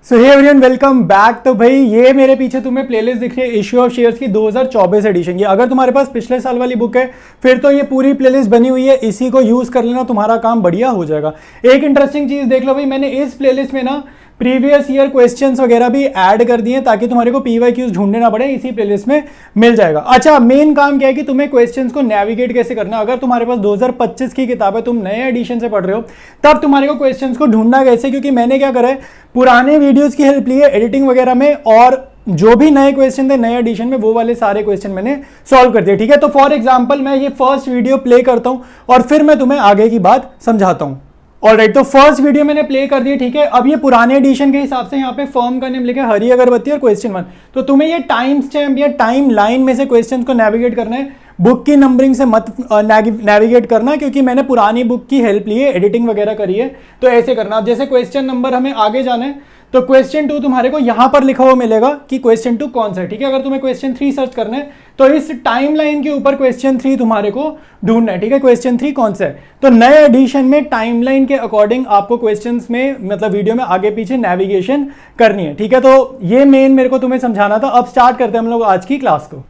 सो hey everyone, welcome back. तो भाई ये मेरे पीछे तुम्हें प्लेलिस्ट दिख रही है इश्यू ऑफ शेयर्स की 2024 एडिशन की। अगर तुम्हारे पास पिछले साल वाली बुक है फिर तो ये पूरी प्लेलिस्ट बनी हुई है, इसी को यूज कर लेना, तुम्हारा काम बढ़िया हो जाएगा। एक इंटरेस्टिंग चीज देख लो भाई, मैंने इस प्लेलिस्ट में ना प्रीवियस ईयर क्वेश्चंस वगैरह भी ऐड कर दिए ताकि तुम्हारे को पीवाईक्यूज ढूंढने ना पड़े, इसी प्लेलिस्ट में मिल जाएगा। अच्छा, मेन काम क्या है कि तुम्हें क्वेश्चंस को नेविगेट कैसे करना। अगर तुम्हारे पास 2025 की किताब है, तुम नए एडिशन से पढ़ रहे हो, तब तुम्हारे को क्वेश्चंस को ढूंढना कैसे, क्योंकि मैंने क्या करा है, पुराने वीडियोस की हेल्प ली है एडिटिंग वगैरह में, और जो भी नए क्वेश्चन थे नए एडिशन में वो वाले सारे क्वेश्चन मैंने सॉल्व कर दिए। ठीक है, तो फॉर एग्जांपल मैं ये फर्स्ट वीडियो प्ले करता हूं और फिर मैं तुम्हें आगे की बात समझाता हूं। ऑलराइट, तो फर्स्ट वीडियो मैंने प्ले कर दी। ठीक है, अब ये पुराने एडिशन के हिसाब से यहाँ पे फर्म का नेम लिखा है हरी अगरबत्ती और क्वेश्चन 1। तो तुम्हें ये टाइम स्टैम्प या टाइम लाइन में से क्वेश्चन को नेविगेट करना है, बुक की नंबरिंग से मत नेविगेट करना, क्योंकि मैंने पुरानी बुक की हेल्प ली है, एडिटिंग वगैरह करी है। तो ऐसे करना। अब जैसे क्वेश्चन नंबर हमें आगे जाना है तो क्वेश्चन 2 तुम्हारे को यहां पर लिखा हुआ मिलेगा कि क्वेश्चन 2 कौन सा है। ठीक है, अगर तुम्हें क्वेश्चन 3 सर्च करना है तो इस टाइमलाइन के ऊपर क्वेश्चन 3 तुम्हारे को ढूंढना है। ठीक है, क्वेश्चन 3 कौन सा है। तो नए एडिशन में टाइमलाइन के अकॉर्डिंग आपको क्वेश्चंस में, मतलब वीडियो में आगे पीछे नेविगेशन करनी है। ठीक है, तो ये मेन मेरे को तुम्हें समझाना था। अब स्टार्ट करते हैं हम लोग आज की क्लास को।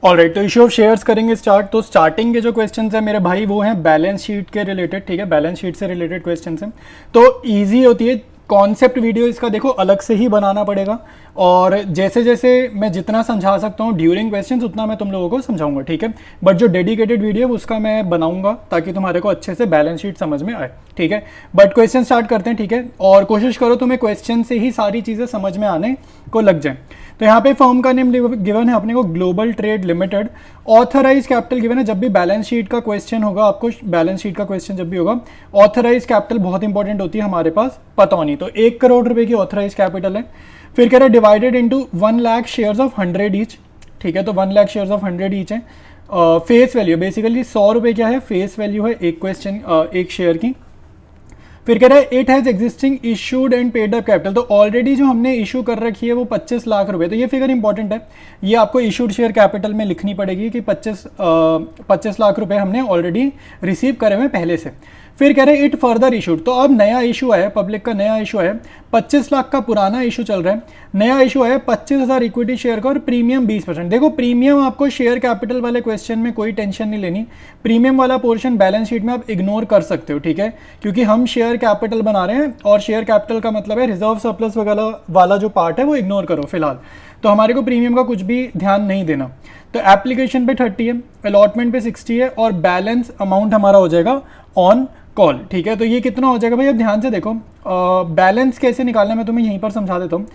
ऑलराइट, तो इशू ऑफ शेयर्स करेंगे स्टार्ट। तो स्टार्टिंग के जो क्वेश्चंस हैं मेरे भाई वो हैं बैलेंस शीट के रिलेटेड। ठीक है, बैलेंस शीट से रिलेटेड क्वेश्चंस हैं, तो ईजी होती है। कॉन्सेप्ट वीडियो इसका देखो अलग से ही बनाना पड़ेगा, और जैसे जैसे मैं जितना समझा सकता हूँ ड्यूरिंग क्वेश्चंस उतना मैं तुम लोगों को समझाऊंगा। ठीक है, बट जो डेडिकेटेड वीडियो है उसका मैं बनाऊंगा ताकि तुम्हारे को अच्छे से बैलेंस शीट समझ में आए। ठीक है, बट क्वेश्चन स्टार्ट करते हैं। ठीक है, और कोशिश करो तुम्हें क्वेश्चन से ही सारी चीज़ें समझ में आने को लग जाए। तो यहाँ पे फर्म का नेम गिवन है अपने को global trade limited. Authorise capital given है। जब भी बैलेंस शीट का क्वेश्चन होगा, आपको बैलेंस शीट का क्वेश्चन जब भी होगा, ऑथराइज कैपिटल बहुत इंपॉर्टेंट होती है, हमारे पास पता होनी। तो 1 करोड़ रुपए की ऑथराइज कैपिटल है। फिर कह रहे हैं divided into 1 lakh shares of 100 each. ठीक है, तो 1 लाख शेयर्स ऑफ 100 ईच है। फेस वैल्यू बेसिकली 100 रुपए क्या है, फेस वैल्यू है एक क्वेश्चन एक शेयर की। फिर कह रहा है it has existing issued and paid up capital. तो ऑलरेडी जो हमने इशू कर रखी है वो 25 लाख रुपए। तो ये फिगर इंपॉर्टेंट है, ये आपको इशूड शेयर कैपिटल में लिखनी पड़ेगी कि 25 लाख रुपए हमने ऑलरेडी रिसीव करे हुए पहले से। फिर कह रहे हैं इट फर्दर इशूड। तो अब नया इशू है, पब्लिक का नया इशू है। 25 लाख का पुराना इशू चल रहा है, नया इशू है 25,000 इक्विटी शेयर का और प्रीमियम 20%। देखो प्रीमियम आपको शेयर कैपिटल वाले क्वेश्चन में कोई टेंशन नहीं लेनी, प्रीमियम वाला पोर्शन बैलेंस शीट में आप इग्नोर कर सकते हो। ठीक है, क्योंकि हम शेयर कैपिटल बना रहे हैं और शेयर कैपिटल का मतलब है रिजर्व सरप्लस वगैरह वाला जो पार्ट है वो इग्नोर करो फिलहाल। तो हमारे को प्रीमियम का कुछ भी ध्यान नहीं देना। तो एप्लीकेशन पे 30 है, अलॉटमेंट पे 60 है, और बैलेंस अमाउंट हमारा हो जाएगा ऑन कॉल। ठीक है, तो ये कितना हो जाएगा भाई, अब ध्यान से देखो। बैलेंस कैसे निकालना है मैं तुम्हें यहीं पर समझा देता हूँ।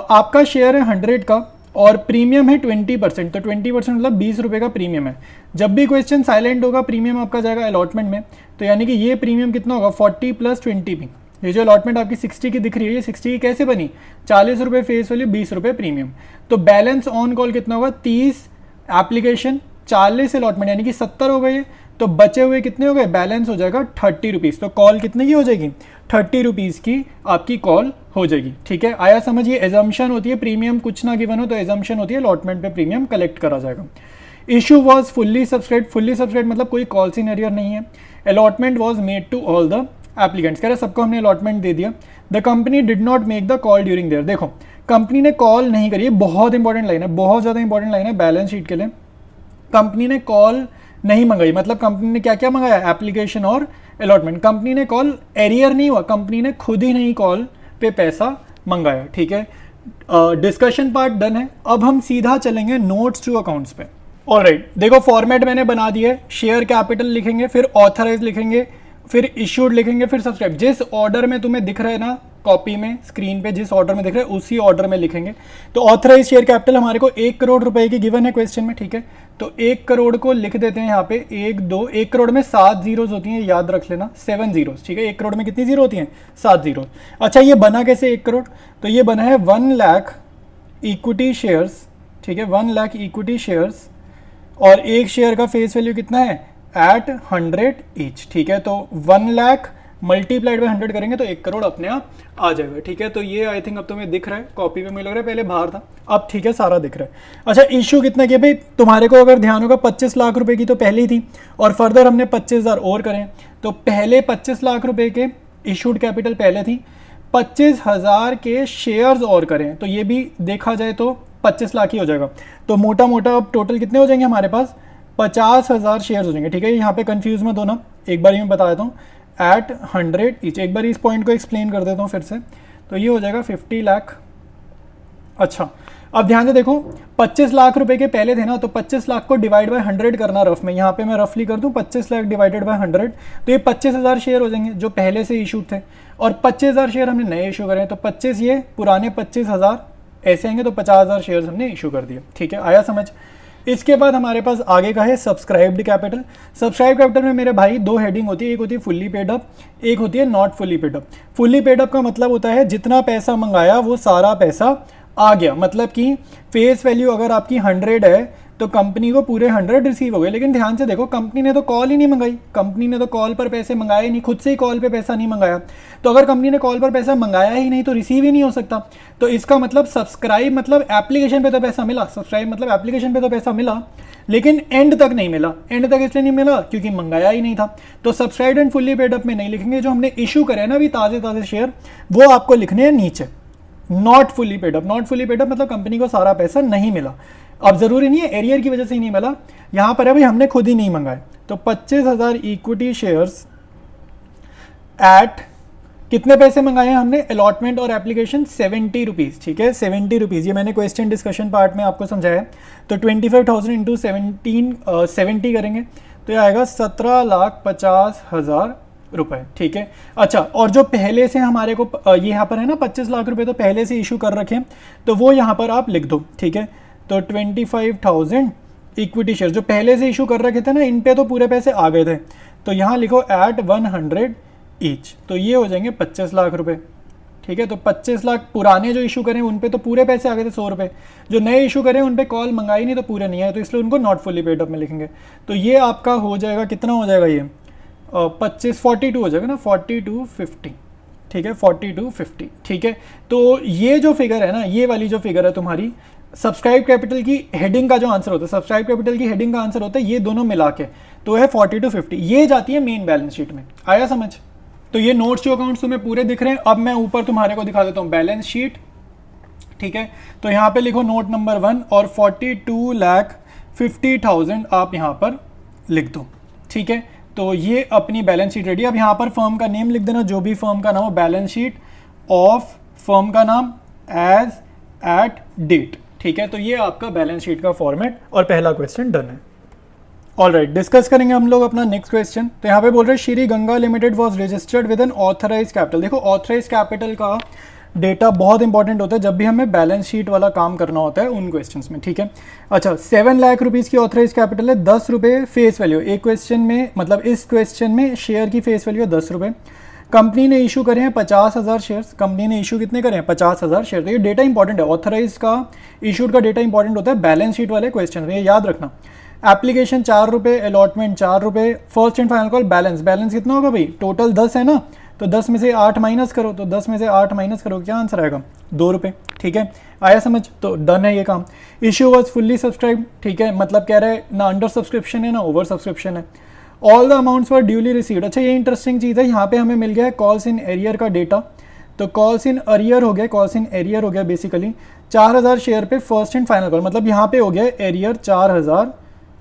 आपका शेयर है 100 का और प्रीमियम है 20%। तो 20% मतलब 20 रुपये का प्रीमियम है। जब भी क्वेश्चन साइलेंट होगा प्रीमियम आपका जाएगा अलॉटमेंट में। तो यानी कि ये प्रीमियम कितना होगा, 40 + 20 भी। ये जो अलॉटमेंट आपकी 60 की दिख रही है, ये 60 की कैसे बनी, 40 रुपये फेस वैल्यू, 20 रुपये प्रीमियम। तो बैलेंस ऑन कॉल कितना होगा, 30 एप्लीकेशन, 40 अलॉटमेंट, यानी कि 70 हो गए। तो बचे हुए कितने हो गए, बैलेंस हो जाएगा 30 रुपीज़। तो कॉल कितने की हो जाएगी, 30 रुपीज़ की आपकी कॉल हो जाएगी। ठीक है, आया समझ। ये एजम्पशन होती है, प्रीमियम कुछ ना गिवन हो तो एजम्पशन होती है, अलॉटमेंट पे प्रीमियम कलेक्ट करा जाएगा। Issue was fully subscribed. Fully subscribed मतलब कोई कॉल सिनेरियर नहीं है। Allotment was made to all the applicants. कह रहे सबको हमने अलॉटमेंट दे दिया। The company did not make the call during there. देखो कंपनी ने कॉल नहीं करी, बहुत इंपॉर्टेंट लाइन है, बहुत ज़्यादा इंपॉर्टेंट लाइन है बैलेंस शीट के लिए। कंपनी ने कॉल नहीं मंगाई, मतलब कंपनी ने क्या क्या मंगाया, एप्लीकेशन और अलॉटमेंट। कंपनी ने कॉल एरियर नहीं हुआ, कंपनी ने खुद ही नहीं कॉल पे पैसा मंगाया। ठीक है, डिस्कशन पार्ट डन है। अब हम सीधा चलेंगे नोट्स टू अकाउंट्स पे। ऑलराइट, देखो फॉर्मेट मैंने बना दिया है। शेयर कैपिटल लिखेंगे, फिर ऑथराइज लिखेंगे, फिर इश्यूड लिखेंगे, फिर सब्सक्राइब। जिस ऑर्डर में तुम्हें दिख रहा है ना कॉपी में, स्क्रीन पे जिस ऑर्डर में दिख रहा है उसी ऑर्डर में लिखेंगे। तो ऑथराइज शेयर कैपिटल हमारे को 1 करोड़ रुपए की गिवन है क्वेश्चन में। ठीक है, तो 1 करोड़ को लिख देते हैं यहाँ पे 1 2। 1 करोड़ में 7 जीरोस होती हैं, याद रख लेना, 7 जीरोस। ठीक है, 1 करोड़ में कितनी जीरो होती हैं, 7 जीरोस। अच्छा, ये बना कैसे 1 करोड़, तो ये बना है 1 लाख इक्विटी शेयर्स। ठीक है, 1 लाख इक्विटी शेयर्स, और एक शेयर का फेस वैल्यू कितना है, एट 100 ईच। ठीक है, तो 1 लाख मल्टीप्लाइड बाय 100 करेंगे तो 1 करोड़ अपने आप आ जाएगा। ठीक है, तो ये आई थिंक अब तुम्हें दिख रहा है, कॉपी में मुझे लग रहा है पहले बाहर था, अब ठीक है सारा दिख रहा है। अच्छा, इशू कितना किया भाई, तुम्हारे को अगर ध्यान होगा 25 लाख रुपए की तो पहले ही थी, और फर्दर हमने 25,000 और करें। तो पहले 25 लाख रुपए के इशूड कैपिटल पहले थी, 25,000 के शेयर्स और करें तो ये भी देखा जाए तो 25 लाख ही हो जाएगा। तो मोटा मोटा अब टोटल कितने हो जाएंगे हमारे पास, 50,000 शेयर्स हो जाएंगे। ठीक है, यहाँ पे कंफ्यूज मत होना, एक बार मैं बता देता हूँ, एट 100 ईच। एक बार इस पॉइंट को एक्सप्लेन कर देता हूँ फिर से। तो ये हो जाएगा 50 लाख। अच्छा, अब ध्यान से देखो, 25 लाख रुपए के पहले थे ना, तो 25 लाख को डिवाइड बाय 100 करना रफ में। यहाँ पे मैं रफली कर दूँ 25 लाख डिवाइडेड बाय 100, तो ये 25,000 शेयर हो जाएंगे जो पहले से इशू थे, और 25,000 शेयर हमने नए इशू करे, तो 25 ये पुराने 25,000 ऐसे आएंगे, तो 50,000 शेयर हमने इशू कर दिए। ठीक है, आया समझ। इसके बाद हमारे पास आगे का है सब्सक्राइब्ड कैपिटल। सब्सक्राइब कैपिटल में मेरे भाई दो हेडिंग होती है, एक होती है फुल्ली पेड अप, एक होती है not fully paid up. Fully paid up का मतलब होता है जितना पैसा मंगाया वो सारा पैसा आ गया, मतलब कि फेस वैल्यू अगर आपकी 100 है तो कंपनी को पूरे 100 रिसीव हो गए। लेकिन ध्यान से देखो, कंपनी ने तो कॉल ही नहीं मंगाई, कंपनी ने तो कॉल पर पैसे मंगाए नहीं, खुद से ही कॉल पे पैसा नहीं मंगाया। तो अगर कंपनी ने कॉल पर पैसा मंगाया ही नहीं तो रिसीव ही नहीं हो सकता। तो इसका मतलब सब्सक्राइब मतलब एप्लीकेशन पे तो पैसा मिला, सब्सक्राइब मतलब एप्लीकेशन पे तो पैसा मिला, लेकिन एंड तक नहीं मिला। एंड तक इसलिए नहीं मिला क्योंकि मंगाया ही नहीं था। तो subscribe and fully paid up में नहीं लिखेंगे, जो हमने इशू करे ना अभी ताज़े ताज़े शेयर, वो आपको लिखने हैं नीचे, not fully paid up. Not fully paid up मतलब कंपनी को सारा पैसा नहीं मिला। अब जरूरी नहीं है एरियर की वजह से ही नहीं मिला, यहां पर है भाई हमने खुद ही नहीं मंगाए। तो 25,000 इक्विटी शेयर्स एट कितने पैसे मंगाए हैं हमने, अलॉटमेंट और एप्लीकेशन 70 रुपीज़। ठीक है, 70 रुपीज़, ये मैंने क्वेश्चन डिस्कशन पार्ट में आपको समझाया। तो 25,000 इंटू 70 करेंगे तो ये आएगा 17,50,000 रुपए। ठीक है, अच्छा, और जो पहले से हमारे को ये यहाँ पर है ना 25 लाख रुपए तो पहले से इशू कर रखे हैं, तो वो यहाँ पर आप लिख दो। ठीक है, तो 25,000 इक्विटी शेयर जो पहले से इशू कर रखे थे ना, इन पे तो पूरे पैसे आ गए थे, तो यहाँ लिखो एट 100 ईच, तो ये हो जाएंगे 25 लाख रुपए। ठीक है, तो 25 लाख पुराने जो इशू करें उन पे तो पूरे पैसे आ गए थे 100 रुपये, जो नए इशू करें उन पे कॉल मंगाई नहीं तो पूरे नहीं आए, तो इसलिए उनको नॉट फुल्ली पेड अप में लिखेंगे। तो ये आपका हो जाएगा, कितना हो जाएगा ये 42 हो जाएगा ना, 4250। ठीक है, 4250। ठीक है, तो ये जो फिगर है ना, ये वाली जो फिगर है तुम्हारी, सब्सक्राइब कैपिटल की हेडिंग का जो आंसर होता है, सब्सक्राइब कैपिटल की हेडिंग का आंसर होता है ये दोनों मिला के, तो है 4250। ये जाती है मेन बैलेंस शीट में। आया समझ। तो ये नोट्स जो अकाउंट्स तुम्हें पूरे दिख रहे हैं। अब मैं ऊपर तुम्हारे को दिखा देता हूँ बैलेंस शीट। ठीक है, तो यहाँ पे लिखो नोट नंबर 1 और 42,50,000 आप यहाँ पर लिख दो। ठीक है, तो ये अपनी बैलेंस शीट रेडी। अब यहाँ पर फर्म का नेम लिख देना, जो भी फर्म का नाम हो, बैलेंस शीट ऑफ फर्म का नाम एज एट डेट। ठीक है, तो ये आपका बैलेंस शीट का फॉर्मेट और पहला क्वेश्चन डन है। ऑलराइट, डिस्कस करेंगे हम लोग अपना नेक्स्ट क्वेश्चन। तो यहाँ पे बोल रहे हैं Shri Ganga limited was registered with an authorise capital. देखो, ऑथराइज कैपिटल का डेटा बहुत इंपॉर्टेंट होता है जब भी हमें बैलेंस शीट वाला काम करना होता है उन क्वेश्चंस में। ठीक है, अच्छा, 7 लाख रुपीज़ की ऑथराइज कैपिटल है, 10 रुपये फेस वैल्यू। एक क्वेश्चन में मतलब इस क्वेश्चन में शेयर की फेस वैल्यू है 10 रुपये। कंपनी ने इशू करे हैं 50,000 शेयर्स। कंपनी ने इशू कितने करे हैं, 50,000 शेयर। तो ये डेटा इंपॉर्टेंट है, ऑथराइज का इशूड का डेटा इंपॉर्टेंट होता है बैलेंस शीट वाले क्वेश्चन में, ये याद रखना। एप्लीकेशन 4 रुपये, अलॉटमेंट 4 रुपये, first and final call balance. Balance कितना होगा भाई, टोटल 10 है ना, तो 10 में से 8 माइनस करो, तो 10 में से 8 माइनस करो, क्या आंसर आएगा, 2 रुपये। ठीक है, आया समझ। तो डन है ये काम। Issue was fully subscribe. ठीक है, मतलब कह रहा है ना अंडर सब्सक्रिप्शन है ना ओवर सब्सक्रिप्शन है। All the amounts were duly received. अच्छा, ये इंटरेस्टिंग चीज़ है, यहाँ पे हमें मिल गया है कॉल्स इन एरियर का डेटा। तो कॉल्स इन एरियर हो गया, कॉल्स इन एरियर हो गया बेसिकली 4000 शेयर पे फर्स्ट एंड फाइनल कॉल, मतलब यहाँ पे हो गया एरियर 4000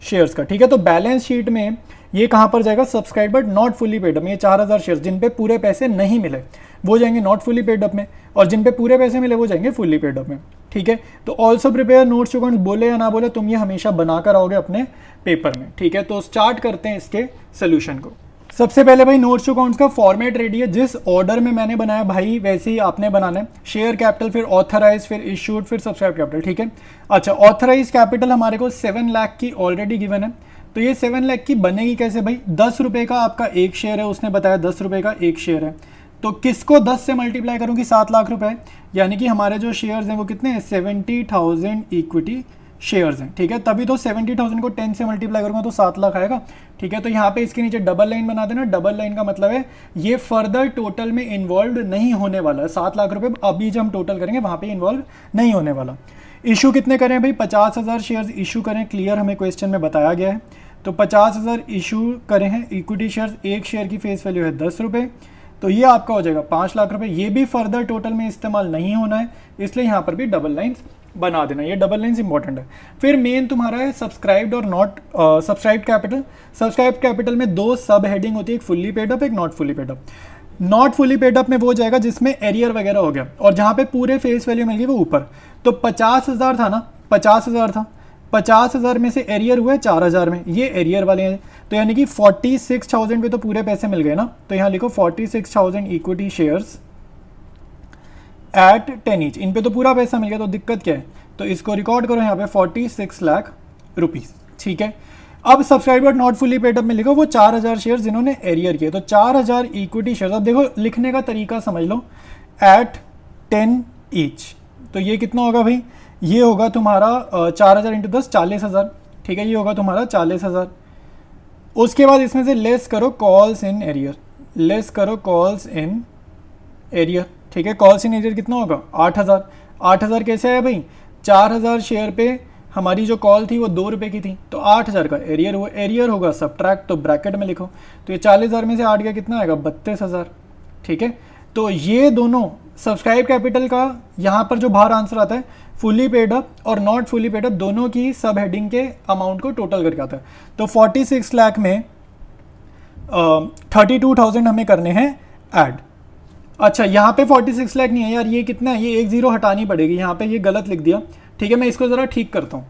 शेयर्स का। ठीक है, तो बैलेंस शीट में ये कहाँ पर जाएगा, subscribe but not fully paid up में। ये 4000 शेयर्स जिन पे पूरे पैसे नहीं मिले वो जाएंगे नॉट फुल्ली पेड अप में, और जिन पे पूरे पैसे मिले वो जाएंगे फुल्ली पेड अप में। ठीक है, तो also prepare notes to accounts, बोले या ना बोले तुम ये हमेशा बनाकर आओगे अपने पेपर में। ठीक है, तो स्टार्ट करते हैं इसके सोल्यूशन को। सबसे पहले भाई नोट्स टू अकाउंट्स का फॉर्मेट रेडी है, जिस ऑर्डर में मैंने बनाया भाई वैसे ही आपने बनाना है। शेयर कैपिटल, फिर ऑथराइज, फिर इशूड, फिर सब्सक्राइब कैपिटल। ठीक है, अच्छा, ऑथराइज कैपिटल हमारे को 7 लाख की ऑलरेडी गिवन है, तो ये 7 लाख की बनेगी कैसे भाई, 10 रुपये का आपका एक शेयर है, उसने बताया 10 रुपये का एक शेयर है, तो किसको 10 से मल्टीप्लाई करूँगी, 7 लाख रुपए, यानी कि हमारे जो शेयर्स हैं वो कितने हैं, 70,000 इक्विटी शेयर्स हैं। ठीक है, तभी तो 70,000 को 10 से मल्टीप्लाई करूँगा तो 7 लाख आएगा। ठीक है, तो यहाँ पे इसके नीचे डबल लाइन बना देना। डबल लाइन का मतलब है ये फर्दर टोटल में इन्वॉल्व नहीं होने वाला है। 7 लाख रुपए अभी जब हम टोटल करेंगे वहाँ पे इन्वॉल्व नहीं होने वाला। इशू कितने करें भाई, 50,000 शेयर्स इशू करें, क्लियर हमें क्वेश्चन में बताया गया है। तो 50,000 इशू करें हैं इक्विटी शेयर्स, एक शेयर की फेस वैल्यू है 10 रुपये। तो ये आपका हो जाएगा 5 लाख रुपए। ये भी फर्दर टोटल में इस्तेमाल नहीं होना है, इसलिए यहाँ पर भी डबल लाइन्स बना देना, ये डबल लाइन्स इंपॉर्टेंट है। फिर मेन तुम्हारा है सब्सक्राइब्ड और not subscribed capital. Subscribed capital में 2 सब हेडिंग होती है, एक फुल्ली पेड अप, एक not fully paid up. Not fully paid up में वो जाएगा जिसमें एरियर वगैरह हो गया और जहाँ पे पूरे फेस वैल्यू मिल गई वो ऊपर। तो 50,000 था ना, 50,000 था, 50,000 में से एरियर हुए 4,000 में, ये एरियर वाले हैं। तो यानी कि 46,000 पे तो पूरे पैसे मिल गए ना, तो यहाँ लिखो 46,000 इक्विटी शेयर्स एट 10 ईच, इन पे तो पूरा पैसा मिल गया, तो दिक्कत क्या है, तो इसको रिकॉर्ड करो यहाँ पे 46 लाख रुपीज़, ठीक है। अब subscriber not fully paid up में लिखो वो 4,000 शेयर जिन्होंने एरियर किए, तो 4,000 इक्विटी शेयर। अब देखो लिखने का तरीका समझ लो, एट 10 ईच, तो ये कितना होगा भाई, ये होगा तुम्हारा 4,000 इंटू 10 40,000, ठीक है, ये होगा तुम्हारा 40,000। उसके बाद इसमें से लेस करो कॉल्स इन एरियर, लेस करो कॉल्स इन एरियर, ठीक है। कॉल्स इन एरियर कितना होगा 8,000। 8,000 कैसे आया भाई, 4,000 शेयर पे हमारी जो कॉल थी वो 2 रुपये की थी, तो 8,000 का एरियर हुआ, एरियर होगा सबट्रैक्ट, तो ब्रैकेट में लिखो, तो ये 40,000 में से 8 गया कितना आएगा 32,000, ठीक है। तो ये दोनों सब्सक्राइब कैपिटल का यहाँ पर जो बाहर आंसर आता है फुली पेड अप और नॉट फुली पेड अप दोनों की सब हेडिंग के अमाउंट को टोटल करके आता है। तो 46 लाख में 32,000 हमें करने हैं ऐड। अच्छा यहाँ पे 46 लाख नहीं है यार, ये कितना है, ये एक जीरो हटानी पड़ेगी, यहाँ पे ये गलत लिख दिया, ठीक है, मैं इसको ज़रा ठीक करता हूँ।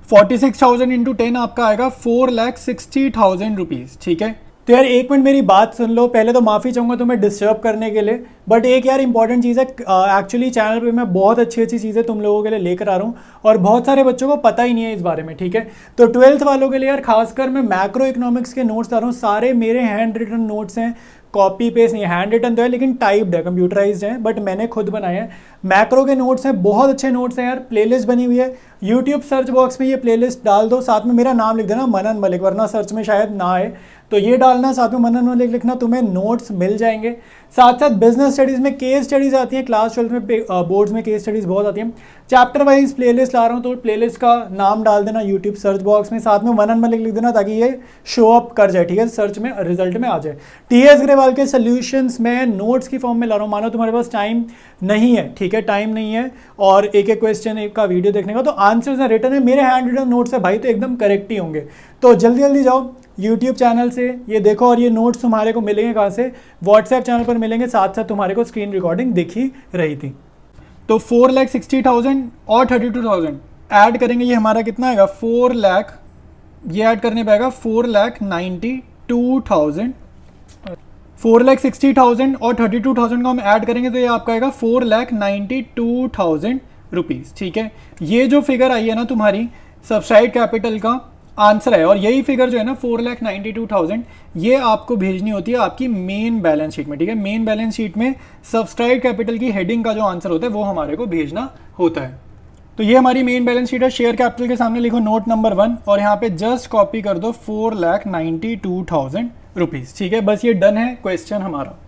46,000 इंटू 10 आपका आएगा 4,60,000 रुपीज़, ठीक है। तो यार एक मिनट मेरी बात सुन लो, पहले तो माफ़ी चाहूँगा तुम्हें डिस्टर्ब करने के लिए, बट एक यार इंपॉर्टेंट चीज़ है, एक्चुअली चैनल पे मैं बहुत अच्छी अच्छी चीज़ें तुम लोगों के लिए लेकर आ रहा हूँ और बहुत सारे बच्चों को पता ही नहीं है इस बारे में, ठीक है। तो 12th वालों के लिए यार खासकर मैं मैक्रो इकोनॉमिक्स के नोट्स ला रहा हूँ, सारे मेरे हैंड रिटन नोट्स हैं, कॉपी पेस्ट नहीं, हैंड रिटन तो है लेकिन टाइप्ड है, कंप्यूटराइज्ड है, बट मैंने खुद बनाया है। मैक्रो के नोट्स हैं, बहुत अच्छे नोट्स हैं यार, प्लेलिस्ट बनी हुई है, यूट्यूब सर्च बॉक्स में ये प्लेलिस्ट डाल दो, साथ में मेरा नाम लिख देना मनन मलिक, वरना सर्च में शायद ना आए, तो ये डालना, साथ में मनन मलिक लिखना, तुम्हें नोट्स मिल जाएंगे। साथ साथ बिजनेस स्टडीज़ में केस स्टडीज़ आती हैं, क्लास 12 में बोर्ड्स में केस स्टडीज़ बहुत आती हैं, चैप्टर वाइज प्लेलिस्ट ला रहा हूँ, तो प्लेलिस्ट का नाम डाल देना यूट्यूब सर्च बॉक्स में, साथ में मनन मलिक लिख देना ताकि ये शो अप कर जाए, ठीक है, सर्च में रिजल्ट में आ जाए। टीएस ग्रेवाल के सोल्यूशंस में नोट्स की फॉर्म में ला रहा हूँ, मानो तुम्हारे पास टाइम नहीं है, ठीक है, टाइम नहीं है और एक एक क्वेश्चन एक का वीडियो देखने का, तो आंसर्स हैं रिटन है, मेरे हैंड रिटन नोट्स है भाई, तो एकदम करेक्ट ही होंगे। तो जल्दी जल्दी जाओ यूट्यूब चैनल से ये देखो, और ये नोट्स तुम्हारे को मिलेंगे कहाँ से, व्हाट्सएप चैनल पर मिलेंगे, साथ साथ तुम्हारे को स्क्रीन रिकॉर्डिंग दिख ही रही थी। तो 4,60,000 और 32,000 ऐड करेंगे, ये हमारा कितना आएगा 4 लाख, ये ऐड करने पाएगा 4,92,000, 4,60,000 और 32,000 को हम ऐड करेंगे तो ये आपका आएगा 4,92,000 रुपीज़, ठीक है। ये जो फिगर आई है ना तुम्हारी सब्सक्राइब कैपिटल का आंसर है, और यही फिगर जो है ना 4,92,000 ये आपको भेजनी होती है आपकी मेन बैलेंस शीट में, ठीक है। मेन बैलेंस शीट में सब्सक्राइब कैपिटल की हेडिंग का जो आंसर होता है वो हमारे को भेजना होता है। तो ये हमारी मेन बैलेंस शीट है। शेयर कैपिटल के सामने लिखो नोट नंबर 1 और यहाँ पे जस्ट कॉपी कर दो 4,92,000 रुपीज़, ठीक है। बस ये डन है क्वेश्चन हमारा।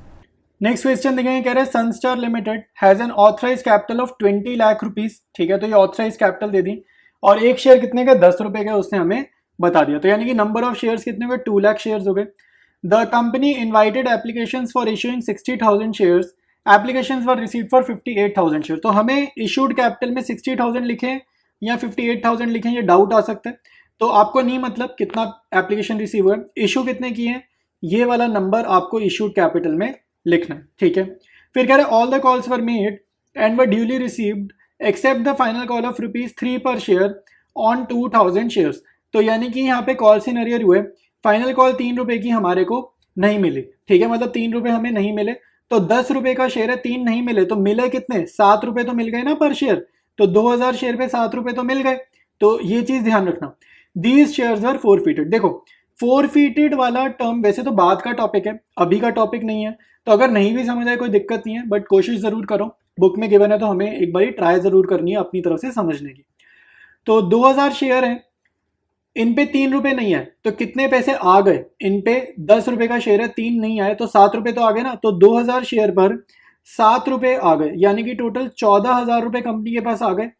नेक्स्ट क्वेश्चन देखेंगे, कह रहे हैं Sunstar limited has an authorise capital of 20 lakh rupees, ठीक है। तो ये ऑथराइज कैपिटल दे दी और एक शेयर कितने का 10 रुपये का उसने हमें बता दिया, तो यानी कि नंबर ऑफ शेयर्स कितने हुए 2 लाख शेयर्स हो गए। The company invited applications for issuing 60,000 shares, applications were received for 58,000 share. तो हमें इशूड कैपिटल में 60,000 लिखें या 58,000 लिखें, ये डाउट आ सकता है, तो आपको नहीं मतलब कितना एप्लीकेशन रिसीव हुआ, इशू कितने किए हैं, ये वाला नंबर आपको इशूड कैपिटल में लिखना है, ठीक है। फिर कह रहे हैं all the calls were made and were duly received accept the final call of ₹3 पर शेयर ऑन 2,000 शेयर्स। तो यानी कि यहाँ पे कॉल्स इन अरियर हुए, फाइनल कॉल 3 रुपए की हमारे को नहीं मिली, ठीक है, मतलब 3 रुपए हमें नहीं मिले, तो 10 रुपए का शेयर है, 3 नहीं मिले, तो मिले कितने 7 रुपए तो मिल गए ना पर शेयर, तो 2,000 शेयर पे 7 रुपए तो मिल गए, तो ये चीज ध्यान रखना। दीज शेयर्स आर फोरफीटेड, देखो फोरफीटेड वाला टर्म वैसे तो बाद का टॉपिक है, अभी का टॉपिक नहीं है, तो अगर नहीं भी समझ आए कोई दिक्कत नहीं है, बट कोशिश जरूर करो, बुक में गिवन है तो हमें एक बार ट्राई जरूर करनी है अपनी तरफ से समझने की। तो 2,000 शेयर है, इन पे 3 रुपए नहीं है, तो कितने पैसे आ गए, इन पे 10 रुपए का शेयर है, 3 नहीं आए तो 7 रुपए तो आ गए ना, तो 2,000 शेयर पर 7 रुपए आ गए, यानी कि टोटल 14,000 रुपए कंपनी के पास आ गए।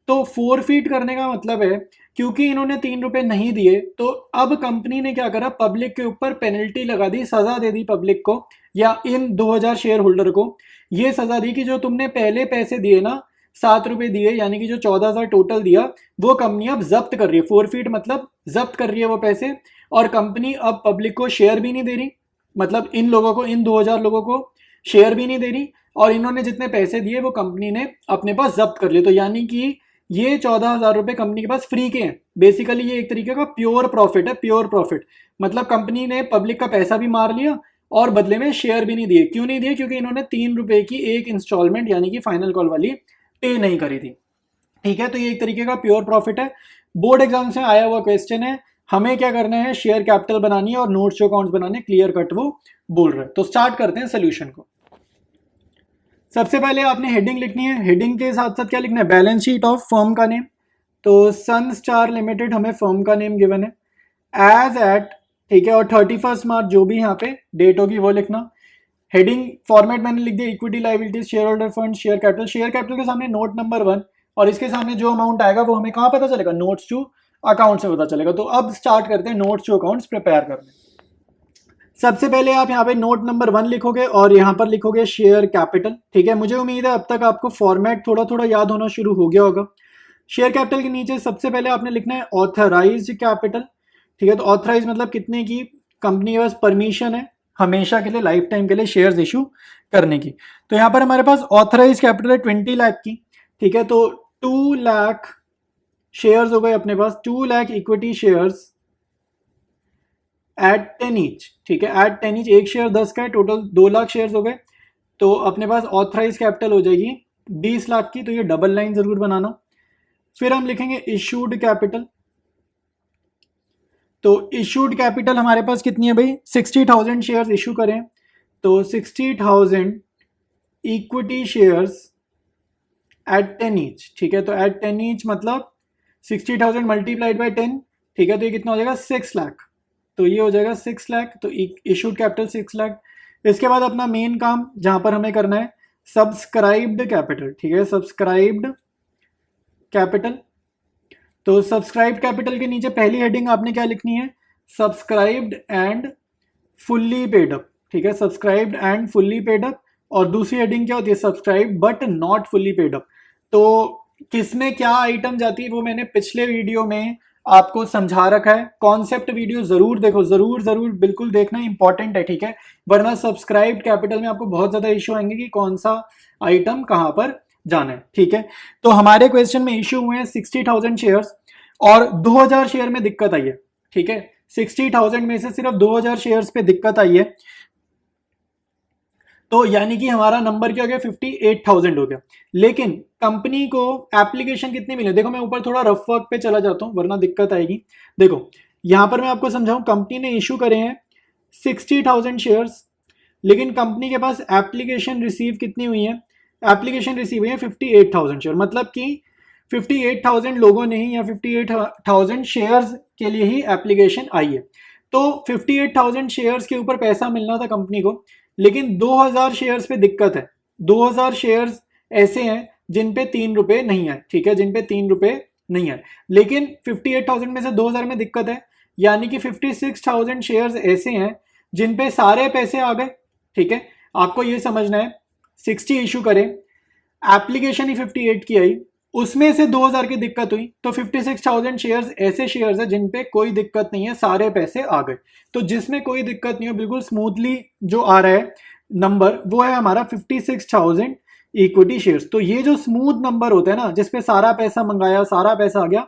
तो फोरफीट करने का मतलब है क्योंकि इन्होंने 3 रुपए नहीं दिए, तो अब कंपनी ने क्या करा, पब्लिक के ऊपर पेनल्टी लगा दी, सजा दे दी पब्लिक को, या इन 2000 शेयर होल्डर को ये सजा दी कि जो तुमने पहले पैसे दिए ना, 7 रुपए दिए, यानी कि जो 14,000 टोटल दिया, वो कंपनी अब जब्त कर रही है। फोरफीट मतलब जब्त कर रही है वो पैसे, और कंपनी अब पब्लिक को शेयर भी नहीं दे रही, मतलब इन लोगों को, इन 2000 लोगों को शेयर भी नहीं दे रही, और इन्होंने जितने पैसे दिए वो कंपनी ने अपने पास जब्त कर लिए। तो यानी कि ये 14,000 रुपए कंपनी के पास फ्री के हैं। बेसिकली ये एक तरीके का प्योर प्रॉफिट है, प्योर प्रॉफिट। मतलब कंपनी ने पब्लिक का पैसा भी मार लिया और बदले में शेयर भी नहीं दिए। क्यों नहीं दिए? क्योंकि इन्होंने 3 रुपए की एक इंस्टॉलमेंट यानी कि फाइनल कॉल वाली पे नहीं करी थी। ठीक है, तो ये एक तरीके का प्योर प्रॉफिट है। बोर्ड एग्जाम से आया हुआ क्वेश्चन है। हमें क्या करना है? शेयर कैपिटल बनानी है और नोट्स टू अकाउंट्स बनाने, क्लियर कट वो बोल रहे हैं। तो स्टार्ट करते हैं सोल्यूशन को। सबसे पहले आपने हेडिंग लिखनी है। हेडिंग के साथ साथ क्या लिखना है? बैलेंस शीट ऑफ फर्म का नेम। तो सन स्टार लिमिटेड हमें फर्म का नेम गिवन है। एज एट, ठीक है, और 31 मार्च जो भी यहाँ पे डेट होगी वो लिखना। हेडिंग फॉर्मेट मैंने लिख दिया, equity liabilities, share holder fund, share capital. Share capital के सामने नोट नंबर 1 और इसके सामने जो अमाउंट आएगा वो हमें कहाँ पता चलेगा? नोट्स टू अकाउंट से पता चलेगा। तो अब स्टार्ट करते हैं नोट्स टू अकाउंट्स प्रिपेयर करने। सबसे पहले आप यहाँ पे नोट नंबर 1 लिखोगे और यहाँ पर लिखोगे शेयर कैपिटल। ठीक है, मुझे उम्मीद है अब तक आपको फॉर्मेट थोड़ा थोड़ा याद होना शुरू हो गया होगा। शेयर कैपिटल के नीचे सबसे पहले आपने लिखना है ऑथराइज्ड कैपिटल। ठीक है, तो ऑथराइज मतलब कितने की कंपनी के पास परमिशन है हमेशा के लिए, लाइफ टाइम के लिए शेयर्स इशू करने की। तो यहाँ पर हमारे पास ऑथराइज कैपिटल है 20 लाख की। ठीक है, तो 2 लाख शेयर्स हो गए अपने पास, 2 lakh equity shares at 10 each. ठीक है, एट 10 ईच, एक शेयर 10 का है, टोटल 2 लाख शेयर्स हो गए। तो अपने पास ऑथराइज कैपिटल हो जाएगी 20 लाख की। तो ये डबल लाइन जरूर बनाना। फिर हम लिखेंगे इशूड कैपिटल। तो इशूड कैपिटल हमारे पास कितनी है भाई? 60,000 शेयर्स इशू करें, तो 60,000 इक्विटी शेयर्स एट 10 ईच। ठीक है, तो एट 10 ईच मतलब 60,000 मल्टीप्लाइड बाय 10। ठीक है, तो ये कितना हो जाएगा? 6 लाख। तो ये हो जाएगा 6 लाख। तो इशूड कैपिटल 6 लाख। इसके बाद अपना मेन काम जहां पर हमें करना है सब्सक्राइब्ड कैपिटल। ठीक है, सब्सक्राइब्ड कैपिटल। तो सब्सक्राइब्ड कैपिटल के नीचे पहली हेडिंग आपने क्या लिखनी है? Subscribed and fully paid up. ठीक है, subscribed and fully paid up. और दूसरी हेडिंग क्या होती है? Subscribed but not fully paid up. तो किसमें क्या आइटम जाती है वो मैंने पिछले वीडियो में आपको समझा रखा है। कॉन्सेप्ट वीडियो जरूर देखो, जरूर जरूर बिल्कुल देखना, इंपॉर्टेंट है। ठीक है, वरना सब्सक्राइब्ड कैपिटल में आपको बहुत ज्यादा इश्यू आएंगे कि कौन सा आइटम कहां पर जाना है। ठीक है, तो हमारे क्वेश्चन में इश्यू हुए हैं 60,000 शेयर्स और 2000 शेयर में दिक्कत आई है। ठीक है, 60,000 में से सिर्फ 2000 शेयर्स पे दिक्कत आई है। तो यानी कि हमारा नंबर क्या हो गया? 58,000 हो गया। लेकिन कंपनी को एप्लीकेशन कितनी मिले? देखो मैं ऊपर थोड़ा रफ वर्क पे चला जाता हूं वरना दिक्कत आएगी। देखो यहां पर मैं आपको समझाऊं, कंपनी ने इशू करे हैं 60,000 शेयर्स, लेकिन कंपनी के पास एप्लीकेशन रिसीव कितनी हुई है? एप्लीकेशन रिसीव हुई है 58,000 शेयर। मतलब कि 58,000 लोगों ने ही या 58,000 शेयर्स के लिए ही एप्लीकेशन आई है। तो 58,000 शेयर्स के ऊपर पैसा मिलना था कंपनी को, लेकिन 2000 शेयर्स पे दिक्कत है। 2000 शेयर्स ऐसे हैं जिन पे 3 रुपए नहीं आए। ठीक है, जिन पे 3 रुपए नहीं आए, लेकिन 58,000 में से 2000 में दिक्कत है, यानी कि 56,000 शेयर्स ऐसे हैं जिन पे सारे पैसे आ गए। ठीक है, आपको ये समझना है 60 इशू करें, एप्लीकेशन ही 58 की आई, उसमें से 2000 की दिक्कत हुई, तो 56,000 शेयर्स ऐसे शेयर्स है जिन पे कोई दिक्कत नहीं है, सारे पैसे आ गए। तो जिसमें कोई दिक्कत नहीं हो, बिल्कुल स्मूथली जो आ रहा है नंबर, वो है हमारा 56,000 इक्विटी शेयर्स। तो ये जो स्मूथ नंबर होता है ना, जिसपे सारा पैसा मंगाया, सारा पैसा आ गया,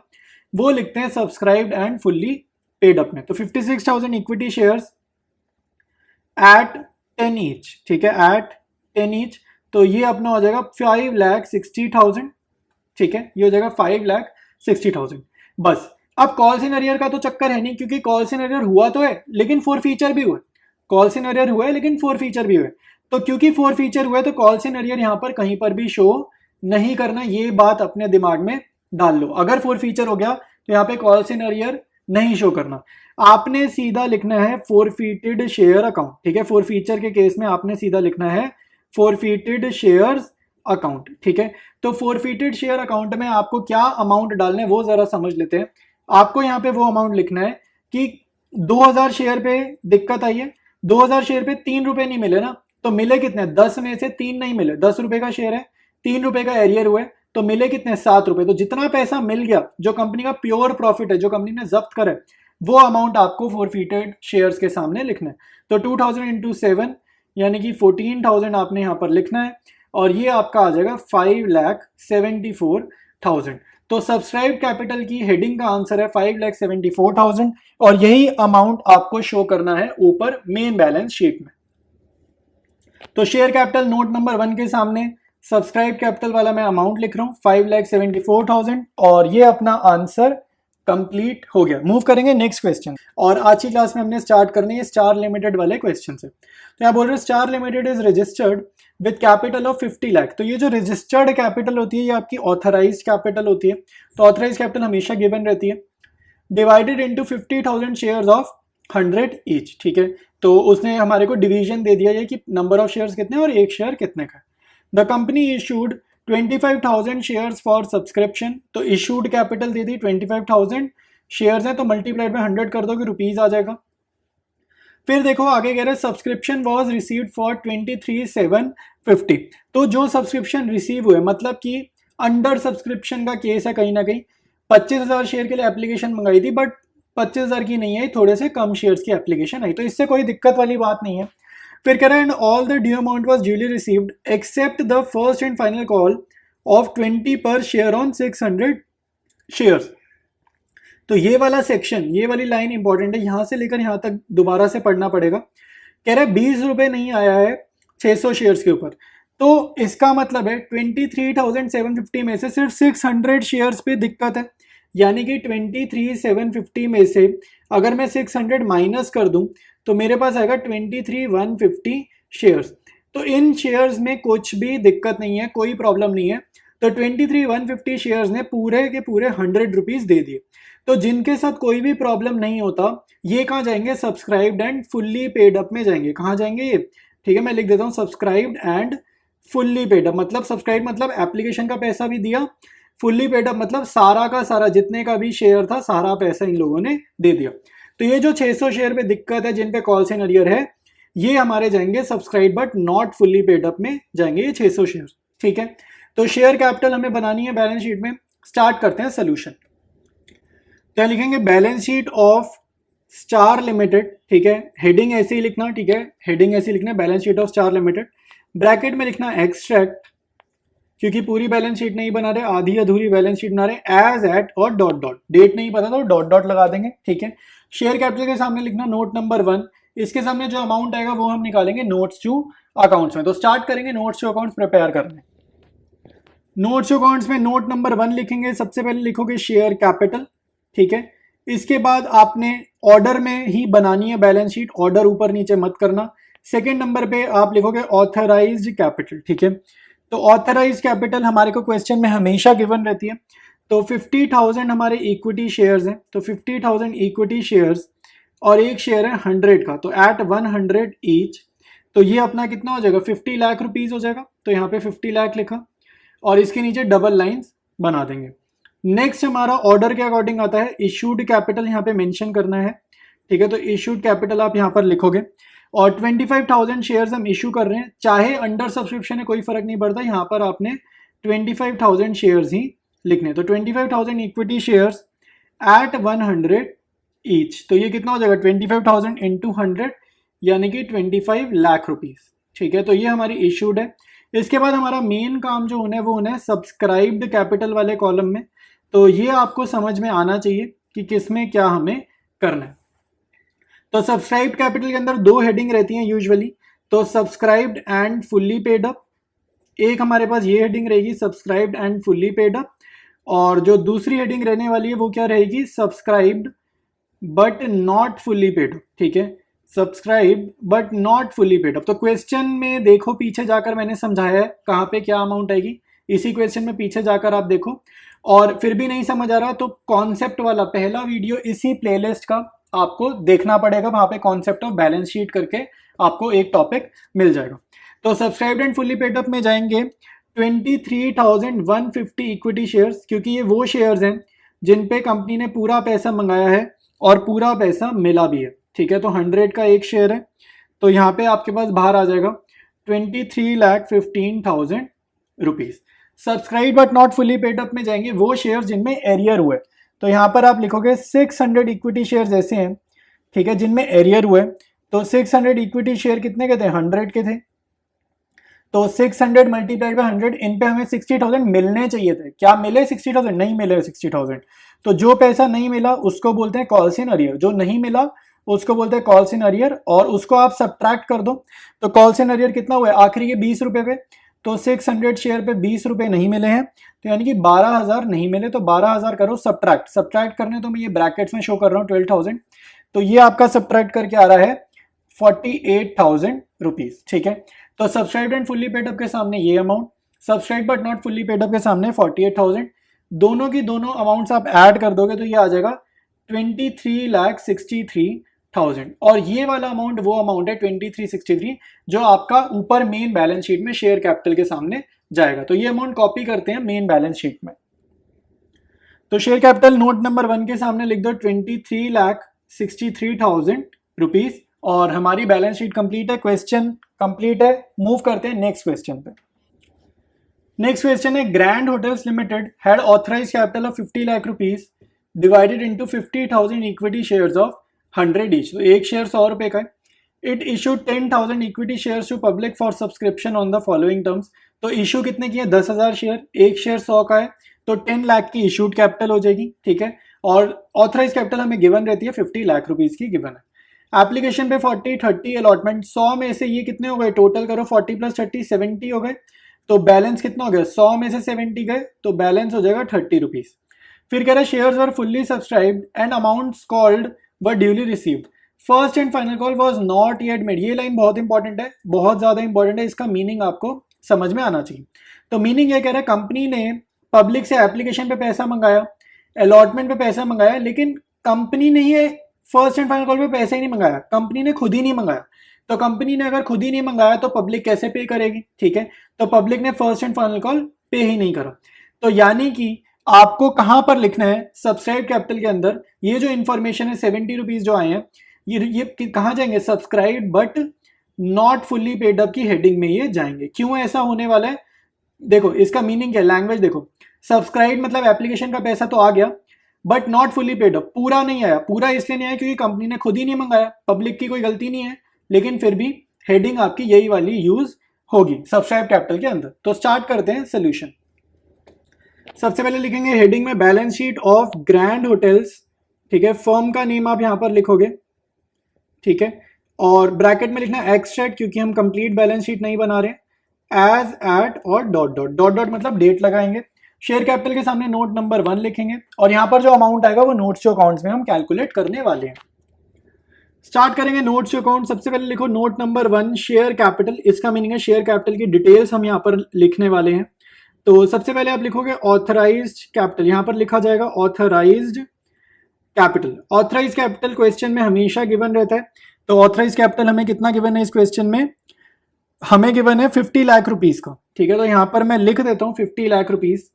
वो लिखते हैं subscribed and fully paid up में। तो 56,000 इक्विटी शेयर्स एट 10 ईच। ठीक है, एट 10 ईच। तो ये अपना हो जाएगा 5,60,000। ठीक है, ये हो जाएगा 5,60,000। बस अब कॉल्स इन अरियर का तो चक्कर है नहीं, क्योंकि कॉल्स इन अरियर हुआ तो है लेकिन फोर फीचर भी हुए। कॉल्स इन अरियर हुआ है लेकिन फोर फीचर भी हुए। तो क्योंकि फोर फीचर हुए तो कॉल्स इन अरियर यहां पर कहीं पर भी शो नहीं करना, ये बात अपने दिमाग में डाल लो। अगर फोर फीचर हो गया तो यहाँ पे कॉल्स इन अरियर नहीं शो करना, आपने सीधा लिखना है फोरफीटेड शेयर अकाउंट। ठीक है, फोर फीचर के केस में आपने सीधा लिखना है फोरफीटेड शेयर्स अकाउंट। ठीक है, तो फोरफीटेड शेयर अकाउंट में आपको क्या अमाउंट डालना है वो जरा समझ लेते हैं। आपको यहाँ पे वो अमाउंट लिखना है कि 2000 शेयर पे दिक्कत आई है, 2000 शेयर पे 3 रुपए नहीं मिले ना, तो मिले कितने, 10 में से 3 नहीं मिले, 10 रुपए का शेयर है, 3 रुपए का एरियर हुआ है, तो मिले कितने, 7 रुपए। तो जितना पैसा मिल गया, जो कंपनी का प्योर प्रॉफिट है, जो कंपनी ने जब्त करे, वो अमाउंट आपको फॉरफिटेड शेयर्स के सामने लिखना है। तो 2000 इंटू 7 यानी कि 14,000 आपने यहाँ पर लिखना है, और ये आपका आ जाएगा 5,74,000। तो सब्सक्राइब कैपिटल की हेडिंग का आंसर है 5,74,000, और यही अमाउंट आपको शो करना है ऊपर मेन बैलेंस शीट में। तो शेयर कैपिटल नोट नंबर 1 के सामने सब्सक्राइब कैपिटल वाला मैं अमाउंट लिख रहा हूं 5,74,000, और ये अपना आंसर कंप्लीट हो गया। मूव करेंगे नेक्स्ट क्वेश्चन, और आज की क्लास में हमने स्टार्ट करने है स्टार लिमिटेड वाले क्वेश्चन से। तो यहाँ बोल रहे हैं star limited is registered with capital of 50 lakh. तो ये जो रजिस्टर्ड कैपिटल होती है ये आपकी ऑथराइज्ड कैपिटल होती है। तो ऑथराइज्ड कैपिटल हमेशा गिवन रहती है, divided into 50,000 shares of 100 each. ठीक है, तो उसने हमारे को डिवीजन दे दिया है कि नंबर ऑफ शेयर्स कितने और एक शेयर कितने का। The company issued 25,000 shares for subscription. तो इशूड कैपिटल दे दी 25,000 शेयर्स है, तो मल्टीप्लाइड में 100 कर दोगे, रुपीज आ जाएगा। फिर देखो आगे कह रहे हैं सब्सक्रिप्शन वाज रिसीव्ड फॉर 23,750। तो जो सब्सक्रिप्शन रिसीव हुए, मतलब कि अंडर सब्सक्रिप्शन का केस है कहीं ना कहीं। 25,000 शेयर के लिए एप्लीकेशन मंगाई थी, बट 25,000 की नहीं है, थोड़े से कम शेयर्स की एप्लीकेशन आई, तो इससे कोई दिक्कत वाली बात नहीं है। फिर कह रहे हैं and all the due amount was duly received accept the first and final call of 20 पर शेयर ऑन 600 शेयर्स। तो ये वाला सेक्शन, ये वाली लाइन इंपॉर्टेंट है, यहां से लेकर यहां तक दोबारा से पढ़ना पड़ेगा। कह रहे 20 रुपए नहीं आया है 600 शेयर्स के ऊपर, तो इसका मतलब है 23,750 में से सिर्फ 600 शेयर्स पे दिक्कत है, यानी कि 23,750 में से अगर मैं 600 माइनस कर दूं तो मेरे पास आएगा 23,150 शेयर्स। तो इन शेयर्स में कुछ भी दिक्कत नहीं है, कोई प्रॉब्लम नहीं है। तो 23,150 शेयर्स ने पूरे के पूरे 100 रुपीज दे दिए। तो जिनके साथ कोई भी प्रॉब्लम नहीं होता, ये कहाँ जाएंगे, subscribed and fully paid up में जाएंगे। कहाँ जाएंगे ये, ठीक है, मैं लिख देता हूँ subscribed and fully paid up. मतलब सब्सक्राइब मतलब एप्लीकेशन का पैसा भी दिया, फुल्ली पेड अप मतलब सारा का सारा जितने का भी शेयर था सारा पैसा इन लोगों ने दे दिया। तो ये जो 600 शेयर पे दिक्कत है, जिन पे कॉल्स एंड अरियर है, ये हमारे जाएंगे subscribe but not fully paid up में जाएंगे ये 600 शेयर। ठीक है, तो शेयर कैपिटल हमें बनानी है बैलेंस शीट में। स्टार्ट करते हैं सोल्यूशन। तो लिखेंगे balance sheet of star limited. ठीक है, हेडिंग ऐसे ही लिखना, ठीक है, हेडिंग ऐसे ही लिखना, balance sheet of star limited. Bracket में लिखना एक्सट्रैक्ट, क्योंकि पूरी बैलेंस शीट नहीं बना रहे, आधी अधूरी बैलेंस शीट बना रहे, एज एट और डॉट डॉट, डेट नहीं पता तो डॉट डॉट लगा देंगे। ठीक है, शेयर कैपिटल के सामने लिखना नोट नंबर 1, इसके सामने जो अमाउंट आएगा वो हम निकालेंगे नोट्स टू अकाउंट्स में। तो स्टार्ट करेंगे नोट्स टू अकाउंट्स प्रिपेयर करने। नोट्स टू अकाउंट्स में नोट नंबर 1 लिखेंगे, सबसे पहले लिखोगे शेयर कैपिटल। ठीक है, इसके बाद आपने ऑर्डर में ही बनानी है बैलेंस शीट, ऑर्डर ऊपर नीचे मत करना। सेकेंड नंबर पे आप लिखोगे ऑथराइज्ड कैपिटल। ठीक है, तो ऑथराइज्ड कैपिटल हमारे को क्वेश्चन में हमेशा गिवन रहती है। तो 50,000 हमारे इक्विटी शेयर्स हैं, तो 50,000 इक्विटी शेयर्स और एक शेयर है 100 का, तो एट 100 ईच, तो ये अपना कितना हो जाएगा, 50 लाख रुपीज हो जाएगा। तो यहाँ पे 50 लाख लिखा और इसके नीचे डबल लाइंस बना देंगे। नेक्स्ट हमारा ऑर्डर के अकॉर्डिंग आता है इशूड कैपिटल, यहाँ पे मेंशन करना है। ठीक है, तो इशूड कैपिटल आप यहाँ पर लिखोगे, और 25,000 शेयर्स हम इशू कर रहे हैं, चाहे अंडर सब्सक्रिप्शन है कोई फर्क नहीं पड़ता, यहाँ पर आपने 25,000 शेयर्स ही लिखने। तो 25,000 इक्विटी शेयर्स एट 100 ईच, तो ये कितना हो जाएगा 25,000 इंटू 100 यानी कि 25 लाख रुपीज। ठीक है, तो ये हमारी इशूड है। इसके बाद हमारा मेन काम जो होना है वो होना है सब्सक्राइब्ड कैपिटल वाले कॉलम में। तो ये आपको समझ में आना चाहिए कि किसमें क्या हमें करना है। तो सब्सक्राइब्ड कैपिटल के अंदर 2 हेडिंग रहती हैं यूजुअली, तो subscribed and fully paid up. एक हमारे पास ये हेडिंग रहेगी subscribed and fully paid up, और जो दूसरी हेडिंग रहने वाली है वो क्या रहेगी, subscribed but not fully paid up. ठीक है, subscribed but not fully paid up. तो क्वेश्चन में देखो, पीछे जाकर मैंने समझाया है कहाँ पे क्या अमाउंट आएगी, इसी क्वेश्चन में पीछे जाकर आप देखो। और फिर भी नहीं समझ आ रहा तो कॉन्सेप्ट वाला पहला वीडियो इसी प्लेलिस्ट का आपको देखना पड़ेगा, वहां पे कॉन्सेप्ट ऑफ बैलेंस शीट करके आपको एक टॉपिक मिल जाएगा। तो subscribed and fully paid up में जाएंगे 23,150 इक्विटी शेयर्स, क्योंकि ये वो शेयर्स हैं जिन पे कंपनी ने पूरा पैसा मंगाया है और पूरा पैसा मिला भी है। ठीक है, तो 100 का एक शेयर है, तो यहाँ पे आपके पास बाहर आ जाएगा 23,15,000 rupees. Subscribe but not fully paid up में जाएंगे वो शेयर जिनमें एरियर हुए, तो यहाँ पर आप लिखोगे 600 इक्विटी शेयर्स ऐसे हैं, ठीक है, जिनमें एरियर हुए। तो 600 इक्विटी शेयर कितने के थे, 100 के थे। तो 600 मल्टीप्लाइड बाय 100, इन पे हमें 60,000 मिलने चाहिए थे। क्या मिले 60,000? नहीं मिले 60,000। तो जो पैसा नहीं मिला उसको बोलते हैं कॉल्स इन अरियर, जो नहीं मिला उसको बोलते हैं कॉल्स इन अरियर, और उसको आप सब्ट्रैक्ट कर दो। तो कॉल्स इन अरियर कितना हुआ है आखिरी के 20 रुपए पे, तो 600 शेयर पे 20 रुपए नहीं मिले हैं, तो यानी कि 12,000 नहीं मिले। तो 12,000 करो सब्ट्रैक्ट करने, तो मैं ये ब्रैकेट्स में शो कर रहा हूँ 12,000, तो ये आपका सब्ट्रैक्ट करके आ रहा है 48,000 रुपीज, ठीक है। तो subscribed and fully paid up के सामने ये amount, subscribe but not fully paid up के सामने 48,000, दोनों की दोनों अमाउंट्स आप ऐड कर दोगे तो ये आ जाएगा 23,63,000, और ये वाला अमाउंट वो अमाउंट है 2363 जो आपका ऊपर मेन बैलेंस शीट में शेयर कैपिटल के सामने जाएगा। तो ये अमाउंट कॉपी करते हैं मेन बैलेंस शीट में। तो शेयर कैपिटल नोट नंबर 1 के सामने लिख दो 23,63,000 रुपीज, और हमारी बैलेंस शीट कंप्लीट है, क्वेश्चन कंप्लीट है। मूव करते हैं नेक्स्ट क्वेश्चन पे। नेक्स्ट क्वेश्चन है grand hotels limited had authorised capital of 50 lakh rupees divided into 50,000 equity shares of 100 each. तो एक शेयर 100 रुपए का है। It issued 10,000 equity shares to public for subscription on the following terms. तो issue कितने की है, 10,000 शेयर, एक शेयर 100 का है, तो 10 लाख की इशूड कैपिटल हो जाएगी, ठीक है। और ऑथराइज कैपिटल हमें गिवन रहती है 50 लाख रुपीज की गिवन है। एप्लीकेशन पे 40, 30 अलॉटमेंट, 100 में से ये कितने हो गए, टोटल करो 40 प्लस 30 70 हो गए, तो बैलेंस कितना हो गया, 100 में से 70 गए तो बैलेंस हो जाएगा 30 रुपीज। फिर कह रहा है shares were fully subscribed and amounts called were duly received, first and final call was not yet made. ये लाइन बहुत इंपॉर्टेंट है, बहुत ज्यादा इंपॉर्टेंट है, इसका मीनिंग आपको समझ में आना चाहिए। तो मीनिंग ये कह रहा है कंपनी ने पब्लिक से एप्लीकेशन पे पैसा मंगाया, अलॉटमेंट पे पैसा मंगाया, लेकिन कंपनी ने ये फर्स्ट एंड फाइनल कॉल पे पैसा ही नहीं मंगाया, कंपनी ने खुद ही नहीं मंगाया। तो कंपनी ने अगर खुद ही नहीं मंगाया तो पब्लिक कैसे पे करेगी, ठीक है। तो पब्लिक ने फर्स्ट एंड फाइनल कॉल पे ही नहीं करा। तो यानी कि आपको कहां पर लिखना है, सब्सक्राइब कैपिटल के अंदर ये जो इंफॉर्मेशन है 70 रुपीज जो आए हैं, ये कहां जाएंगे, subscribe but not fully paid up की हेडिंग में ये जाएंगे। क्यों ऐसा होने वाला है, देखो इसका मीनिंग क्या है, लैंग्वेज देखो। सब्सक्राइब मतलब एप्लीकेशन का पैसा तो आ गया, but not fully paid up, पूरा नहीं आया। पूरा इसलिए नहीं आया क्योंकि कंपनी ने खुद ही नहीं मंगाया, पब्लिक की कोई गलती नहीं है, लेकिन फिर भी हेडिंग आपकी यही वाली यूज होगी सब्सक्राइब कैपिटल के अंदर। तो स्टार्ट करते हैं सोल्यूशन। सबसे पहले लिखेंगे हेडिंग में balance sheet of grand hotels, ठीक है, फर्म का नेम आप यहां पर लिखोगे, ठीक है, और ब्रैकेट में लिखना एक्सट्रैक्ट क्योंकि हम कंप्लीट बैलेंस शीट नहीं बना रहे, एज एट और डॉट डॉट डॉट डॉट मतलब डेट लगाएंगे। शेयर कैपिटल के सामने नोट नंबर 1 लिखेंगे, और यहां पर जो अमाउंट आएगा वो नोट्स टू अकाउंट्स में हम कैलकुलेट करने वाले हैं। स्टार्ट करेंगे नोट्स टू अकाउंट। सबसे पहले लिखो नोट नंबर 1 शेयर कैपिटल, इसका मीनिंग है शेयर कैपिटल की डिटेल्स हम यहां पर लिखने वाले हैं। तो सबसे पहले आप लिखोगे ऑथराइज्ड कैपिटल, यहां पर लिखा जाएगा authorised capital. Authorised capital question में हमेशा गिवन रहता है, तो ऑथराइज्ड कैपिटल हमें कितना गिवन है इस क्वेश्चन में, हमें गिवन है 50 लाख रुपीज का, ठीक है। तो यहां पर मैं लिख देता हूं 50 लाख रुपीज,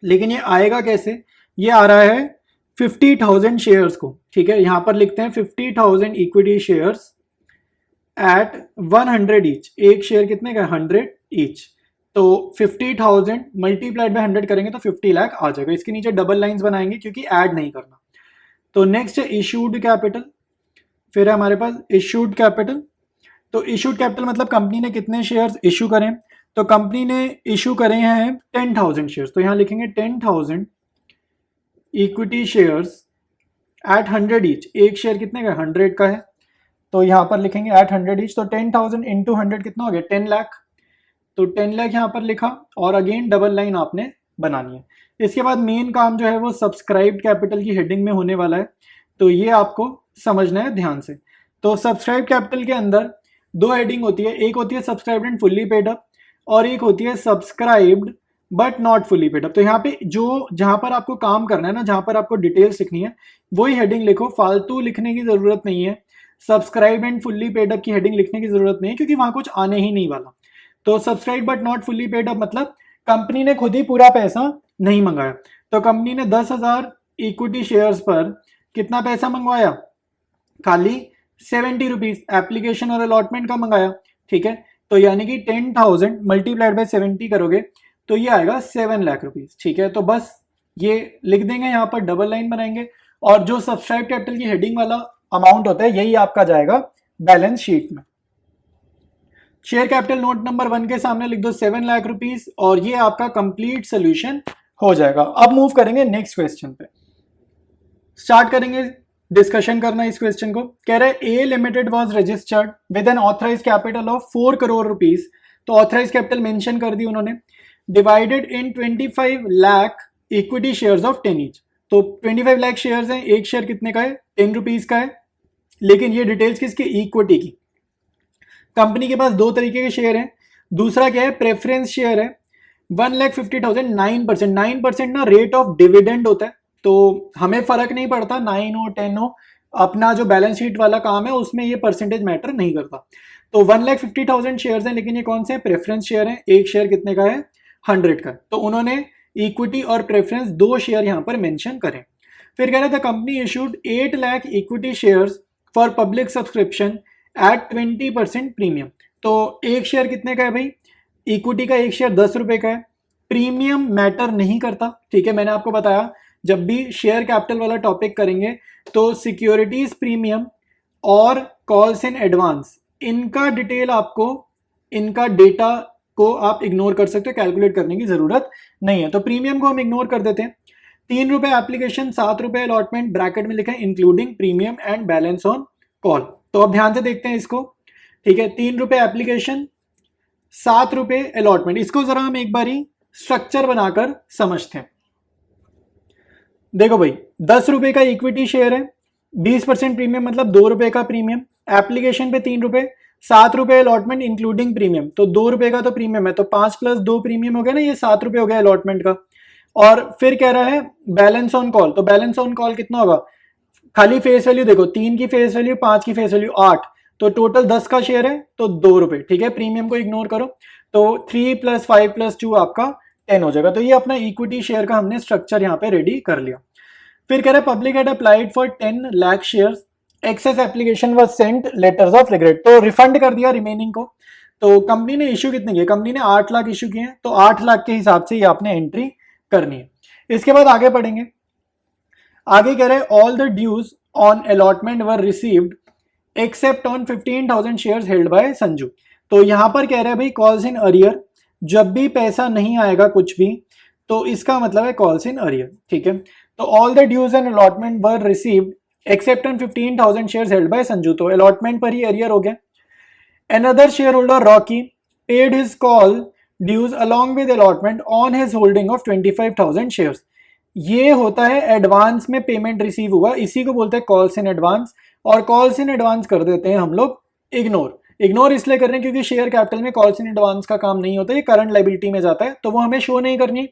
लेकिन ये आएगा कैसे, ये आ रहा है 50,000 शेयर्स को, ठीक है। यहां पर लिखते हैं 50,000 इक्विटी शेयर्स एट 100 ईच, एक शेयर कितने का, 100 ईच। तो 50,000 मल्टीप्लाइड बाय 100 करेंगे तो 50 लाख आ जाएगा। इसके नीचे डबल लाइंस बनाएंगे क्योंकि ऐड नहीं करना। तो नेक्स्ट है इशूड कैपिटल, फिर है हमारे पास इशूड कैपिटल। तो इशूड कैपिटल मतलब कंपनी ने कितने शेयर्स इशू करें, तो कंपनी ने इशू करे हैं 10,000 शेयर्स, तो यहां लिखेंगे 10,000 इक्विटी शेयर्स एट 100 ईच, एक शेयर कितने का, 100 का है, तो यहां पर लिखेंगे एट 100 ईच। तो 10,000 इंटू 100 कितना हो गया, 10 लाख। तो 10 लाख यहां पर लिखा, और अगेन डबल लाइन आपने बनानी है। इसके बाद मेन काम जो है वो सब्सक्राइब्ड कैपिटल की हेडिंग में होने वाला है, तो ये आपको समझना है ध्यान से। तो सब्सक्राइब कैपिटल के अंदर दो हेडिंग होती है, एक होती है subscribed and fully paid up, और एक होती है subscribed but not fully paid up. तो यहाँ पे जो जहां पर आपको काम करना है ना, जहां पर आपको डिटेल्स लिखनी है वही हेडिंग लिखो, फालतू लिखने की जरूरत नहीं है। Subscribe and fully paid up की हेडिंग लिखने की जरूरत नहीं है क्योंकि वहां कुछ आने ही नहीं वाला। तो subscribe but not fully paid up मतलब कंपनी ने खुद ही पूरा पैसा नहीं मंगाया। तो कंपनी ने 10,000 इक्विटी शेयर्स पर कितना पैसा मंगवाया, खाली 70 रुपीज एप्लीकेशन और अलॉटमेंट का मंगाया, ठीक है। तो यानी कि 10,000 मल्टीप्लाइड बाय 70 करोगे तो ये आएगा 7 लाख रुपीज, ठीक है। तो बस ये लिख देंगे, यहाँ पर डबल लाइन बनाएंगे और जो सब्सक्राइब कैपिटल की हेडिंग वाला अमाउंट होता है यही आपका जाएगा बैलेंस शीट में। शेयर कैपिटल नोट नंबर 1 के सामने लिख दो 7 लाख रुपीज और ये आपका कंप्लीट सोल्यूशन हो जाएगा। अब मूव करेंगे नेक्स्ट क्वेश्चन पे, स्टार्ट करेंगे डिस्कशन करना इस क्वेश्चन को। कह रहा है A limited was registered with an authorise capital of 4 crore rupees, तो ऑथराइज कैपिटल मेंशन कर दी उन्होंने, divided in 25 lakh equity shares of 10 each. तो 25 लाख शेयर्स हैं, एक शेयर कितने का है, 10 रुपीज का है, लेकिन ये डिटेल्स किसकी, इक्विटी की। कंपनी के पास दो तरीके के शेयर हैं, दूसरा क्या है, प्रेफरेंस शेयर है, 1,50,000 9%, 9% ना रेट ऑफ डिविडेंड होता है, तो हमें फर्क नहीं पड़ता 9 हो 10 हो, अपना जो बैलेंस शीट वाला काम है उसमें ये परसेंटेज मैटर नहीं करता। तो 1,50,000 शेयर्स हैं, लेकिन ये कौन से हैं, प्रेफरेंस शेयर हैं, एक शेयर कितने का है, 100 का। तो उन्होंने इक्विटी और प्रेफरेंस दो शेयर यहाँ पर मेंशन करें। फिर कह रहे थे company issued 8 lakh equity shares for public subscription eight 20% premium. तो एक शेयर कितने का है भाई, इक्विटी का एक शेयर 10 रुपए का है, प्रीमियम मैटर नहीं करता, ठीक है। मैंने आपको बताया जब भी शेयर कैपिटल वाला टॉपिक करेंगे तो सिक्योरिटीज प्रीमियम और कॉल्स इन एडवांस, इनका डिटेल आपको, इनका डेटा को आप इग्नोर कर सकते हो, कैलकुलेट करने की जरूरत नहीं है। तो प्रीमियम को हम इग्नोर कर देते हैं। 3 रुपए एप्लीकेशन, 7 रुपए अलॉटमेंट, ब्रैकेट में लिखा है including premium and balance on call. तो अब ध्यान से देखते हैं इसको, ठीक है। 3 रुपए एप्लीकेशन, 7 रुपए अलॉटमेंट, इसको जरा हम एक बारी स्ट्रक्चर बनाकर समझते हैं। देखो भाई 10 रुपए का इक्विटी शेयर है, 20% प्रीमियम मतलब 2 रुपए का प्रीमियम, एप्लीकेशन पे 3 रुपए, 7 रुपए अलॉटमेंट इंक्लूडिंग प्रीमियम, तो 2 रुपए का तो प्रीमियम है, तो 5 + 2 प्रीमियम हो गया ना, ये 7 रुपए हो गया अलॉटमेंट का। और फिर कह रहा है बैलेंस ऑन कॉल, तो बैलेंस ऑन कॉल कितना होगा, खाली फेस वैल्यू देखो, 3 की फेस वैल्यू, 5 की फेस वैल्यू 8, तो टोटल 10 का शेयर है तो 2 रुपए, ठीक है। प्रीमियम को इग्नोर करो, तो 3 + 5 + 2 आपका 10 हो जाएगा। तो ये अपना इक्विटी शेयर का हमने स्ट्रक्चर यहाँ पे रेडी कर लिया। फिर कह रहा है public had applied for 10 lakh shares, excess application was sent, letters of regret, तो रिफंड कर दिया रिमेनिंग को। तो कंपनी ने इश्यू कितने किए, कंपनी ने 8 लाख इश्यू किए हैं, तो 8 लाख के हिसाब से ये आपने एंट्री करनी है। इसके बाद आगे पढ़ेंगे, आगे कह रहे हैं all the dues on allotment were received except on 15,000 shares held by Sanju. तो यहां पर कह रहे हैं भाई कॉल्स इन अरियर, जब भी पैसा नहीं आएगा कुछ भी तो इसका मतलब है कॉल्स इन अरियर, ठीक है। तो all the dues and allotment were received except on 15,000 shares held by Sanju, तो अलॉटमेंट पर ही अरियर हो गया। Another share holder Rocky paid his call dues along with allotment on his holding of 25,000 shares. ये होता है एडवांस में payment receive हुआ, इसी को बोलते हैं कॉल्स इन एडवांस, और कॉल्स इन एडवांस कर देते हैं हम लोग इग्नोर। इग्नोर इसलिए कर रहे हैं क्योंकि शेयर कैपिटल में कॉल्स इन एडवांस का काम नहीं होता, ये करंट लायबिलिटी में जाता है, तो वो हमें शो नहीं करनी,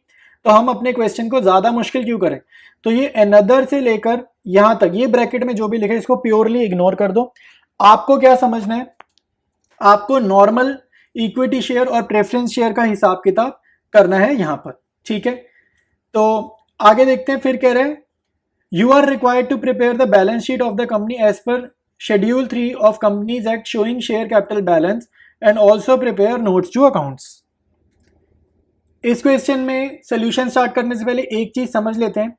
तो हम अपने क्वेश्चन को ज्यादा मुश्किल क्यों करें। तो ये अनदर से लेकर यहां तक, ये ब्रैकेट में जो भी लिखा है इसको प्योरली इग्नोर कर दो। आपको क्या समझना है, आपको नॉर्मल इक्विटी शेयर और प्रेफरेंस शेयर का हिसाब किताब करना है यहां पर, ठीक है। तो आगे देखते हैं, फिर कह रहे हैं you are required to prepare the balance sheet of the company as per schedule 3 of companies act showing share capital balance and also prepare notes to accounts. इस क्वेश्चन में सोल्यूशन स्टार्ट करने से पहले एक चीज समझ लेते हैं,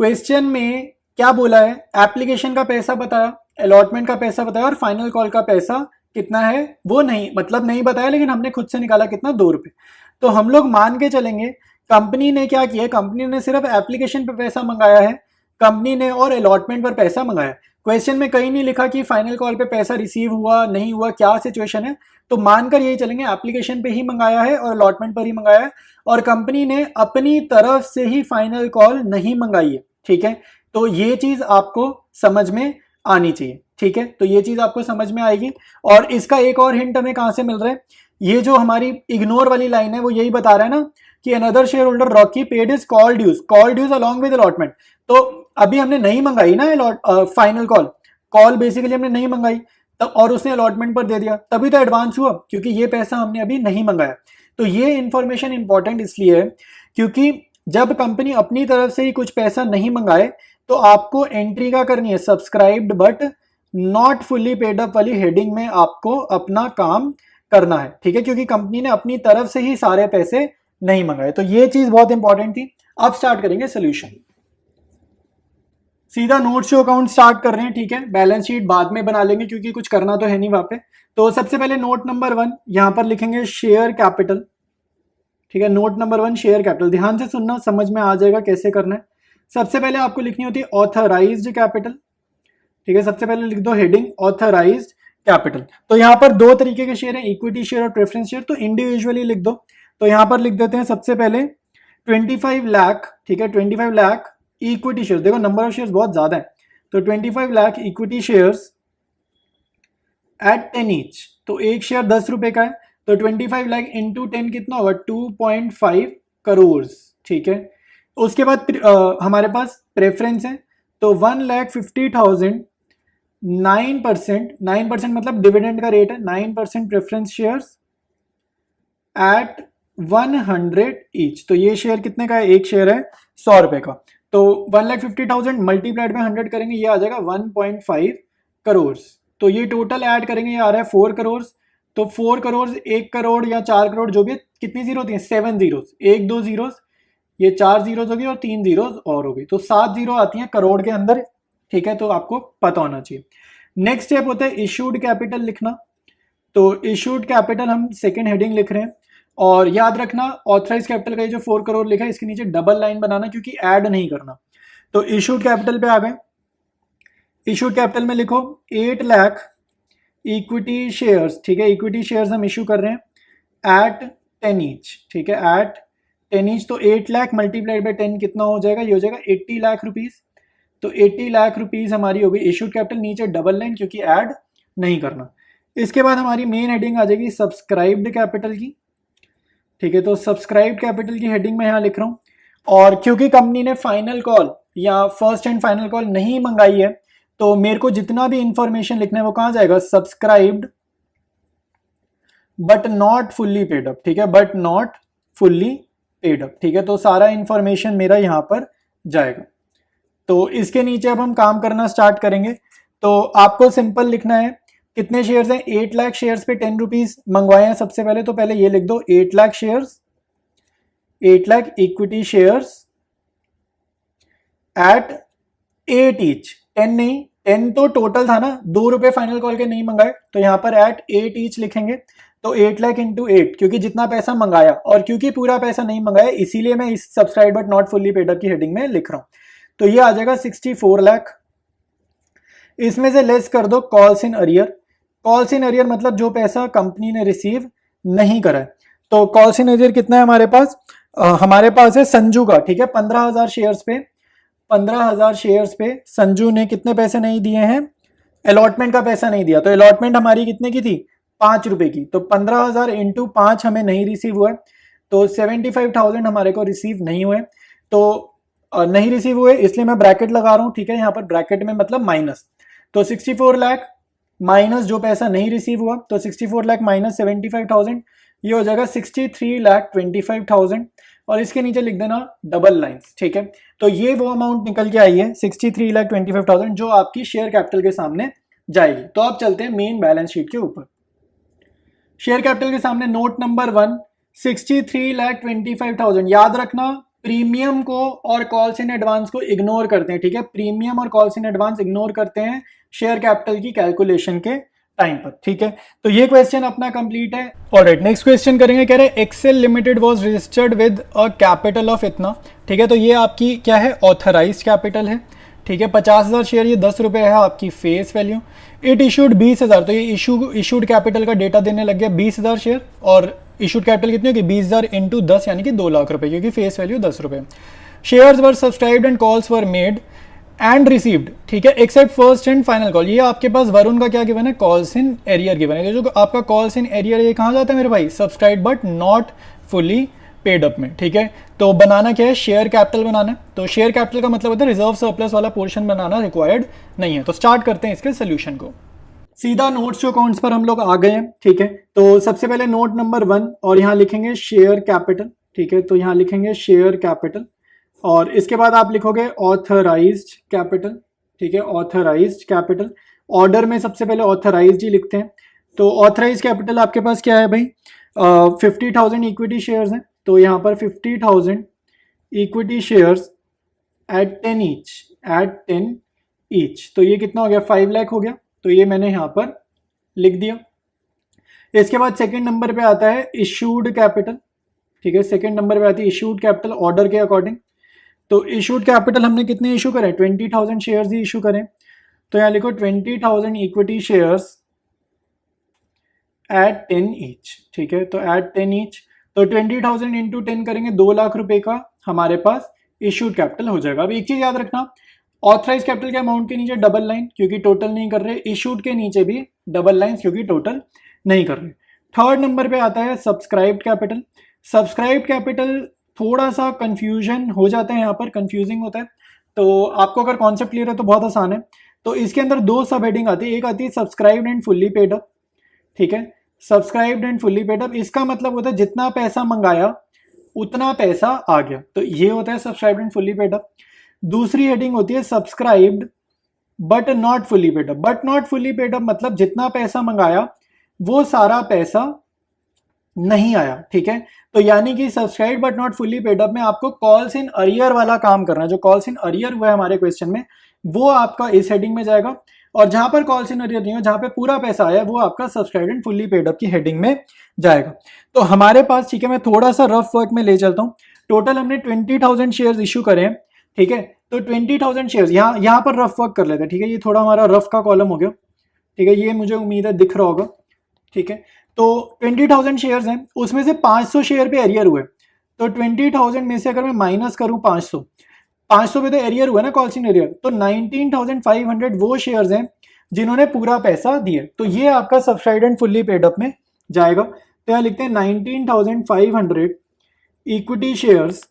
क्वेश्चन में क्या बोला है, एप्लीकेशन का पैसा बताया, अलॉटमेंट का पैसा बताया और फाइनल कॉल का पैसा कितना है वो नहीं, मतलब नहीं बताया, लेकिन हमने खुद से निकाला कितना, 2 रुपए। तो हम लोग मान के चलेंगे कंपनी ने क्या किया, कंपनी ने सिर्फ एप्लीकेशन पे पैसा मंगाया है, कंपनी ने और अलॉटमेंट पर पैसा मंगाया। क्वेश्चन में कहीं नहीं लिखा कि फाइनल कॉल पे पैसा रिसीव हुआ नहीं हुआ, क्या सिचुएशन है, तो मानकर यही चलेंगे एप्लीकेशन पे ही मंगाया है और अलॉटमेंट पर ही मंगाया है, और कंपनी ने अपनी तरफ से ही फाइनल कॉल नहीं मंगाई है, ठीक है। तो ये चीज आपको समझ में आनी चाहिए, ठीक है। तो ये चीज आपको समझ में आएगी, और इसका एक और हिंट हमें कहां से मिल रहा है, ये जो हमारी इग्नोर वाली लाइन है वो यही बता रहा है ना कि another share holder Rocky paid is call dues along with allotment. तो अभी हमने नहीं मंगाई ना फाइनल कॉल बेसिकली हमने नहीं मंगाई, तब और उसने अलॉटमेंट पर दे दिया, तभी तो एडवांस हुआ, क्योंकि ये पैसा हमने अभी नहीं मंगाया। तो ये इंफॉर्मेशन इंपॉर्टेंट इसलिए है क्योंकि जब कंपनी अपनी तरफ से ही कुछ पैसा नहीं मंगाए तो आपको एंट्री का करनी है subscribed but not fully paid up वाली हेडिंग में आपको अपना काम करना है, ठीक है, क्योंकि कंपनी ने अपनी तरफ से ही सारे पैसे नहीं मंगाए। तो ये चीज बहुत इंपॉर्टेंट थी। अब स्टार्ट करेंगे सोल्यूशन। सीधा नोट्स टू अकाउंट स्टार्ट कर रहे हैं, ठीक है, बैलेंस शीट बाद में बना लेंगे क्योंकि कुछ करना तो है नहीं वहां पे। तो सबसे पहले नोट नंबर 1 यहां पर लिखेंगे शेयर कैपिटल, ठीक है, नोट नंबर 1 शेयर कैपिटल। ध्यान से सुनना, समझ में आ जाएगा कैसे करना है। सबसे पहले आपको लिखनी होती है ऑथराइज्ड कैपिटल, ठीक है, सबसे पहले लिख दो हेडिंग ऑथराइज्ड कैपिटल। तो यहाँ पर दो तरीके के शेयर हैं, इक्विटी शेयर और प्रेफरेंस शेयर, तो इंडिविजुअली लिख दो। तो यहाँ पर लिख देते हैं सबसे पहले 25 लाख, ठीक है, 25 लाख इक्विटी शेयर। देखो नंबर ऑफ शेयर्स बहुत ज्यादा है, तो 25 lakh equity shares at 10 each. तो एक शेयर 10 रुपए का है, तो 25 लाख इंटू 10 कितना होगा, 2.5 करोड़, ठीक है। उसके बाद हमारे पास प्रेफरेंस है, तो 1,50,000 9%, 9% मतलब डिविडेंड का रेट है, 9% प्रेफरेंस शेयर्स एट 100 ईच। तो ये शेयर कितने का है, एक शेयर है 100 रुपए का। तो 1,50,000 मल्टीप्लाइड में 100 करेंगे, ये आ जाएगा 1.5 करोड़। तो ये टोटल ऐड करेंगे, ये आ रहा है 4 करोड़। तो 4 करोड़, 1 करोड़ या 4 करोड़ जो भी है, कितनी जीरो होती है, 7 जीरोस, 1 2 जीरोस, ये 4 जीरोस हो गई और 3 जीरोस और हो गई, तो 7 जीरो आती है करोड़ के अंदर, ठीक है, तो आपको पता होना चाहिए। नेक्स्ट स्टेप होता है इशूड कैपिटल लिखना। तो इशूड कैपिटल हम सेकेंड हेडिंग लिख रहे हैं, और याद रखना ऑथराइज कैपिटल का ये जो 4 करोड़ लिखा है इसके नीचे डबल लाइन बनाना क्योंकि ऐड नहीं करना। तो इशूड कैपिटल पे आ गए, इशूड कैपिटल में लिखो 8 लाख इक्विटी शेयर्स, ठीक है, इक्विटी शेयर्स हम इशू कर रहे हैं एट 10 ईच, ठीक है, एट 10 ईच। तो 8 लाख मल्टीप्लाइड बाई 10 कितना हो जाएगा, ये हो जाएगा 80 लाख रुपीज। तो 80 लाख रुपीज हमारी हो गई इशूड कैपिटल, नीचे डबल लाइन क्योंकि ऐड नहीं करना। इसके बाद हमारी मेन हेडिंग आ जाएगी सब्सक्राइब्ड कैपिटल की, ठीक है, तो सब्सक्राइब्ड कैपिटल की हेडिंग में यहाँ लिख रहा हूँ। और क्योंकि कंपनी ने फाइनल कॉल या फर्स्ट एंड फाइनल कॉल नहीं मंगाई है, तो मेरे को जितना भी इंफॉर्मेशन लिखना है वो कहाँ जाएगा, subscribed but not fully paid up, ठीक है, but not fully paid up, ठीक है। तो सारा इंफॉर्मेशन मेरा यहाँ पर जाएगा। तो इसके नीचे अब हम काम करना स्टार्ट करेंगे। तो आपको सिंपल लिखना है, कितने शेयर्स हैं, 8 लाख शेयर्स पे 10 रुपीज मंगवाए हैं सबसे पहले, तो पहले ये लिख दो 8 lakh shares, 8 lakh equity shares at 8 each, 10 नहीं, 10 तो टोटल था ना, 2 रुपए फाइनल कॉल के नहीं मंगाए, तो यहाँ पर एट 8 ईच लिखेंगे। तो 8 लाख इंटू 8, क्योंकि जितना पैसा मंगाया और क्योंकि पूरा पैसा नहीं मंगाया इसीलिए मैं इस subscribe but not fully paid up की हेडिंग में लिख रहा हूं। तो ये आ जाएगा 64 लाख। इसमें से लेस कर दो calls in arrear. Calls in arrear मतलब जो पैसा कंपनी ने रिसीव नहीं करा है। तो कॉल्स इन अरियर कितना है हमारे पास, हमारे पास है संजू का, ठीक है, 15,000 शेयर्स पे, 15,000 शेयर्स पे संजू ने कितने पैसे नहीं दिए हैं, अलॉटमेंट का पैसा नहीं दिया। तो अलॉटमेंट हमारी कितने की थी, 5 रुपए की। तो 15,000 इंटू 5 हमें नहीं रिसीव हुआ, तो 75,000 हमारे को रिसीव नहीं हुए। तो नहीं रिसीव हुए इसलिए मैं ब्रैकेट लगा रहा हूं, ठीक है, यहाँ पर ब्रैकेट में मतलब माइनस। तो 64 लाख माइनस जो पैसा नहीं रिसीव हुआ, तो 64 लाख माइनस 75,000, ये हो जाएगा 63,25,000। और इसके नीचे लिख देना डबल लाइंस, ठीक है। तो ये वो अमाउंट निकल के आई है 63,25,000 जो आपकी शेयर कैपिटल के सामने जाएगी। तो अब चलते हैं मेन बैलेंस शीट के ऊपर। शेयर कैपिटल के सामने नोट नंबर 1 63,25,000। याद रखना प्रीमियम को और कॉल्स इन एडवांस को इग्नोर करते हैं, ठीक है, प्रीमियम और कॉल्स इन एडवांस इग्नोर करते हैं शेयर कैपिटल की कैलकुलेशन के टाइम पर, ठीक है। तो ये क्वेश्चन अपना कंप्लीट है। ऑलराइट, नेक्स्ट क्वेश्चन करेंगे, कह रहे हैं excel limited was registered with a capital of इतना, ठीक है। तो ये आपकी क्या है, ऑथराइज्ड कैपिटल है, ठीक है। 50,000 शेयर, ये 10 रुपए है आपकी फेस वैल्यू। इट इशूड 20,000, तो ये इशूड कैपिटल का डेटा देने लग गया 20,000 शेयर, और इशूड कैपिटल कितनी होगी, 20,000 इंटू 10 यानी कि 2 लाख रुपए, क्योंकि फेस वैल्यू 10 रुपए। Shares were subscribed and calls were made and received, ठीक है, accept first and final call. ये आपके पास वरुण का क्या गिवन है, कॉल्स इन एरियर गिवन है। जो आपका कॉल्स इन एरियर ये कहाँ जाता है मेरे भाई, subscribe but not fully paid up में, ठीक है। तो बनाना क्या है, शेयर कैपिटल बनाना है। तो शेयर कैपिटल का मतलब होता है रिजर्व सरप्लस वाला पोर्शन बनाना रिक्वायर्ड नहीं है। तो स्टार्ट करते हैं इसके सोल्यूशन को। सीधा नोट्स टू अकाउंट्स पर हम लोग आ गए हैं, ठीक है। तो सबसे पहले नोट नंबर 1 और यहाँ लिखेंगे शेयर कैपिटल, ठीक है। तो यहाँ लिखेंगे शेयर कैपिटल और इसके बाद आप लिखोगे ऑथराइज्ड कैपिटल, ठीक है, ऑथराइज्ड कैपिटल। ऑर्डर में सबसे पहले ऑथराइज्ड ही लिखते हैं। तो ऑथराइज कैपिटल आपके पास क्या है भाई, 50,000 इक्विटी शेयर्स हैं, तो यहाँ पर 50,000 इक्विटी शेयर्स एट 10 ईच, तो ये कितना हो गया, 5 लाख हो गया। तो ये मैंने यहाँ पर लिख दिया। इसके बाद सेकंड नंबर पे आता है इशूड कैपिटल, ठीक है, सेकंड नंबर पे आती है इशूड कैपिटल ऑर्डर के अकॉर्डिंग। तो इशूड कैपिटल हमने कितने इशू करें, 20,000 शेयर्स ही इशू करें। तो यहाँ लिखो 20,000 इक्विटी शेयर्स एट 10 ईच, ठीक है, तो एट 10 ईच, तो 20,000 इंटू 10 करेंगे, 2 लाख रुपए का हमारे पास इशूड कैपिटल हो जाएगा। अब एक चीज याद रखना, ऑथराइज कैपिटल के अमाउंट के नीचे डबल लाइन क्योंकि टोटल नहीं कर रहे, इशूड के नीचे भी डबल लाइन क्योंकि टोटल नहीं कर रहे। थर्ड नंबर पे आता है सब्सक्राइब्ड कैपिटल। सब्सक्राइब्ड कैपिटल थोड़ा सा कंफ्यूजन हो जाता है, यहाँ पर कंफ्यूजिंग होता है, तो आपको अगर कॉन्सेप्ट क्लियर है तो बहुत आसान है। तो इसके अंदर 2 सब हेडिंग आती है, एक आती है subscribed and fully paid up, ठीक है, subscribed and fully paid up, इसका मतलब होता है जितना पैसा मंगाया उतना पैसा आ गया, तो ये होता है subscribed and fully paid up. दूसरी हेडिंग होती है subscribed but not fully paid up. But not fully paid up मतलब जितना पैसा मंगाया वो सारा पैसा नहीं आया, ठीक है। तो यानी कि subscribe but not fully paid up में आपको कॉल्स इन अरियर वाला काम करना है। जो कॉल्स इन अरियर हुआ है हमारे क्वेश्चन में वो आपका इस हेडिंग में जाएगा, और जहां पर कॉल्स इन अरियर नहीं हो, जहां पे पूरा पैसा आया वो आपका subscribe and fully paid up की हेडिंग में जाएगा। तो हमारे पास, ठीक है, मैं थोड़ा सा रफ वर्क में ले चलता हूँ। टोटल हमने 20,000 शेयर्स इशू करे हैं, ठीक है, तो 20,000 शेयर्स यहाँ पर रफ वर्क कर लेते हैं, ठीक है, ये थोड़ा हमारा रफ का कॉलम हो गया, ठीक है, ये मुझे उम्मीद है दिख रहा होगा, ठीक है। तो 20,000 शेयर्स हैं, उसमें से 500 शेयर पे एरियर हुए, तो 20,000 में से अगर मैं माइनस करूं 500 पे तो एरियर हुआ ना, कॉल्स इन एरियर, तो 19,500 वो शेयर्स हैं जिन्होंने पूरा पैसा दिया, तो ये आपका subscribed and fully paid up में जाएगा। तो यहाँ लिखते हैं 19,500 इक्विटी शेयर्स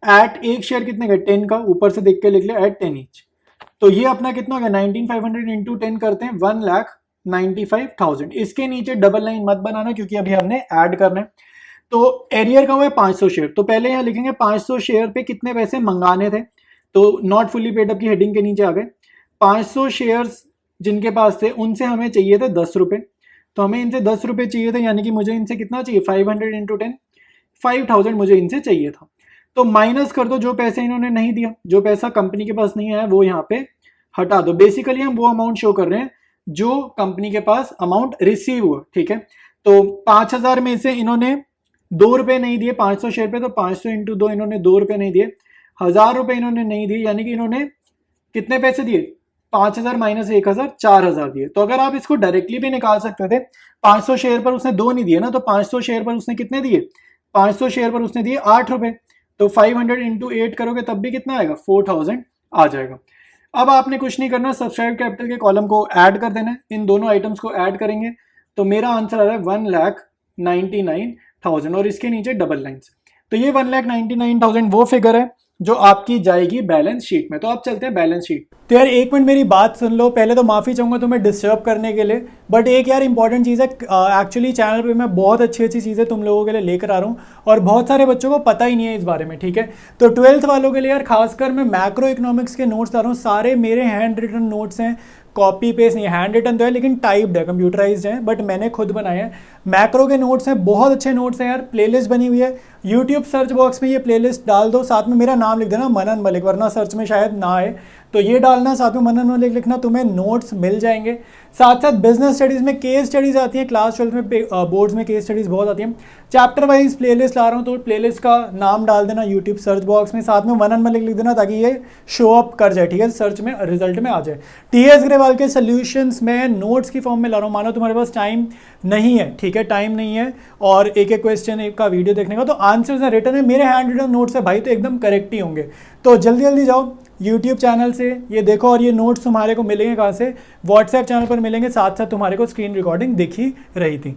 एट, एक शेयर कितने का, 10 का, ऊपर से देख के लिख लिया, एट 10 ईच। तो ये अपना कितना हो गया, 19,500 इंटू 10 करते हैं 1,95,000। इसके नीचे डबल लाइन मत बनाना क्योंकि अभी हमने ऐड करना है। तो एरियर का हुआ है 500 शेयर, तो पहले यहाँ लिखेंगे 500 शेयर पे कितने पैसे मंगाने थे, तो नॉट फुल्ली पेड अप की हेडिंग के नीचे आ गए। 500 शेयर्स जिनके पास थे उनसे हमें चाहिए थे 10 रुपये, तो हमें इनसे 10 रुपये चाहिए थे, यानी कि मुझे इनसे कितना चाहिए, 500 इंटू 10, 5,000 मुझे इनसे चाहिए था। तो माइनस कर दो जो पैसे इन्होंने नहीं दिया, जो पैसा कंपनी के पास नहीं आया वो यहाँ पे हटा दो। बेसिकली हम वो अमाउंट शो कर रहे हैं जो कंपनी के पास अमाउंट रिसीव हुआ, ठीक है। तो 5,000 में से इन्होंने 2 रुपये नहीं दिए 500 शेयर पे, तो 500 इंटू 2 इन्होंने 2 रुपये नहीं दिए, 1,000 रुपये इन्होंने नहीं दिए, यानी कि इन्होंने कितने पैसे दिए, 5,000 माइनस 1,000, 4,000 दिए। तो अगर आप इसको डायरेक्टली भी निकाल सकते थे, 500 शेयर पर उसने 2 नहीं दिए ना, तो 500 शेयर पर उसने कितने दिए, 500 शेयर पर उसने दिए 8 रुपये, तो 500 इंटू 8 करोगे तब भी कितना आएगा, 4,000 आ जाएगा। अब आपने कुछ नहीं करना, सब्सक्राइब कैपिटल के कॉलम को ऐड कर देना है, इन दोनों आइटम्स को ऐड करेंगे तो मेरा आंसर आ रहा है 1,99,000 और इसके नीचे डबल लाइन्स। तो ये 1,99,000 वो फिगर है जो आपकी जाएगी बैलेंस शीट में। तो अब चलते हैं बैलेंस शीट। तो यार एक मिनट मेरी बात सुन लो, पहले तो माफ़ी चाहूँगा तुम्हें डिस्टर्ब करने के लिए, बट एक यार इंपॉर्टेंट चीज़ है, एक्चुअली चैनल पे मैं बहुत अच्छी अच्छी चीज़ें तुम लोगों के लिए लेकर आ रहा हूँ और बहुत सारे बच्चों को पता ही नहीं है इस बारे में, ठीक है। तो 12th वालों के लिए यार खासकर मैं मैक्रो इकोनॉमिक्स के नोट्स ला रहा हूँ, सारे मेरे हैंड रिटन नोट्स हैं, कॉपी पेस्ट नहीं, हैंड रिटन तो है लेकिन टाइप्ड है, कंप्यूटराइज्ड है, बट मैंने खुद बनाया है। मैक्रो के नोट्स हैं, बहुत अच्छे नोट्स हैं यार, प्लेलिस्ट बनी हुई है, यूट्यूब सर्च बॉक्स में ये प्लेलिस्ट डाल दो, साथ में मेरा नाम लिख देना मनन मलिक, वरना सर्च में शायद ना आए, तो ये डालना, साथ में मनन मलिक लिखना, तुम्हें नोट्स मिल जाएंगे। साथ साथ बिजनेस स्टडीज़ में केस स्टडीज़ आती हैं, क्लास 12 में बोर्ड्स में केस स्टडीज़ बहुत आती हैं, चैप्टर वाइज प्लेलिस्ट ला रहा हूँ, तो प्लेलिस्ट का नाम डाल देना यूट्यूब सर्च बॉक्स में, साथ में मनन मलिक लिख देना ताकि ये शो अप कर जाए, ठीक है, सर्च में रिजल्ट में आ जाए। टीएस ग्रेवाल के सोल्यूशंस में नोट्स की फॉर्म में ला रहा हूँ, मानो तुम्हारे पास टाइम नहीं है, ठीक है, टाइम नहीं है और एक एक क्वेश्चन एक का वीडियो देखने का, तो आंसर्स हैं रिटन है, मेरे हैंड रिटन नोट्स है भाई, तो एकदम करेक्ट ही होंगे। तो जल्दी जल्दी जाओ यूट्यूब चैनल से ये देखो, और ये नोट्स तुम्हारे को मिलेंगे कहाँ से, व्हाट्सएप चैनल पर मिलेंगे, साथ साथ तुम्हारे को स्क्रीन रिकॉर्डिंग दिखी रही थी।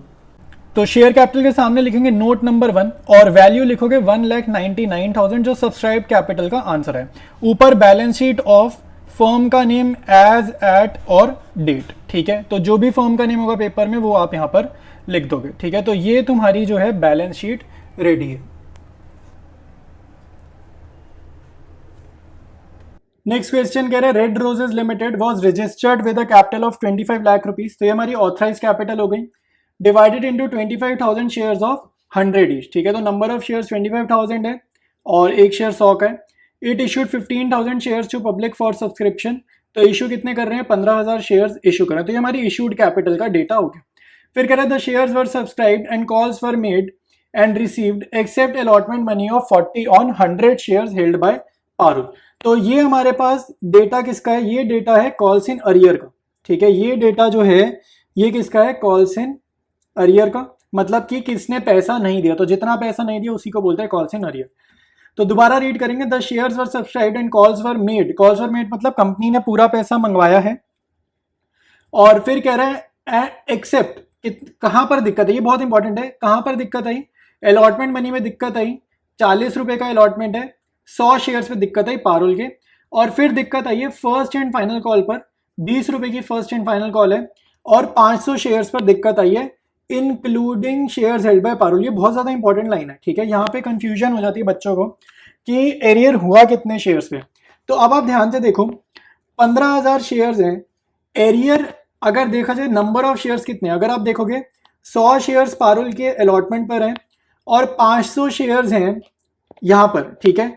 तो शेयर कैपिटल के सामने लिखेंगे नोट नंबर 1 और वैल्यू लिखोगे 1,99,000 जो सब्सक्राइब कैपिटल का आंसर है। ऊपर बैलेंस शीट ऑफ फर्म का नेम एज, एट और डेट, ठीक है, तो जो भी फर्म का नेम होगा पेपर में वो आप यहाँ पर लिख दोगे, ठीक है। तो ये तुम्हारी जो है बैलेंस शीट रेडी है। नेक्स्ट क्वेश्चन कह रहे हैं red roses limited was registered with a capital of 25 lakh rupees. तो ये हमारी ऑथराइज कैपिटल हो गई, divided into 25,000 shares of 100 each. ठीक है, तो नंबर ऑफ शेयर्स 25,000 है और एक शेयर 100 का है। It issued 15,000 shares to public for subscription. तो इशू कितने कर रहे हैं, 15,000 शेयर्स इशू कर रहे हैं। तो ये हमारी इशूड कैपिटल का डेटा हो गया। फिर कह रहे हैं the shares were subscribed and calls were made and received accept allotment money of 40 on 100 shares held bye Parul. तो ये हमारे पास डेटा किसका है, ये डेटा है कॉल्स इन अरियर का। ठीक है, ये डेटा जो है ये किसका है, कॉल्स इन अरियर का, मतलब कि किसने पैसा नहीं दिया। तो जितना पैसा नहीं दिया उसी को बोलते हैं कॉल्स इन अरियर। तो दोबारा रीड करेंगे, the shares were subscribed and calls were made. Calls were made मतलब कंपनी ने पूरा पैसा मंगवाया है। और फिर कह रहे हैं एक्सेप्ट, कहां पर दिक्कत है, ये बहुत इंपॉर्टेंट है, कहां पर दिक्कत आई, अलॉटमेंट मनी में दिक्कत आई, 40 रुपए का अलॉटमेंट है, 100 शेयर्स पे दिक्कत आई पारुल के। और फिर दिक्कत आई है फर्स्ट एंड फाइनल कॉल पर, 20 रुपए की फर्स्ट एंड फाइनल कॉल है, और 500 शेयर्स पर दिक्कत आई है including shares held bye Parul. ये बहुत ज्यादा इंपॉर्टेंट लाइन है। ठीक है, यहाँ पे कंफ्यूजन हो जाती है बच्चों को कि एरियर हुआ कितने शेयर्स पे। तो अब आप ध्यान से देखो, 15,000 शेयर्स हैं, एरियर अगर देखा जाए नंबर ऑफ शेयर्स कितने, अगर आप देखोगे 100 शेयर्स पारुल के अलॉटमेंट पर हैं और 500 शेयर्स हैं यहां पर। ठीक है,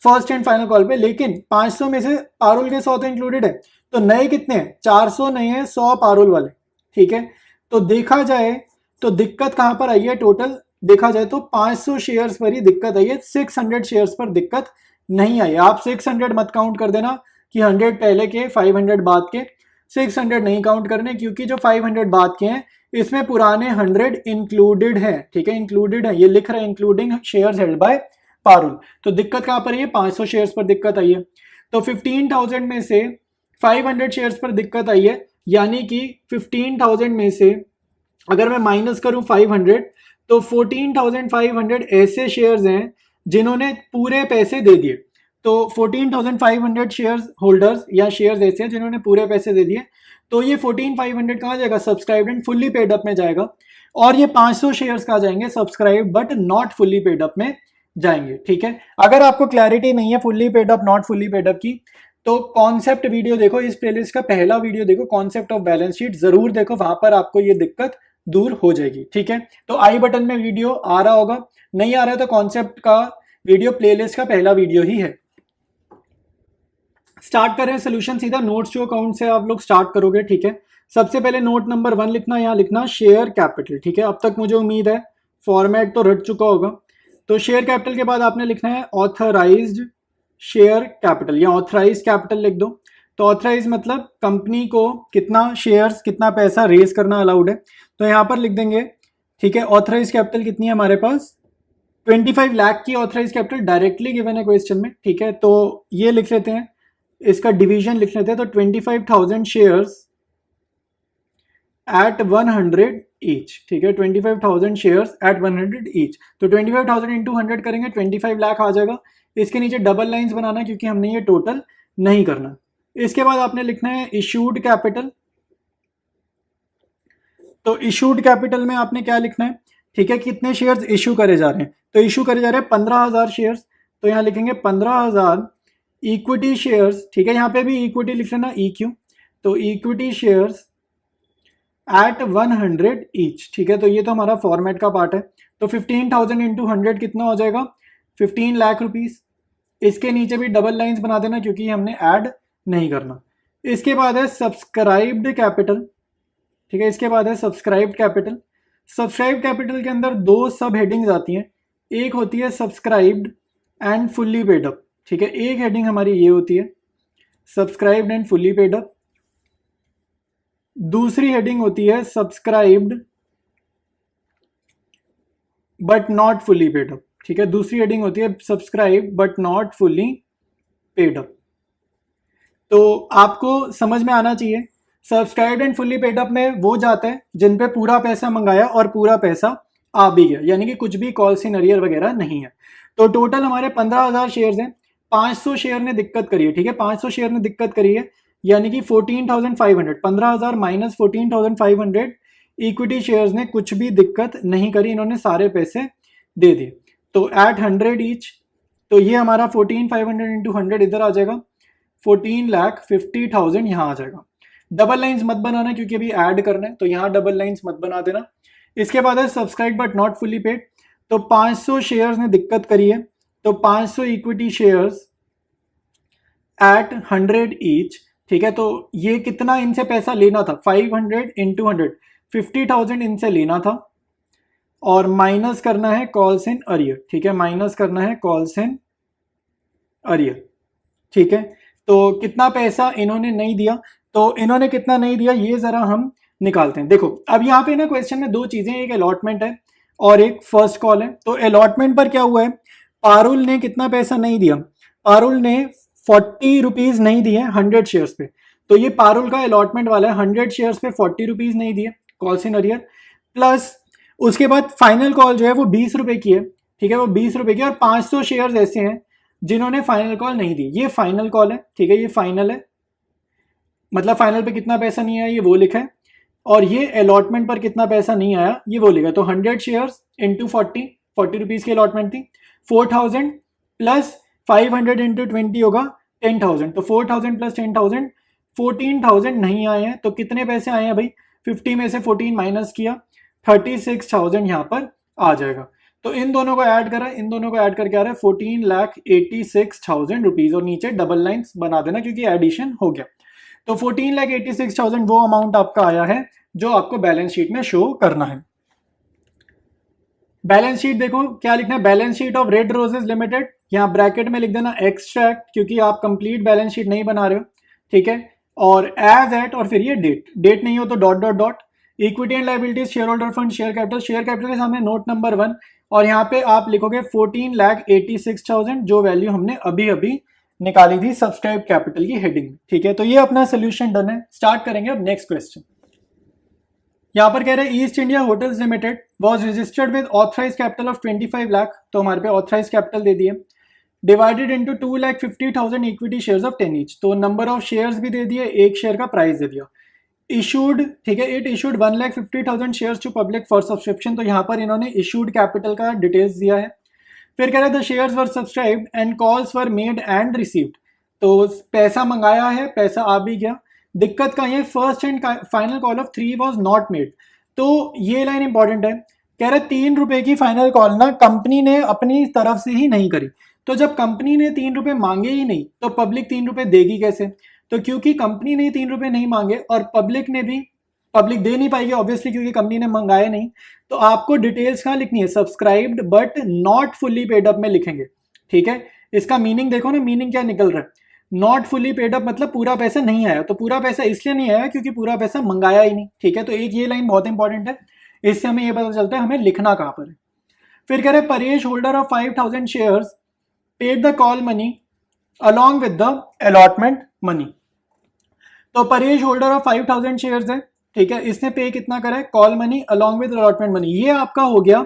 फर्स्ट एंड फाइनल कॉल पे, लेकिन 500 में से पारुल के 100 तो इंक्लूडेड है। तो नए कितने हैं, 400 नए हैं, 100 पारुल वाले। ठीक है, तो देखा जाए तो दिक्कत कहां पर आई है, टोटल देखा जाए तो 500 शेयर्स पर ही दिक्कत आई है, 600 शेयर्स पर दिक्कत नहीं आई है। आप 600 मत काउंट कर देना कि 100 पहले के 500 बाद के, 600 नहीं काउंट करने, क्योंकि जो 500 बाद के हैं इसमें पुराने 100 इंक्लूडेड है। ठीक है, इंक्लूडेड है, ये लिख रहा है including shares held bye Parul. तो दिक्कत कहां पर है, 500 शेयर्स पर दिक्कत आई है। तो 15,000 में से 500 शेयर्स पर दिक्कत आई है, यानी कि 15,000 में से अगर मैं माइनस करूं 500, तो 14,500 ऐसे शेयर्स हैं जिन्होंने पूरे पैसे दे दिए। तो 14,500 शेयर्स होल्डर्स या शेयर्स ऐसे हैं जिन्होंने पूरे पैसे दे दिए। तो ये 14,500 कहाँ जाएगा, subscribed and fully paid up में जाएगा। और ये 500 शेयर्स कहाँ जाएंगे, subscribe but not fully paid up में जाएंगे। ठीक है, अगर आपको क्लैरिटी नहीं है fully paid up not fully paid up की, तो कॉन्सेप्ट वीडियो देखो, इस प्लेलिस्ट का पहला वीडियो देखो, कॉन्सेप्ट ऑफ बैलेंस शीट जरूर देखो, वहां पर आपको ये दिक्कत दूर हो जाएगी। ठीक है, तो आई बटन में वीडियो आ रहा होगा, नहीं आ रहा है तो कॉन्सेप्ट का वीडियो प्लेलिस्ट का पहला वीडियो ही है। स्टार्ट करें सोल्यूशन सीधा, नोट्स टू अकाउंट से आप लोग स्टार्ट करोगे। ठीक है, सबसे पहले नोट नंबर 1 लिखना, यहाँ लिखना शेयर कैपिटल। ठीक है, अब तक मुझे उम्मीद है फॉर्मेट तो रट चुका होगा। तो शेयर कैपिटल के बाद आपने लिखना है ऑथराइज्ड शेयर कैपिटल या ऑथराइज कैपिटल लिख दो। तो ऑथराइज मतलब कंपनी को कितना शेयर्स, कितना पैसा रेज करना अलाउड है, तो यहां पर लिख देंगे। ठीक है, ऑथराइज कैपिटल कितनी है हमारे पास, 25 लाख की ऑथराइज कैपिटल डायरेक्टली गिवन है क्वेश्चन में। ठीक है, तो ये लिख लेते हैं, इसका डिवीजन लिख लेते हैं। तो 25,000 शेयर्स एट 100 ईच। ठीक है, 25,000 शेयर्स एट 100 ईच। तो 25,000 इंटू 100 करेंगे 25 लाख आ जाएगा। इसके नीचे डबल लाइंस बनाना क्योंकि हमने ये टोटल नहीं करना। इसके बाद आपने लिखना है इशूड कैपिटल। तो इशूड कैपिटल में आपने क्या लिखना है, ठीक है, कितने शेयर्स इशू करे जा रहे हैं। तो इशू करे जा रहे हैं 15,000 शेयर्स, तो यहां लिखेंगे 15,000 इक्विटी शेयर्स। ठीक है, यहां पे भी इक्विटी लिख लेना EQ। तो इक्विटी शेयर्स एट 100 ईच। ठीक है, तो ये तो हमारा फॉर्मेट का पार्ट है। तो 15,000 इंटू 100 कितना हो जाएगा, 15 लाख रुपीज। इसके नीचे भी डबल लाइंस बना देना क्योंकि हमने ऐड नहीं करना। इसके बाद है सब्सक्राइब्ड कैपिटल। ठीक है, इसके बाद है सब्सक्राइब्ड कैपिटल। सब्सक्राइब्ड कैपिटल के अंदर 2 सब हेडिंग्स आती हैं, एक होती है subscribed and fully paid up. ठीक है, एक हेडिंग हमारी ये होती है subscribed and fully paid up, दूसरी हेडिंग होती है subscribed but not fully paid up. ठीक है, दूसरी हेडिंग होती है subscribe but not fully paid up. तो आपको समझ में आना चाहिए, subscribed and fully paid up में वो जाता है जिन पे पूरा पैसा मंगाया और पूरा पैसा आ भी गया, यानी कि कुछ भी कॉल इन अरियर वगैरह नहीं है। तो टोटल हमारे 15,000 शेयर्स हैं, 500 शेयर ने दिक्कत करी है। ठीक है, 500 शेयर ने दिक्कत करी है, यानी कि 14,500, 15,000 माइनस 14,500 इक्विटी शेयर्स ने कुछ भी दिक्कत नहीं करी, इन्होंने सारे पैसे दे दिए। तो एट 100 ईच, तो ये हमारा 14,500 इंटू 100 इधर आ जाएगा, 14,50,000 यहाँ आ जाएगा। डबल लाइंस मत बनाना क्योंकि अभी ऐड करना है, तो यहाँ डबल लाइंस मत बना देना। इसके बाद है subscribe but not fully paid, तो 500 शेयर्स ने दिक्कत करी है, तो 500 इक्विटी शेयर्स एट 100 ईच, ठीक है। तो ये कितना इनसे पैसा लेना था, 500 इंटू 100, 50,000 इनसे लेना था और माइनस करना है कॉल्स इन अरियर, ठीक है, माइनस करना है कॉल्स इन अरियर, ठीक है। तो कितना पैसा इन्होंने नहीं दिया, तो इन्होंने कितना नहीं दिया ये जरा हम निकालते हैं। देखो अब यहाँ पे ना क्वेश्चन में दो चीजें, एक अलॉटमेंट है और एक फर्स्ट कॉल है। तो अलॉटमेंट पर क्या हुआ है, पारुल ने कितना पैसा नहीं दिया, पारुल ने 40 रुपीज नहीं दिए 100 शेयर्स पे, तो ये पारुल का अलॉटमेंट वाला है, 100 शेयर्स पे 40 रुपीज नहीं दिए कॉल्स इन अरियर, प्लस उसके बाद फाइनल कॉल जो है वो 20 रुपए की है, ठीक है, वो 20 रुपए की, और 500 शेयर्स ऐसे हैं जिन्होंने फाइनल कॉल नहीं दी, ये फाइनल कॉल है, ठीक है, ये फाइनल है, मतलब फाइनल पे कितना पैसा नहीं आया ये वो लिखा है, और ये अलॉटमेंट पर कितना पैसा नहीं आया ये वो लिखा है। तो 100 शेयर्स इंटू 40 रुपीज की अलॉटमेंट थी, 4,000 प्लस 500 इंटू 20 होगा 10,000, तो 4,000 प्लस 10,000 14,000 नहीं आए हैं। तो कितने पैसे आए हैं भाई, 50 में से 14 माइनस किया, 36,000 यहाँ पर आ जाएगा। तो इन दोनों को ऐड करा, इन दोनों को ऐड करके आ रहा है 14,86,000 रुपीज, और नीचे डबल लाइंस बना देना क्योंकि एडिशन हो गया। तो 14,86,000 वो अमाउंट आपका आया है जो आपको बैलेंस शीट में शो करना है। बैलेंस शीट देखो क्या लिखना है, balance sheet of red roses limited, यहाँ ब्रैकेट में लिख देना एक्सट्रैक्ट क्योंकि आप कंप्लीट बैलेंस शीट नहीं बना रहे हो, ठीक है, और एज एट, और फिर ये डेट, डेट नहीं हो तो dot dot dot, equity and liabilities, share holder fund, share capital, share capital के सामने नोट नंबर 1, और यहाँ पे आप लिखोगे 14,86,000 जो वैल्यू हमने अभी अभी निकाली थी सब्सक्राइब कैपिटल की हेडिंग, ठीक है। तो ये अपना सोल्यूशन डन है। स्टार्ट करेंगे अब नेक्स्ट क्वेश्चन। यहाँ पर कह रहे हैं east India hotels limited was registered with authorise capital of 25 lakh, तो हमारे पे ऑथराइज कैपिटल दे दिए, divided into 2,50,000 equity shares of 10 each, तो नंबर ऑफ शेयर्स भी दे दिए, एक शेयर का प्राइस दे दिया, इशूड, ठीक है, it issued 1,50,000 shares to public for subscription, तो यहाँ पर इन्होंने इशूड कैपिटल का डिटेल्स दिया है। फिर कह रहे हैं the shares were subscribed and calls were made and received, तो पैसा मंगाया है, पैसा आ भी गया, दिक्कत का ये first and final call of 3 was not made, तो ये लाइन इंपॉर्टेंट है। कह रहे 3 रुपए की फाइनल कॉल ना कंपनी ने अपनी तरफ से ही नहीं करी, तो जब कंपनी ने 3 रुपए मांगे ही नहीं तो पब्लिक 3 रुपए देगी कैसे, तो क्योंकि कंपनी ने 3 रुपए नहीं मांगे और पब्लिक ने भी, पब्लिक दे नहीं पाएगी ऑब्वियसली क्योंकि कंपनी ने मंगाए नहीं, तो आपको डिटेल्स कहाँ लिखनी है, subscribed but not fully paid up में लिखेंगे, ठीक है। इसका मीनिंग देखो ना, मीनिंग क्या निकल रहा है, नॉट फुल्ली पेड अप मतलब पूरा पैसा नहीं आया, तो पूरा पैसा इसलिए नहीं आया क्योंकि पूरा पैसा मंगाया ही नहीं, ठीक है। तो एक ये लाइन बहुत इंपॉर्टेंट है, इससे हमें ये पता चलता है हमें लिखना कहाँ पर है। फिर कह रहे Paresh holder of 5,000 shares paid the call money along with the allotment money, तो परेश होल्डर ऑफ 5,000 शेयर्स है, ठीक है, इसने पे कितना करा है, call money along with allotment money, ये आपका हो गया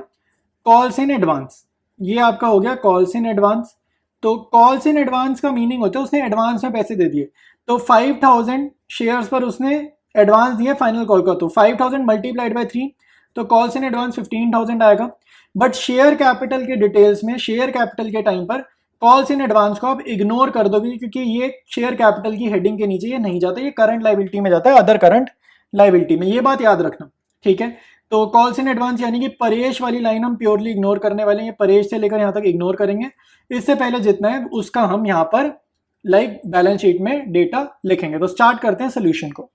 कॉल्स इन एडवांस, ये आपका हो गया कॉल्स इन एडवांस। तो कॉल्स इन एडवांस का मीनिंग होता है उसने एडवांस में पैसे दे दिए, तो 5,000 शेयर्स पर उसने एडवांस दिया फाइनल कॉल का, तो 5,000 मल्टीप्लाइड बाय 3, तो कॉल्स इन एडवांस 15,000 आएगा। बट शेयर कैपिटल के डिटेल्स में, शेयर कैपिटल के टाइम पर कॉल्स इन एडवांस को आप इग्नोर कर दोगे क्योंकि ये शेयर कैपिटल की हेडिंग के नीचे ये नहीं जाता, ये करंट लायबिलिटी में जाता है, अदर करंट लायबिलिटी में, ये बात याद रखना, ठीक है। तो कॉल्स इन एडवांस यानी कि परेश वाली लाइन हम प्योरली इग्नोर करने वाले हैं, परेश से लेकर यहाँ तक इग्नोर करेंगे, इससे पहले जितना है उसका हम यहाँ पर लाइक बैलेंस शीट में डेटा लिखेंगे। तो स्टार्ट करते हैं सोल्यूशन को,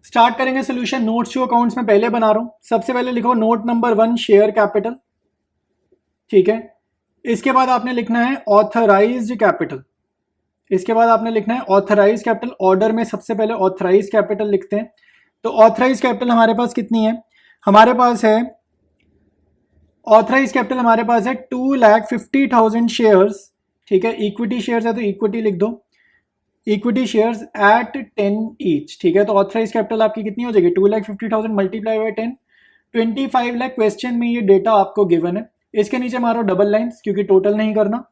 स्टार्ट करेंगे सोल्यूशन। नोट्स टू अकाउंट्स में पहले बना रहा हूं, सबसे पहले लिखो नोट नंबर 1 शेयर कैपिटल, ठीक है। इसके बाद आपने लिखना है ऑथराइज्ड कैपिटल, इसके बाद आपने लिखना है ऑथराइज्ड कैपिटल, ऑर्डर में सबसे पहले ऑथराइज्ड कैपिटल लिखते हैं। तो ऑथराइज्ड कैपिटल हमारे पास कितनी है, हमारे पास है ऑथराइज्ड कैपिटल हमारे पास है 2,50,000 शेयर्स, ठीक है, इक्विटी शेयर्स है तो इक्विटी लिख दो, इक्विटी शेयर्स एट 10 ईच, ठीक है। तो ऑथराइज कैपिटल आपकी कितनी हो जाएगी, 2,50,000 मल्टीप्लाई बाय 10, 25 लाख। क्वेश्चन में ये डेटा आपको गिवन है, इसके नीचे मारो डबल लाइंस क्योंकि टोटल नहीं करना,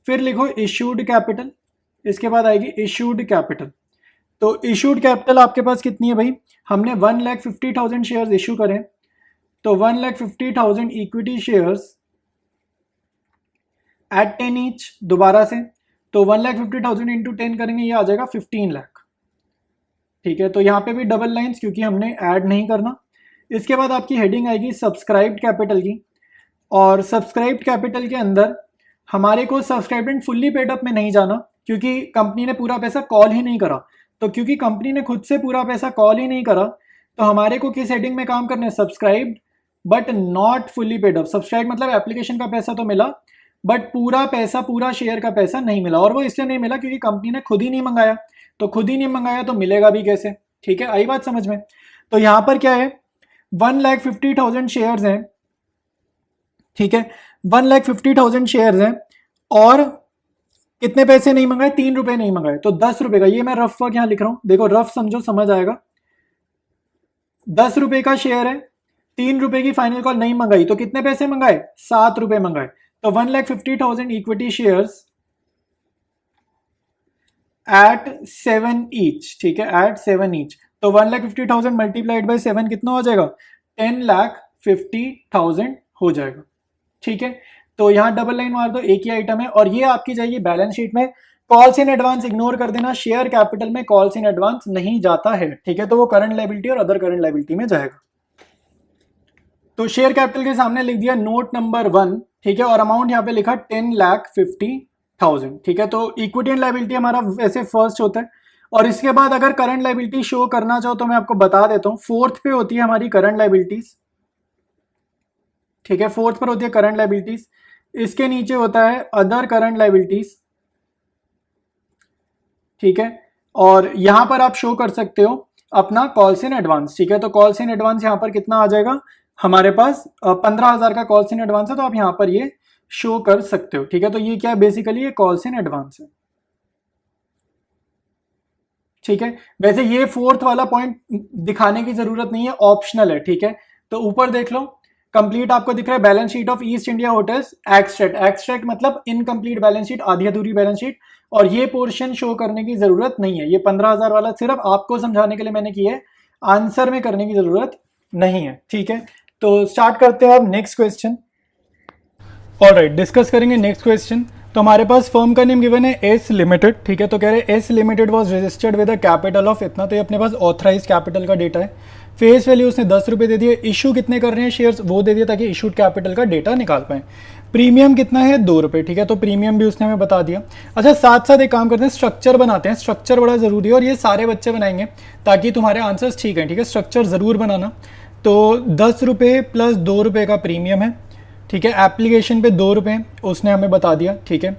फिर लिखो इशूड कैपिटल, इसके बाद आएगी इशूड कैपिटल। तो इशूड कैपिटल आपके पास कितनी है भाई, हमने 1,50,000 शेयर्स इशू करें, तो 1,50,000 इक्विटी शेयर्स एट 10 ईच, दोबारा से, तो तो 1,50,000 इंटू 10 करेंगे, ये आ जाएगा 15 लाख। ठीक है, तो यहाँ पे भी डबल लाइंस क्योंकि हमने ऐड नहीं करना। इसके बाद आपकी हेडिंग आएगी सब्सक्राइब्ड कैपिटल की, और सब्सक्राइब्ड कैपिटल के अंदर हमारे को subscribed and fully paid up में नहीं जाना, क्योंकि कंपनी ने पूरा पैसा कॉल ही नहीं करा। तो क्योंकि कंपनी ने खुद से पूरा पैसा कॉल ही नहीं करा, तो हमारे को किस हेडिंग में काम करना है, subscribed but not fully paid up. Subscribe मतलब एप्लीकेशन का पैसा तो मिला, बट पूरा पैसा, पूरा शेयर का पैसा नहीं मिला। और वो इसलिए नहीं मिला क्योंकि कंपनी ने खुद ही नहीं मंगाया, तो खुद ही नहीं मंगाया तो मिलेगा भी कैसे। ठीक है, आई बात समझ में। तो यहां पर क्या है, 1,50,000 शेयर्स हैं। ठीक है, 1,50,000 शेयर्स हैं, और कितने पैसे नहीं मंगाए, 3 रुपए नहीं मंगाए, तो 10 रुपए का, ये मैं रफ वर्क यहां लिख रहा हूं, देखो रफ समझो, समझ आएगा। 10 रुपए का शेयर है, 3 रुपए की फाइनल कॉल नहीं मंगाई, तो कितने पैसे मंगाए, 7 रुपए मंगाए। तो 1,50,000 इक्विटी शेयर्स एट 7 ईच। ठीक है, एट 7 ईच, तो 1,50,000 मल्टीप्लाइड बाय 7 कितना हो जाएगा, 10,50,000 हो जाएगा। ठीक है, तो यहां डबल लाइन मार दो, एक ही आइटम है, और ये आपकी जाएगी बैलेंस शीट में। कॉल्स इन एडवांस इग्नोर कर देना, शेयर कैपिटल में कॉल्स इन एडवांस नहीं जाता है। ठीक है, तो वो करंट लायबिलिटी और अदर करंट लायबिलिटी में जाएगा। तो शेयर कैपिटल के सामने लिख दिया नोट नंबर 1। ठीक है, और अमाउंट यहाँ पे लिखा 10,50,000। ठीक है, तो इक्विटी एंड लायबिलिटी हमारा वैसे फर्स्ट होता है, और इसके बाद अगर करंट लायबिलिटी शो करना चाहो तो मैं आपको बता देता हूं, फोर्थ पे होती है हमारी करंट लायबिलिटीज। ठीक है, फोर्थ पर होती है करंट लायबिलिटीज, इसके नीचे होता है अदर करंट लायबिलिटीज। ठीक है, और यहां पर आप शो कर सकते हो अपना कॉल्स इन एडवांस। ठीक है, तो कॉल्स इन एडवांस यहां पर कितना आ जाएगा हमारे पास, 15,000 का कॉल्स इन एडवांस है, तो आप यहां पर ये शो कर सकते हो। ठीक है, तो ये क्या है, बेसिकली ये कॉल्स इन एडवांस है। ठीक है, वैसे ये फोर्थ वाला पॉइंट दिखाने की जरूरत नहीं है, ऑप्शनल है। ठीक है, तो ऊपर देख लो, कंप्लीट आपको दिख रहा है balance sheet of east India hotels, extract. Extract मतलब इनकम्प्लीट बैलेंस शीट, आधी अधूरी बैलेंस शीट, और ये पोर्शन शो करने की जरूरत नहीं है। ये 15,000 वाला सिर्फ आपको समझाने के लिए मैंने किया है, आंसर में करने की जरूरत नहीं है। ठीक है, तो स्टार्ट करते हैं अब नेक्स्ट क्वेश्चन। ऑलराइट, डिस्कस करेंगे नेक्स्ट क्वेश्चन। तो हमारे पास फर्म का नेम गिवन है एस लिमिटेड। ठीक है, तो कह रहे हैं S limited was registered with a capital of इतना, तो ये अपने पास ऑथराइज कैपिटल का डेटा है। फेस वैल्यू उसने 10 रुपये दे दिए, इशू कितने कर रहे हैं शेयर्स वो दे दिया ताकि इशूड कैपिटल का डेटा निकाल पाए। प्रीमियम कितना है, 2 रुपये। ठीक है, तो प्रीमियम भी उसने हमें बता दिया। अच्छा, साथ साथ एक काम करते हैं, स्ट्रक्चर बनाते हैं। स्ट्रक्चर बड़ा जरूरी है, और ये सारे बच्चे बनाएंगे ताकि तुम्हारे आंसर्स ठीक हैं। ठीक है, स्ट्रक्चर जरूर बनाना। तो 10 रुपये प्लस 2 रुपये का प्रीमियम है। ठीक है, एप्लीकेशन पे 2 रुपये उसने हमें बता दिया। ठीक है,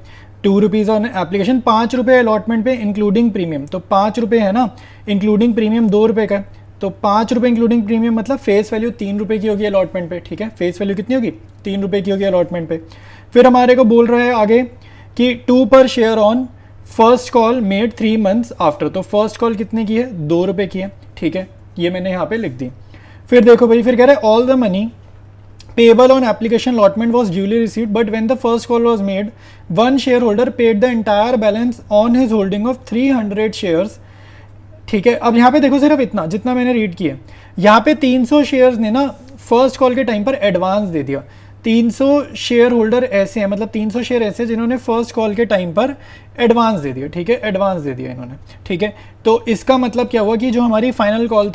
2 रुपीज़ ऑन एप्लीकेशन, 5 रुपये अलॉटमेंट पे इंक्लूडिंग प्रीमियम, तो 5 रुपये है ना, इंक्लूडिंग प्रीमियम 2 रुपये का है, तो 5 रुपये इंक्लूडिंग प्रीमियम मतलब फेस वैल्यू 3 रुपये की होगी अलॉटमेंट पे। ठीक है, फेस वैल्यू कितनी होगी, 3 रुपये की होगी अलॉटमेंट पे। फिर हमारे को बोल रहा है आगे कि 2 पर share on first call made 3 months after, तो फर्स्ट कॉल कितने की है, 2 रुपये की है। ठीक है, ये मैंने यहाँ पे लिख दी। फिर देखो भाई, फिर कह रहा है all the money payable on application allotment was duly received, but when the first call was made, one shareholder paid the entire balance on his holding of 300 shares. ठीक है, अब यहाँ पे देखो सिर्फ इतना जितना मैंने रीड किया, यहाँ पे 300 शेयर्स ने ना फर्स्ट कॉल के टाइम पर एडवांस दे दिया। 300 शेयर होल्डर ऐसे हैं, मतलब 300 शेयर ऐसे जिन्होंने फर्स्ट कॉल के टाइम पर एडवांस दे दिया। ठीक है, एडवांस दे दिया इन्होंने। ठीक है, तो इसका मतलब क्या हुआ कि जो हमारी फाइनल कॉल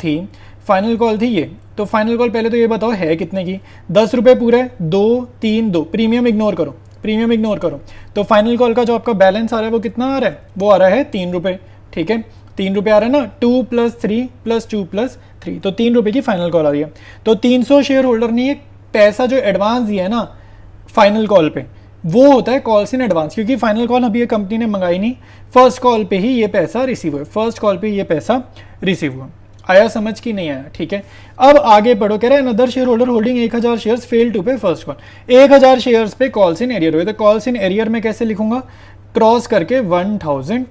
थी ये, तो फाइनल कॉल पहले तो ये बताओ है कितने की, 10 रुपये पूरे, 2 3 2, प्रीमियम इग्नोर करो, तो फाइनल कॉल का जो आपका बैलेंस आ रहा है वो कितना आ रहा है, वो आ रहा है 3 रुपये। ठीक है, 3 रुपये आ रहा है ना, 2 + 3 + 2 + 3, तो 3 रुपये की फाइनल कॉल आ रही है। तो 300 शेयर होल्डर ने ये पैसा जो एडवांस दिया है ना फाइनल कॉल पे, वो होता है कॉल्स इन एडवांस, क्योंकि फाइनल कॉल अभी ये कंपनी ने मंगाई नहीं, फर्स्ट कॉल पे ही ये पैसा रिसीव हुआ। आया समझ की नहीं आया। ठीक है, अब आगे पढ़ो, कह रहे हैं another share holder holding 1000 shares fail to pay first call. 1000 shares पे कॉल्स इन एरियर हुए, तो कॉल्स इन एरियर में कैसे लिखूंगा, क्रॉस करके 1000।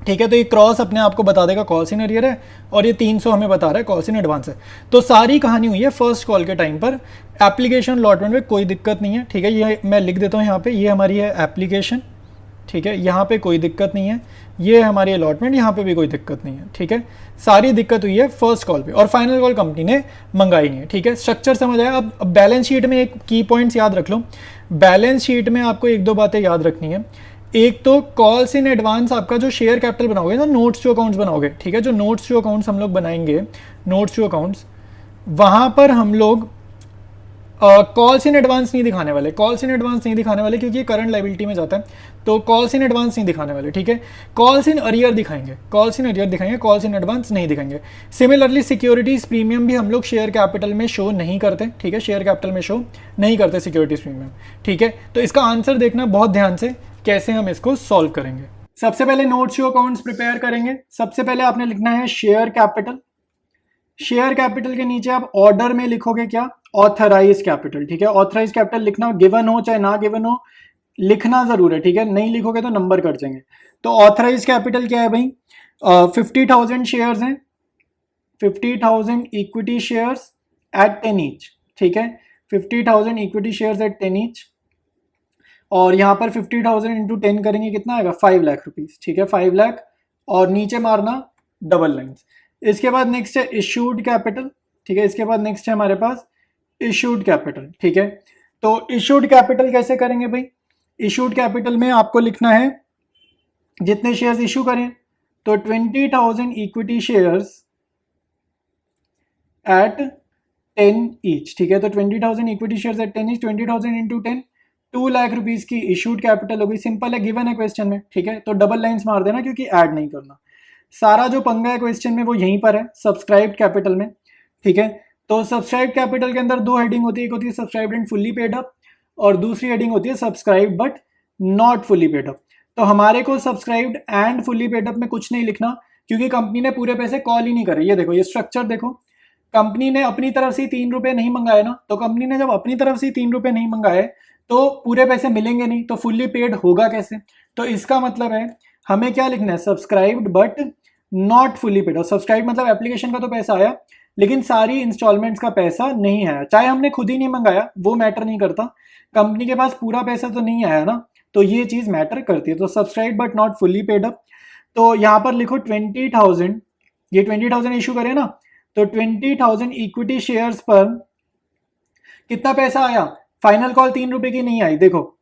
ठीक है, तो ये क्रॉस अपने आप को बता देगा कॉल्स इन एरियर है, और ये 300 हमें बता रहा है कॉल्स इन एडवांस है। तो सारी कहानी हुई है फर्स्ट कॉल के टाइम पर। एप्लीकेशन अलॉटमेंट में कोई दिक्कत नहीं है। ठीक है, ये मैं लिख देता हूँ यहाँ पे, ये हमारी है एप्लीकेशन। ठीक है, यहाँ पे कोई दिक्कत नहीं है, ये हमारी अलॉटमेंट, यहाँ पे भी कोई दिक्कत नहीं है। ठीक है, सारी दिक्कत हुई है फर्स्ट कॉल पे, और फाइनल कॉल कंपनी ने मंगाई नहीं है। ठीक है, स्ट्रक्चर समझ आया। अब बैलेंस शीट में एक की पॉइंट्स याद रख लो। बैलेंस शीट में आपको 1-2 बातें याद रखनी है। एक तो कॉल्स इन एडवांस आपका जो शेयर कैपिटल बनाओगे ना, नोट्स टू अकाउंट्स बनाओगे, ठीक है, जो नोट्स टू अकाउंट्स हम लोग बनाएंगे, नोट्स टू अकाउंट्स, वहां पर हम लोग कॉल्स इन एडवांस नहीं दिखाने वाले, कॉल्स इन एडवांस नहीं दिखाने वाले क्योंकि ये करंट लायबिलिटी में जाता है, तो कॉल्स इन एडवांस नहीं दिखाने वाले, ठीक है। कॉल्स इन अरियर दिखाएंगे, कॉल्स इन अरियर दिखाएंगे, कॉल्स इन एडवांस नहीं दिखाएंगे। सिमिलरली सिक्योरिटीज प्रीमियम भी हम लोग शेयर कैपिटल में शो नहीं करते, ठीक है, शेयर कैपिटल में शो नहीं करते सिक्योरिटीज प्रीमियम, ठीक है। तो इसका आंसर देखना बहुत ध्यान से कैसे हम इसको सॉल्व करेंगे। सबसे पहले नोट्स टू अकाउंट्स प्रिपेयर करेंगे। सबसे पहले आपने लिखना है शेयर कैपिटल, शेयर कैपिटल के नीचे आप ऑर्डर में लिखोगे क्या, ऑथराइज कैपिटल, ठीक है। ऑथराइज कैपिटल लिखना, गिवन हो चाहे ना गिवन हो, लिखना जरूर है, ठीक है, नहीं लिखोगे तो नंबर कट जाएंगे। तो ऑथराइज कैपिटल क्या है भाई, 50,000 शेयर्स हैं, 50,000 इक्विटी शेयर्स एट 10 ईच, ठीक है, 50,000 इक्विटी शेयर्स एट 10 ईच, और यहाँ पर 50,000 इंटू 10 करेंगे कितना आएगा, 5 लाख रुपीज, ठीक है, 5 लाख, और नीचे मारना डबल लाइन्स। इसके बाद नेक्स्ट है इशूड कैपिटल, ठीक है, इसके बाद नेक्स्ट है हमारे पास इशूड कैपिटल, ठीक है। तो इशूड कैपिटल कैसे करेंगे भाई, इशूड कैपिटल में आपको लिखना है जितने शेयर्स इशू करें, तो 20,000 इक्विटी शेयर्स एट 10 ईच, ठीक है। तो 20,000 equity shares at 10 each, 20,000 into 10, 2 lakh rupees की इशूड कैपिटल होगी। सिंपल है, गिवन है क्वेश्चन में, ठीक है, तो डबल लाइन्स मार देना क्योंकि ऐड नहीं करना। सारा जो पंगा है क्वेश्चन में वो यहीं पर है, सब्सक्राइब कैपिटल में, ठीक है। तो सब्सक्राइब कैपिटल के अंदर दो हेडिंग होती है, एक होती है subscribe and fully paid up, और दूसरी हेडिंग होती है subscribe but not fully paid up. तो हमारे को subscribed and fully paid up में कुछ नहीं लिखना क्योंकि कंपनी ने पूरे पैसे कॉल ही नहीं करे। ये देखो, ये स्ट्रक्चर देखो, कंपनी ने अपनी तरफ से 3 रुपए नहीं मंगाए ना, तो कंपनी ने जब अपनी तरफ से 3 रुपए नहीं मंगाए तो पूरे पैसे मिलेंगे नहीं, तो फुल्ली पेड होगा कैसे। तो इसका मतलब है हमें क्या लिखना है, subscribed but not fully paid. और सब्सक्राइब मतलब एप्लीकेशन का तो पैसा आया लेकिन सारी इंस्टॉलमेंट्स का पैसा नहीं आया, चाहे हमने खुद ही नहीं मंगाया वो मैटर नहीं करता, कंपनी के पास पूरा पैसा तो नहीं आया ना, तो ये चीज मैटर करती है। तो subscribe but not fully paid up, तो यहां पर लिखो 20,000, ये 20,000 इशू करे ना, तो 20,000 इक्विटी शेयर्स पर कितना पैसा आया, फाइनल कॉल 3 रुपए की नहीं आई, देखो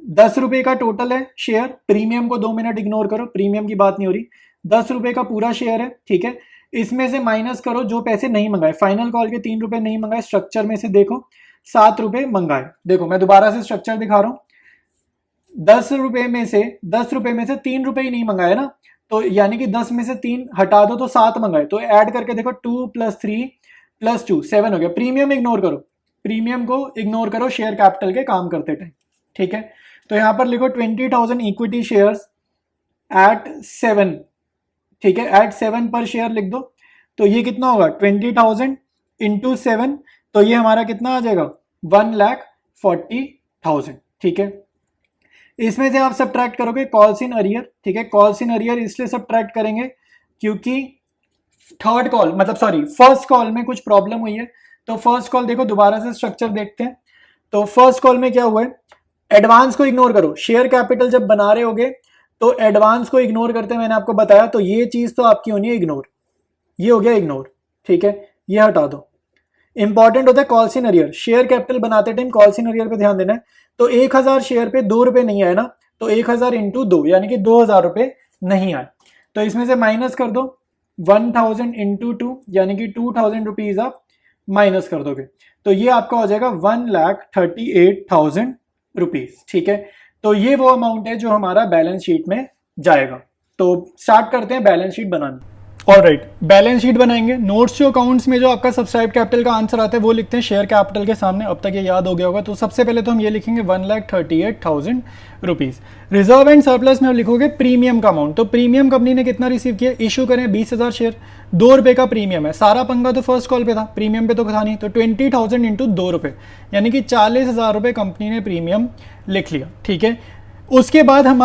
10 रुपए का टोटल है शेयर, प्रीमियम को 2 मिनट इग्नोर करो, प्रीमियम की बात नहीं हो रही, 10 रुपए का पूरा शेयर है, ठीक है। इसमें से माइनस करो जो पैसे नहीं मंगाए, फाइनल कॉल के 3 रुपए नहीं मंगाए, स्ट्रक्चर में से देखो 7 रुपए मंगाए। देखो मैं दोबारा से स्ट्रक्चर दिखा रहा हूं, 10 रुपए में से 3 रुपए ही नहीं मंगाए ना, तो यानी कि 10 में से 3 हटा दो तो 7 मंगाए, तो ऐड करके देखो 2 + 3 + 2 7 हो गया। प्रीमियम इग्नोर करो, प्रीमियम को इग्नोर करो शेयर कैपिटल के काम करते टाइम, ठीक है। तो यहां पर लिखो 20,000 इक्विटी शेयर्स एट 7, ठीक है, एट 7 पर शेयर लिख दो, तो ये कितना होगा 20,000 इंटू 7, तो ये हमारा कितना आ जाएगा 1,40,000, ठीक है। इसमें से आप सब्ट्रैक्ट करोगे कॉल्स इन अरियर, ठीक है, कॉल्स इन अरियर इसलिए सब्ट्रैक्ट करेंगे क्योंकि थर्ड कॉल मतलब सॉरी फर्स्ट कॉल में कुछ प्रॉब्लम हुई है। तो फर्स्ट कॉल देखो, दोबारा से स्ट्रक्चर देखते हैं। तो फर्स्ट कॉल में क्या हुआ है, एडवांस को इग्नोर करो, शेयर कैपिटल जब बना रहे होगे तो एडवांस को इग्नोर करते मैंने आपको बताया, तो ये चीज तो आपकी होनी है इग्नोर, ये हो गया इग्नोर, ठीक है, ये हटा दो। इंपॉर्टेंट होता है calls in arrear, share capital बनाते टाइम कॉल्स इन अरियर पे ध्यान देना है। तो 1,000 शेयर पे 2 रुपए नहीं आए ना, तो 1,000 इंटू 2 यानी कि 2,000 रुपए नहीं आए, तो इसमें से माइनस कर दो 1,000 इंटू 2 यानी कि 2,000 रुपीज आप माइनस कर दोगे, तो ये आपका हो जाएगा 1,38,000 रुपीज, ठीक है। तो ये वो अमाउंट है जो हमारा बैलेंस शीट में जाएगा। तो स्टार्ट करते हैं बैलेंस शीट बनाना। ऑलराइट, बैलेंस शीट बनाएंगे। नोट्स टू अकाउंट्स में जो आपका सब्सक्राइब कैपिटल का आंसर आता है वो लिखते हैं शेयर कैपिटल के सामने, अब तक ये याद हो गया होगा। तो सबसे पहले तो हम ये लिखेंगे 1,38,000 रुपीज। रिजर्व एंड सरप्लस में हम लिखोगे प्रीमियम का अमाउंट, तो प्रीमियम कंपनी ने कितना रिसीव किया, इशू करें 20,000 शेयर, 2 रुपए का प्रीमियम है, सारा पंगा तो फर्स्ट कॉल पे था, प्रीमियम पे तो था नहीं, तो 20,000 इंटू 2 रुपए यानी कि 40,000 रुपए कंपनी ने प्रीमियम लिख लिया, ठीक है। उसके बाद हम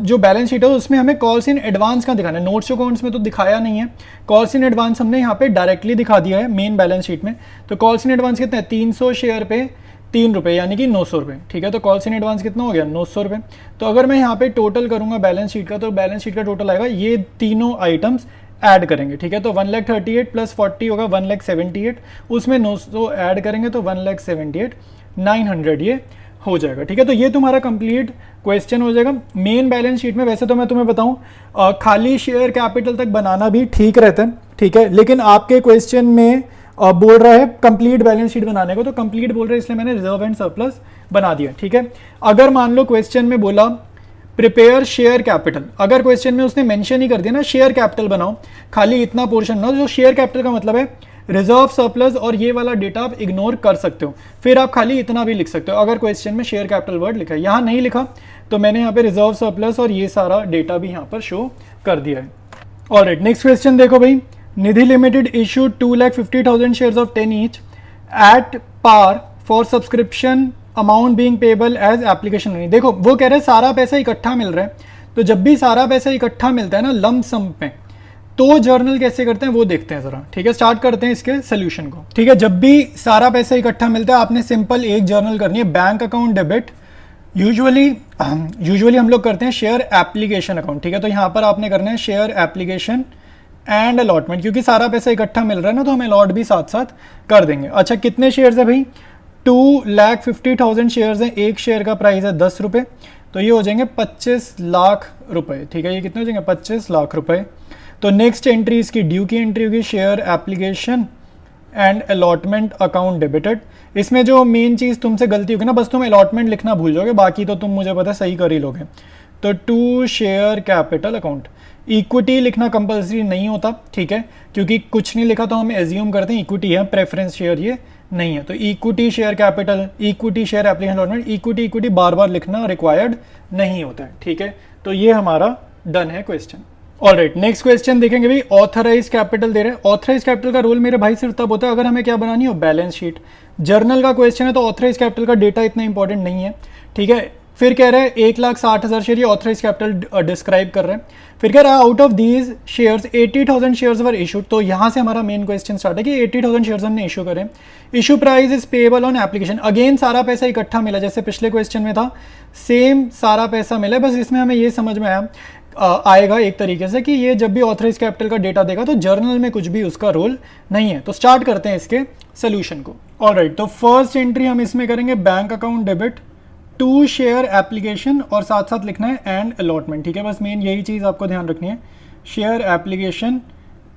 जो बैलेंस शीट है उसमें हमें कॉल्स इन एडवांस का दिखाना है, नोट्स अकाउंट्स में तो दिखाया नहीं है, कॉल्स इन एडवांस हमने यहाँ पे डायरेक्टली दिखा दिया है मेन बैलेंस शीट में। तो कॉल्स इन एडवांस कितने हैं, 300 शेयर पे 3 रुपए यानी कि 900 रुपये, ठीक है। तो कॉल्स इन एडवांस कितना हो गया 900 रुपये। तो अगर मैं यहाँ पे टोटल करूंगा बैलेंस शीट का, तो बैलेंस शीट का टोटल आएगा, ये तीनों आइटम्स ऐड करेंगे, ठीक है। तो 1,38,000 + 40 होगा 1,78,000, उसमें 900 ऐड करेंगे तो 1,78,900 ये हो जाएगा। ठीक है, तो ये तुम्हारा कंप्लीट क्वेश्चन हो जाएगा। मेन बैलेंस शीट में वैसे तो मैं तुम्हें बताऊं खाली शेयर कैपिटल तक बनाना भी ठीक रहता है, ठीक है, लेकिन आपके क्वेश्चन में बोल रहा है कंप्लीट बैलेंस शीट बनाने को, तो कंप्लीट बोल रहा है इसलिए मैंने रिजर्व एंड सरप्लस बना दिया। ठीक है, अगर मान लो क्वेश्चन में बोला प्रिपेयर शेयर कैपिटल, अगर क्वेश्चन में उसने मेंशन ही कर दिया ना शेयर कैपिटल बनाओ, खाली इतना पोर्शन ना, जो शेयर कैपिटल का मतलब है रिजर्व सरप्लस और ये वाला डेटा आप इग्नोर कर सकते हो, फिर आप खाली इतना भी लिख सकते हो अगर क्वेश्चन में शेयर कैपिटल वर्ड लिखा है। यहाँ नहीं लिखा तो मैंने यहाँ पे रिजर्व सरप्लस और ये सारा डेटा भी यहाँ पर शो कर दिया है। ऑलराइट, नेक्स्ट क्वेश्चन देखो भाई, Nidhi limited issued 2,50,000 shares of 10 each at par for subscription amount being payable as application money. देखो वो कह रहे हैं सारा पैसा इकट्ठा मिल रहा है, तो जब भी सारा पैसा इकट्ठा मिलता है ना लंप सम में, तो जर्नल कैसे करते हैं वो देखते हैं जरा। ठीक है, स्टार्ट करते हैं इसके सोल्यूशन को। ठीक है, जब भी सारा पैसा इकट्ठा मिलता है आपने सिंपल एक जर्नल करनी है, बैंक अकाउंट डेबिट। यूजुअली हम लोग करते हैं शेयर एप्लीकेशन अकाउंट। ठीक है, तो यहाँ पर आपने करना है शेयर एप्लीकेशन एंड अलॉटमेंट, क्योंकि सारा पैसा इकट्ठा मिल रहा है ना तो हम अलॉट भी साथ साथ कर देंगे। अच्छा, कितने शेयर्स है भाई? 2,50,000 शेयर्स हैं, एक शेयर का प्राइस है 10 रुपये, तो ये हो जाएंगे 25 लाख रुपए। ठीक है, ये कितने हो जाएंगे? 25 लाख रुपए। तो नेक्स्ट एंट्री इसकी ड्यू की एंट्री होगी share application and allotment account debited. इसमें जो मेन चीज़ तुमसे गलती होगी ना, बस तुम अलॉटमेंट लिखना भूल जाओगे, बाकी तो तुम मुझे पता सही कर ही लोगे। तो to share capital account, equity लिखना कंपल्सरी नहीं होता, ठीक है, क्योंकि कुछ नहीं लिखा तो हम एज्यूम करते हैं इक्विटी है, प्रेफरेंस शेयर ये नहीं है। तो equity share capital, equity share application allotment, equity बार बार लिखना रिक्वायर्ड नहीं होता है। ठीक है, तो ये हमारा डन है क्वेश्चन। ऑलराइट, नेक्स्ट क्वेश्चन देखेंगे भाई, ऑथराइज कैपिटल दे रहे हैं। ऑथराइज कैपिटल का रोल मेरे भाई सिर्फ तब होता है अगर हमें क्या बनानी हो, बैलेंस शीट। जर्नल का क्वेश्चन है तो ऑथराइज कैपिटल का डेटा इतना इंपॉर्टेंट नहीं है। ठीक है, फिर कह रहे हैं 1,60,000 शेयर, ये ऑथराइज कैपिटल डिस्क्राइब कर रहे हैं। फिर कह रहा है out of these shares 80,000 shares were issued, तो यहाँ से हमारा मेन क्वेश्चन स्टार्ट है कि 80,000 शेयर्स हमने इशू करें। Issue price is payable on application, again सारा पैसा इकट्ठा मिला जैसे पिछले क्वेश्चन में था, सेम सारा पैसा मिला, बस इसमें हमें ये समझ में आएगा एक तरीके से कि ये जब भी ऑथराइज कैपिटल का डेटा देगा तो जर्नल में कुछ भी उसका रोल नहीं है। तो स्टार्ट करते हैं इसके सोल्यूशन को। ऑलराइट, तो फर्स्ट एंट्री हम इसमें करेंगे bank account debit to share application और साथ साथ लिखना है एंड अलॉटमेंट। ठीक है, बस मेन यही चीज़ आपको ध्यान रखनी है, शेयर एप्लीकेशन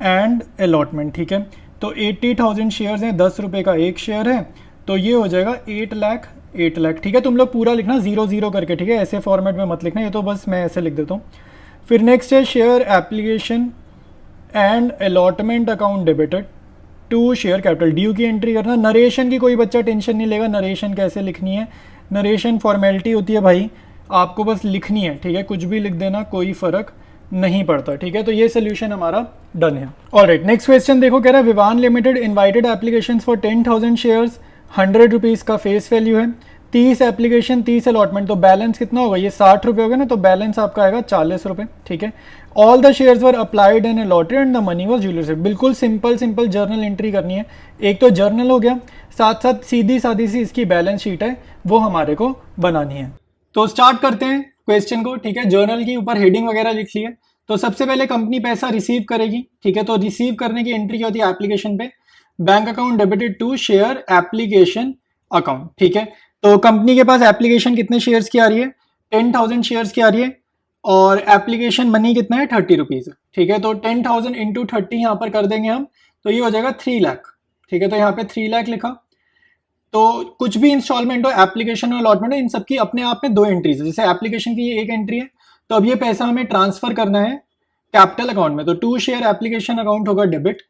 एंड अलॉटमेंट। ठीक है, तो 80,000 शेयर्स हैं, 10 रुपये का एक शेयर है, तो ये हो जाएगा 8 लाख। ठीक है, तुम लोग पूरा लिखना 0-0 करके, ठीक है, ऐसे फॉर्मेट में मत लिखना, ये तो बस मैं ऐसे लिख देता हूँ। फिर नेक्स्ट है share application and allotment account debited to share capital, due की एंट्री करना। नरेशन की कोई बच्चा टेंशन नहीं लेगा, नरेशन कैसे लिखनी है, नरेशन फॉर्मेलिटी होती है भाई, आपको बस लिखनी है। ठीक है, कुछ भी लिख देना, कोई फर्क नहीं पड़ता। ठीक है, तो ये सोल्यूशन हमारा डन है। ऑलराइट, नेक्स्ट क्वेश्चन देखो, कह रहा है Vivaan limited invited applications for 10,000 shares, 100 rupees का फेस वैल्यू है, 30 एप्लीकेशन 30 अलॉटमेंट, तो बैलेंस कितना होगा, ये 60 रुपये होगा ना, तो बैलेंस आपका आएगा 40 रुपये। ठीक है, all the shares were applied and allotted and the money was duly received. बिल्कुल सिंपल जर्नल एंट्री करनी है, एक तो जर्नल हो गया, साथ साथ सीधी सादी सी इसकी बैलेंस शीट है वो हमारे को बनानी है। तो स्टार्ट करते हैं क्वेश्चन को। ठीक है, जर्नल के ऊपर हेडिंग वगैरह लिख ली है। तो सबसे पहले कंपनी पैसा रिसीव करेगी। ठीक है, तो रिसीव करने की एंट्री क्या होती है, एप्लीकेशन पे bank account debited to share application account. ठीक है, तो कंपनी के पास एप्लीकेशन कितने शेयर्स की आ रही है, 10,000 शेयर्स की आ रही है, और एप्लीकेशन मनी कितना है, 30 रुपीज़। ठीक है, तो 10,000 इंटू 30 यहाँ पर कर देंगे हम, तो ये हो जाएगा 3 लाख। ठीक है, तो यहाँ पे 3 लाख लिखा। तो कुछ भी इंस्टॉलमेंट हो, एप्लीकेशन और अलॉटमेंट हो, इन सबकी अपने आप में 2 एंट्रीज है। जैसे एप्लीकेशन की ये एक एंट्री है, तो अब ये पैसा हमें ट्रांसफर करना है कैपिटल अकाउंट में, तो टू शेयर एप्लीकेशन अकाउंट होगा डेबिट,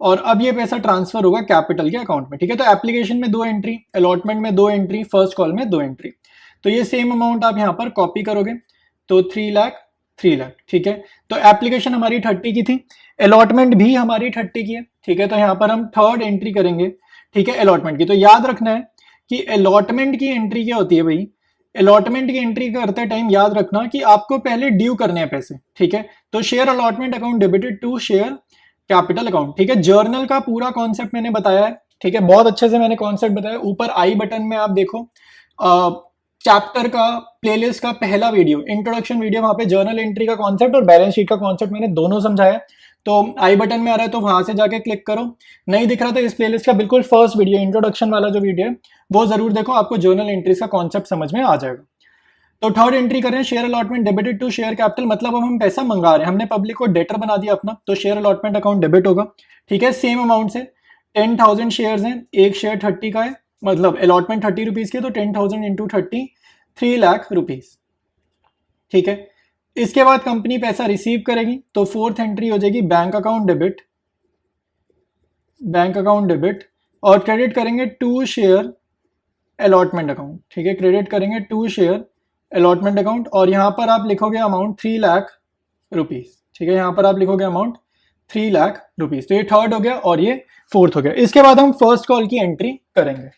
और अब ये पैसा ट्रांसफर होगा कैपिटल के अकाउंट में। ठीक है, तो एप्लीकेशन में 2 एंट्री, अलॉटमेंट में 2 एंट्री, फर्स्ट कॉल में 2 एंट्री। तो ये सेम अमाउंट आप यहाँ पर कॉपी करोगे, तो 3 लाख। ठीक है, तो एप्लीकेशन हमारी 30 की थी, अलॉटमेंट भी हमारी 30 की है। ठीक है, तो यहाँ पर हम थर्ड एंट्री करेंगे। ठीक है, अलॉटमेंट की, तो याद रखना है कि अलॉटमेंट की एंट्री क्या होती है भाई, अलॉटमेंट की एंट्री करते टाइम याद रखना कि आपको पहले ड्यू करने हैं पैसे। ठीक है, तो share allotment account debited to share capital account. ठीक है, जर्नल का पूरा कॉन्सेप्ट मैंने बताया है। ठीक है, बहुत अच्छे से मैंने कॉन्सेप्ट बताया, ऊपर आई बटन में आप देखो चैप्टर का प्लेलिस्ट का पहला वीडियो, इंट्रोडक्शन वीडियो, वहां पे जर्नल एंट्री का कॉन्सेप्ट और बैलेंस शीट का कॉन्सेप्ट मैंने दोनों समझाया, तो आई बटन में आ रहा है तो वहां से जाके क्लिक करो। नहीं दिख रहा तो इस प्लेलिस्ट का बिल्कुल फर्स्ट वीडियो, इंट्रोडक्शन वाला जो वीडियो है वो जरूर देखो, आपको जर्नल एंट्रीज का कॉन्सेप्ट समझ में आ जाएगा। तो थर्ड एंट्री करें, share allotment debited to share capital, मतलब अब हम पैसा मंगा रहे हैं, हमने पब्लिक को डेटर बना दिया अपना, तो शेयर अलॉटमेंट अकाउंट डेबिट होगा। ठीक है, सेम अमाउंट से 10,000 शेयर हैं, एक शेयर 30 का है, मतलब अलॉटमेंट 30 रुपीज की, तो 10,000 इंटू 30 3 लाख रुपीज। ठीक है, इसके बाद कंपनी पैसा रिसीव करेगी, तो फोर्थ एंट्री हो जाएगी bank account debit, bank account debit, और क्रेडिट करेंगे टू शेयर अलॉटमेंट अकाउंट। ठीक है, क्रेडिट करेंगे टू शेयर अलॉटमेंट अकाउंट, और यहां पर आप लिखोगे अमाउंट 3 लाख रुपीज। ठीक है, यहां पर आप लिखोगे अमाउंट 3 लाख रुपीज। तो ये थर्ड हो गया और ये फोर्थ हो गया। इसके बाद हम फर्स्ट कॉल की एंट्री करेंगे।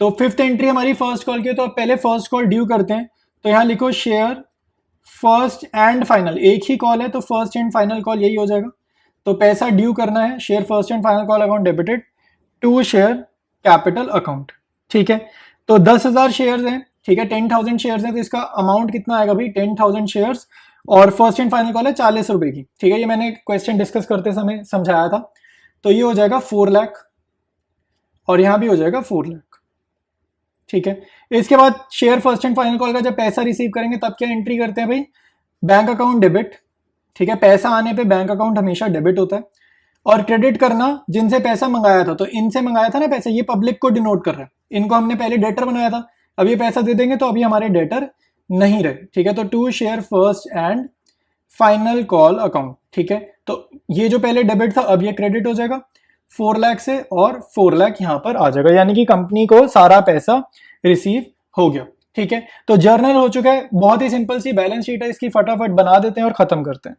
तो फिफ्थ एंट्री हमारी फर्स्ट कॉल की है, तो आप पहले फर्स्ट कॉल ड्यू करते हैं, तो यहां लिखो शेयर फर्स्ट एंड फाइनल, एक ही कॉल है तो फर्स्ट एंड फाइनल कॉल यही हो जाएगा। तो पैसा ड्यू करना है, share first and final call account debited to share capital account. ठीक है, तो 10,000 शेयर हैं। ठीक है, 10,000 शेयर हैं, तो इसका अमाउंट कितना आएगा भाई, 10,000 शेयर्स, और फर्स्ट एंड फाइनल कॉल है 40 रुपए की। ठीक है, ये मैंने क्वेश्चन डिस्कस करते समय समझाया था। तो ये हो जाएगा 4 लाख, और यहां भी हो जाएगा 4 लाख। ठीक है, इसके बाद share first and final call का जब पैसा रिसीव करेंगे तब क्या एंट्री करते हैं भाई, बैंक अकाउंट डेबिट। ठीक है, पैसा आने पे बैंक अकाउंट हमेशा डेबिट होता है, और क्रेडिट करना जिनसे पैसा मंगाया था, तो इनसे मंगाया था ना पैसा, ये पब्लिक को डिनोट कर रहा है, इनको हमने पहले डेटर बनाया था, अब ये पैसा दे देंगे तो अभी हमारे डेटर नहीं रहे। ठीक है, तो to share first and final call account. ठीक है, तो ये जो पहले डेबिट था अब ये क्रेडिट हो जाएगा 4 लाख से, और 4 लाख यहां पर आ जाएगा, यानी कि कंपनी को सारा पैसा रिसीव हो गया। ठीक है, तो जर्नल हो चुका है, बहुत ही सिंपल सी बैलेंस शीट है, इसकी फटाफट बना देते हैं और खत्म करते हैं।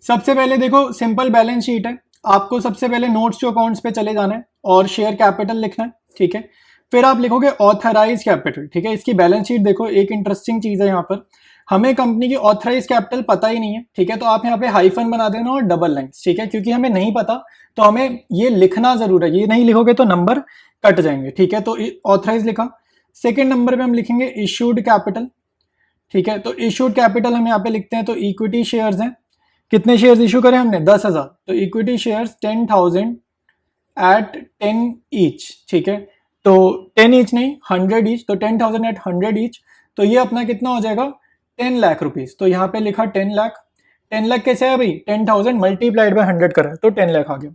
सबसे पहले देखो सिंपल बैलेंस शीट है, आपको सबसे पहले नोट्स टू अकाउंट्स पे चले जाना है और शेयर कैपिटल लिखना है। ठीक है, फिर आप लिखोगे ऑथराइज कैपिटल। ठीक है, इसकी बैलेंस शीट देखो, एक इंटरेस्टिंग चीज है, यहाँ पर हमें कंपनी की ऑथराइज कैपिटल पता ही नहीं है। ठीक है, तो आप यहाँ पे हाइफन बना देना और डबल लाइंस। ठीक है, क्योंकि हमें नहीं पता तो हमें ये लिखना जरूर है, ये नहीं लिखोगे तो नंबर कट जाएंगे। ठीक है, तो ऑथराइज लिखा। सेकेंड नंबर पे हम लिखेंगे इश्यूड कैपिटल। ठीक है, तो इश्यूड कैपिटल हम यहाँ पे लिखते हैं, तो इक्विटी शेयर्स हैं, कितने शेयर्स इशू करें हमने, 10,000, तो इक्विटी शेयर्स 10,000 एट 10 ईच। ठीक है, तो 10 ईच नहीं 100 ईच, तो 10,000 एट 100 ईच, तो ये अपना कितना हो जाएगा 10 लाख रुपीज। तो यहाँ पे लिखा 10 लाख। 10 लाख कैसे है भाई, 10,000 मल्टीप्लाइड बाय 100 करा है, तो 10 लाख आ गया।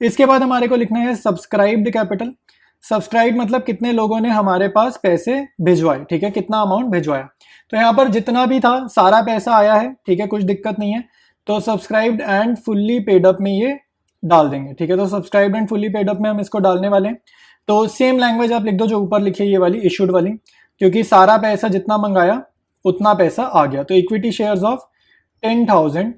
इसके बाद हमारे को लिखना है सब्सक्राइब्ड कैपिटल। सब्सक्राइब मतलब कितने लोगों ने हमारे पास पैसे भिजवाए। ठीक है, कितना अमाउंट भिजवाया, तो यहाँ पर जितना भी था सारा पैसा आया है। ठीक है, कुछ दिक्कत नहीं है, तो subscribed and fully paid up में ये डाल देंगे। ठीक है, तो subscribed and fully paid up में हम इसको डालने वाले हैं। तो सेम लैंग्वेज आप लिख दो जो ऊपर लिखी है ये वाली, इशूड वाली, क्योंकि सारा पैसा जितना मंगाया उतना पैसा आ गया। तो equity shares of 10,000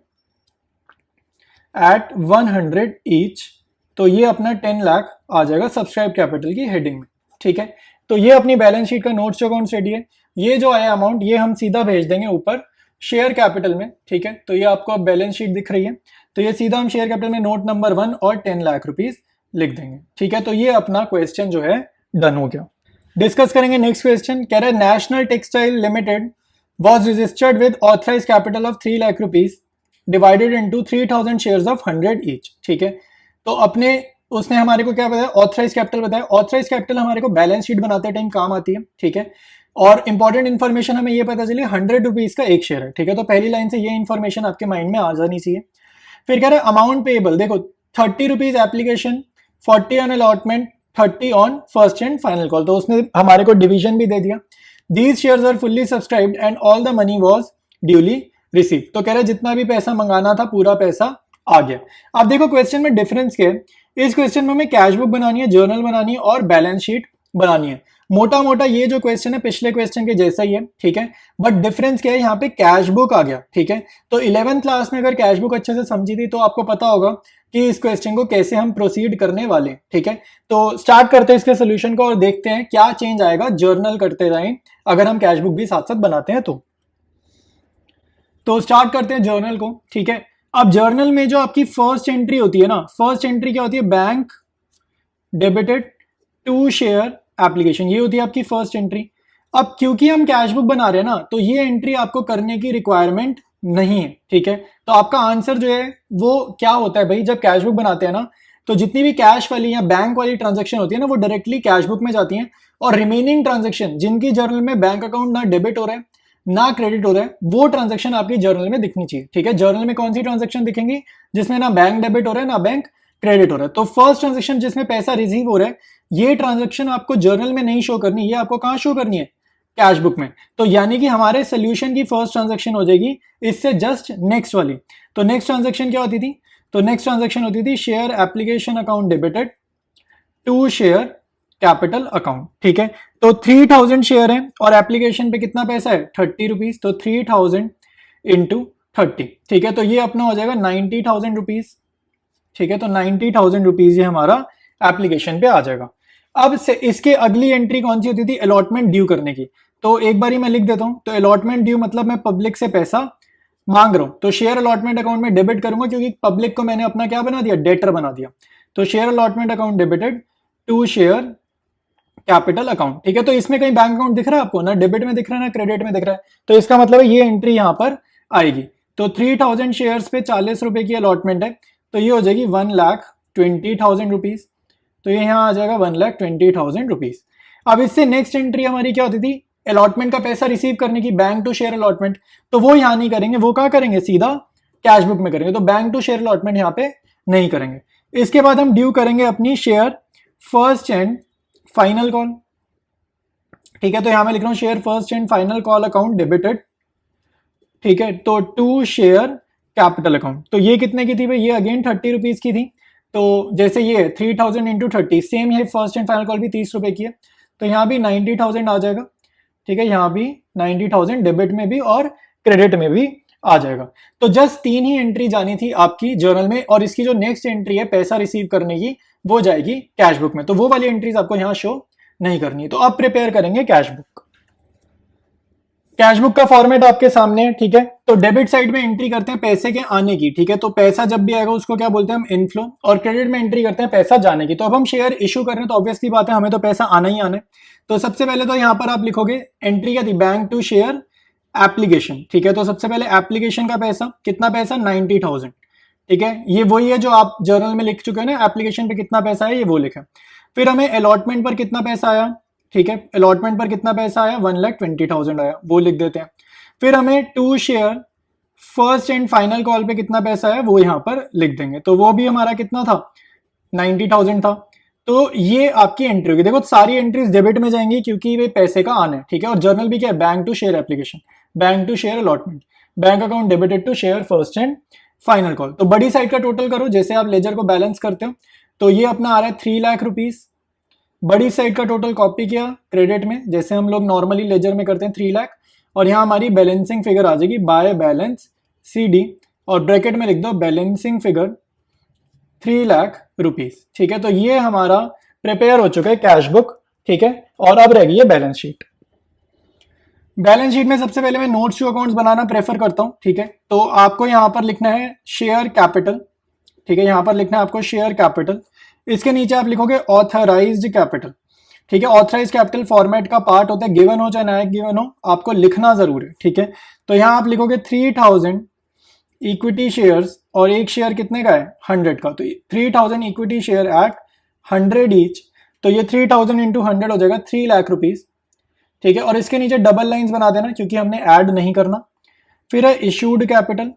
at 100 each, तो ये अपना 10 लाख आ जाएगा सब्सक्राइब कैपिटल की हेडिंग में। ठीक है, तो ये अपनी बैलेंस शीट का नोट्स अकाउंट रेडी है। ये जो आया अमाउंट ये हम सीधा भेज देंगे ऊपर शेयर कैपिटल में। ठीक है, तो ये आपको अब बैलेंस शीट दिख रही है, तो ये सीधा हम शेयर कैपिटल में नोट नंबर 1 और 10 लाख रुपीज लिख देंगे। ठीक है, तो ये अपना क्वेश्चन जो है डन हो गया। डिस्कस करेंगे नेक्स्ट क्वेश्चन। कह रहे national textile limited was registered with authorise capital of 3 lakh rupees divided into 3,000 shares of 100 each. ठीक है, तो अपने उसने हमारे को क्या बताया, ऑथराइज कैपिटल बताया। ऑथराइज कैपिटल हमारे को बैलेंस शीट बनाते टाइम काम आती है। ठीक है, और इंपॉर्टेंट इन्फॉर्मेशन हमें ये पता चली 100 रुपीज का एक शेयर है। ठीक है, तो पहली लाइन से ये इन्फॉर्मेशन आपके माइंड में आ जानी चाहिए। फिर कह रहे अमाउंट पेएबल, देखो 30 rupees application, 40 on allotment, 30 on first and final call, तो उसने हमारे को डिवीजन भी दे दिया। These shares are fully subscribed and all the money was duly receive. तो कह रहे जितना भी पैसा मंगाना था पूरा पैसा आ गया। अब देखो क्वेश्चन में डिफरेंस क्या है, इस क्वेश्चन में हमें कैश बुक बनानी है, जर्नल बनानी है और बैलेंस शीट बनानी है। मोटा मोटा ये जो क्वेश्चन है पिछले क्वेश्चन के जैसा ही है। ठीक है, बट डिफरेंस क्या है, यहाँ पे कैश बुक आ गया। ठीक है, तो 11th क्लास में अगर कैश बुक अच्छे से समझी थी तो आपको पता होगा कि इस क्वेश्चन को कैसे हम प्रोसीड करने वाले। ठीक है, तो स्टार्ट करते हैं इसके सोल्यूशन को और देखते हैं क्या चेंज आएगा जर्नल करते जाएं अगर हम कैश बुक भी साथ साथ बनाते हैं तो स्टार्ट करते हैं जर्नल को। ठीक है, अब जर्नल में जो आपकी फर्स्ट एंट्री होती है ना, फर्स्ट एंट्री क्या होती है, bank debited to share application, ये होती है आपकी फर्स्ट एंट्री। अब क्योंकि हम कैश बुक बना रहे हैं ना, तो ये एंट्री आपको करने की रिक्वायरमेंट नहीं है, ठीक है। तो आपका आंसर जो है वो क्या होता है भाई, जब कैश बुक बनाते हैं ना, तो जितनी भी कैश वाली या बैंक वाली ट्रांजेक्शन होती है ना, वो डायरेक्टली कैश बुक में जाती हैं, और रिमेनिंग ट्रांजेक्शन जिनकी जर्नल में बैंक अकाउंट ना डेबिट हो रहा है ना क्रेडिट हो रहा है, वो ट्रांजेक्शन आपकी जर्नल में दिखनी चाहिए, ठीक है। जर्नल में कौन सी ट्रांजेक्शन दिखेंगी, जिसमें ना बैंक डेबिट हो रहा है ना बैंक क्रेडिट हो रहा है। तो फर्स्ट ट्रांजेक्शन जिसमें पैसा रिसीव हो रहा है, ये ट्रांजेक्शन आपको जर्नल में नहीं शो करनी, ये आपको कहां शो करनी है, कैश बुक में। तो यानी कि हमारे सोल्यूशन की फर्स्ट ट्रांजेक्शन हो जाएगी इससे जस्ट नेक्स्ट वाली। तो नेक्स्ट ट्रांजेक्शन क्या होती थी, तो नेक्स्ट ट्रांजेक्शन होती थी share application account debited to share capital account, ठीक है। तो 3000 शेयर है और एप्लीकेशन पे कितना पैसा है, 30 रुपीज, तो 3000 इंटू 30, ठीक है। तो ये अपना हो जाएगा 90,000 रुपीज, ठीक है। तो 90,000 रुपीज ये हमारा एप्लीकेशन पे आ जाएगा। अब से इसके अगली एंट्री कौन सी होती थी, अलॉटमेंट ड्यू करने की। तो एक बार ही मैं लिख देता हूं, तो अलॉटमेंट ड्यू मतलब मैं पब्लिक से पैसा मांग रहा हूं, तो शेयर अलॉटमेंट अकाउंट में डेबिट करूंगा, क्योंकि पब्लिक को मैंने अपना क्या बना दिया, डेटर बना दिया। तो share allotment account debited to share capital account, ठीक है। तो इसमें कहीं बैंक अकाउंट दिख रहा है आपको, ना डेबिट में दिख रहा है ना क्रेडिट में दिख रहा है, तो इसका मतलब है ये एंट्री यहां पर आएगी। तो 3000 शेयर्स पे 40 रुपए की अलॉटमेंट है, तो ये हो जाएगी 1,20,000 रुपीज। तो ये यहाँ आ जाएगा 1,20,000 रुपीज। अब इससे नेक्स्ट एंट्री हमारी क्या होती थी, अलॉटमेंट का पैसा रिसीव करने की, बैंक टू शेयर अलॉटमेंट। तो वो यहाँ नहीं करेंगे, वो कहाँ करेंगे, सीधा कैश बुक में करेंगे। तो बैंक टू शेयर अलॉटमेंट यहाँ पे नहीं करेंगे। इसके बाद हम ड्यू करेंगे अपनी share first and final call, ठीक है। तो यहां मैं लिख रहा हूं share first and final call account debited, ठीक है। तो टू शेयर कैपिटल अकाउंट, तो ये कितने की थी भाई, ये अगेन 30 रुपीज की थी। तो जैसे ये 3000 इंटू 30, सेम ये फर्स्ट एंड फाइनल कॉल भी 30 रुपए की है, तो यहाँ भी 90,000 आ जाएगा, ठीक है। यहाँ भी 90,000 डेबिट में भी और क्रेडिट में भी आ जाएगा। तो जस्ट 3 ही एंट्री जानी थी आपकी जर्नल में, और इसकी जो नेक्स्ट एंट्री है पैसा रिसीव करने की, वो जाएगी कैश बुक में। तो वो वाली एंट्रीज आपको यहाँ शो नहीं करनी है। तो अब प्रिपेयर करेंगे कैश बुक। कैश बुक का फॉर्मेट आपके सामने है, ठीक है। तो डेबिट साइड में एंट्री करते हैं पैसे के आने की, ठीक है। तो पैसा जब भी आएगा उसको क्या बोलते हैं हम, इनफ्लो। और क्रेडिट में एंट्री करते हैं पैसा जाने की। तो अब हम शेयर इशू कर रहे हैं, तो ऑब्वियसली बात है हमें तो पैसा आना ही आना है। तो सबसे पहले तो यहाँ पर आप लिखोगे एंट्री क्या थी, बैंक टू शेयर एप्लीकेशन, ठीक है। तो सबसे पहले एप्लीकेशन का पैसा, कितना पैसा, 90,000, ठीक है। ये वही है जो आप जर्नल में लिख चुके हैं ना, एप्लीकेशन पे कितना पैसा है ये वो लिखा। फिर हमें अलॉटमेंट पर कितना पैसा आया, ठीक है। अलॉटमेंट पर कितना पैसा आया, 1,20,000 आया, वो लिख देते हैं। फिर हमें to share first and final call पे कितना पैसा है वो यहाँ पर लिख देंगे। तो वो भी हमारा कितना था, 90,000 था। तो ये आपकी एंट्री होगी। देखो सारी एंट्रीज डेबिट में जाएंगी क्योंकि वे पैसे का आना है, ठीक है। और जर्नल भी क्या है, bank to share application, bank to share allotment, bank account debited to share first and final call. तो बड़ी साइड का टोटल करो, जैसे आप लेजर को बैलेंस करते हो, तो ये अपना आ रहा है 3 लाख रुपीज। बड़ी साइड का टोटल कॉपी किया क्रेडिट में, जैसे हम लोग नॉर्मली लेजर में करते हैं 3 लाख, और यहाँ हमारी बैलेंसिंग फिगर आ जाएगी बाय बैलेंस CD, और ब्रैकेट में लिख दो बैलेंसिंग फिगर 3 लाख रुपीज, ठीक है। तो ये हमारा प्रिपेयर हो चुका है कैश बुक, ठीक है। और अब रह गई है बैलेंस शीट। बैलेंस शीट में सबसे पहले मैं नोट्स टू अकाउंट्स बनाना प्रेफर करता हूं, ठीक है। तो आपको यहां पर लिखना है शेयर कैपिटल, ठीक है। यहां पर लिखना है आपको शेयर कैपिटल। इसके नीचे आप लिखोगे ऑथराइज्ड कैपिटल, ठीक है। ऑथराइज्ड कैपिटल फॉर्मेट का पार्ट होता है, गिवन हो चाहे ना गिवन हो, आपको लिखना जरूर है, ठीक है। तो यहां आप लिखोगे 3000 इक्विटी शेयर्स, और एक शेयर कितने का है, 100 का। तो 3000 इक्विटी शेयर एट 100 ईच, तो ये 3000 इंटू 100 हो जाएगा 3 लाख रुपीज, ठीक है। और इसके नीचे डबल लाइंस बना देना क्योंकि हमने ऐड नहीं करना। फिर है इशूड कैपिटल,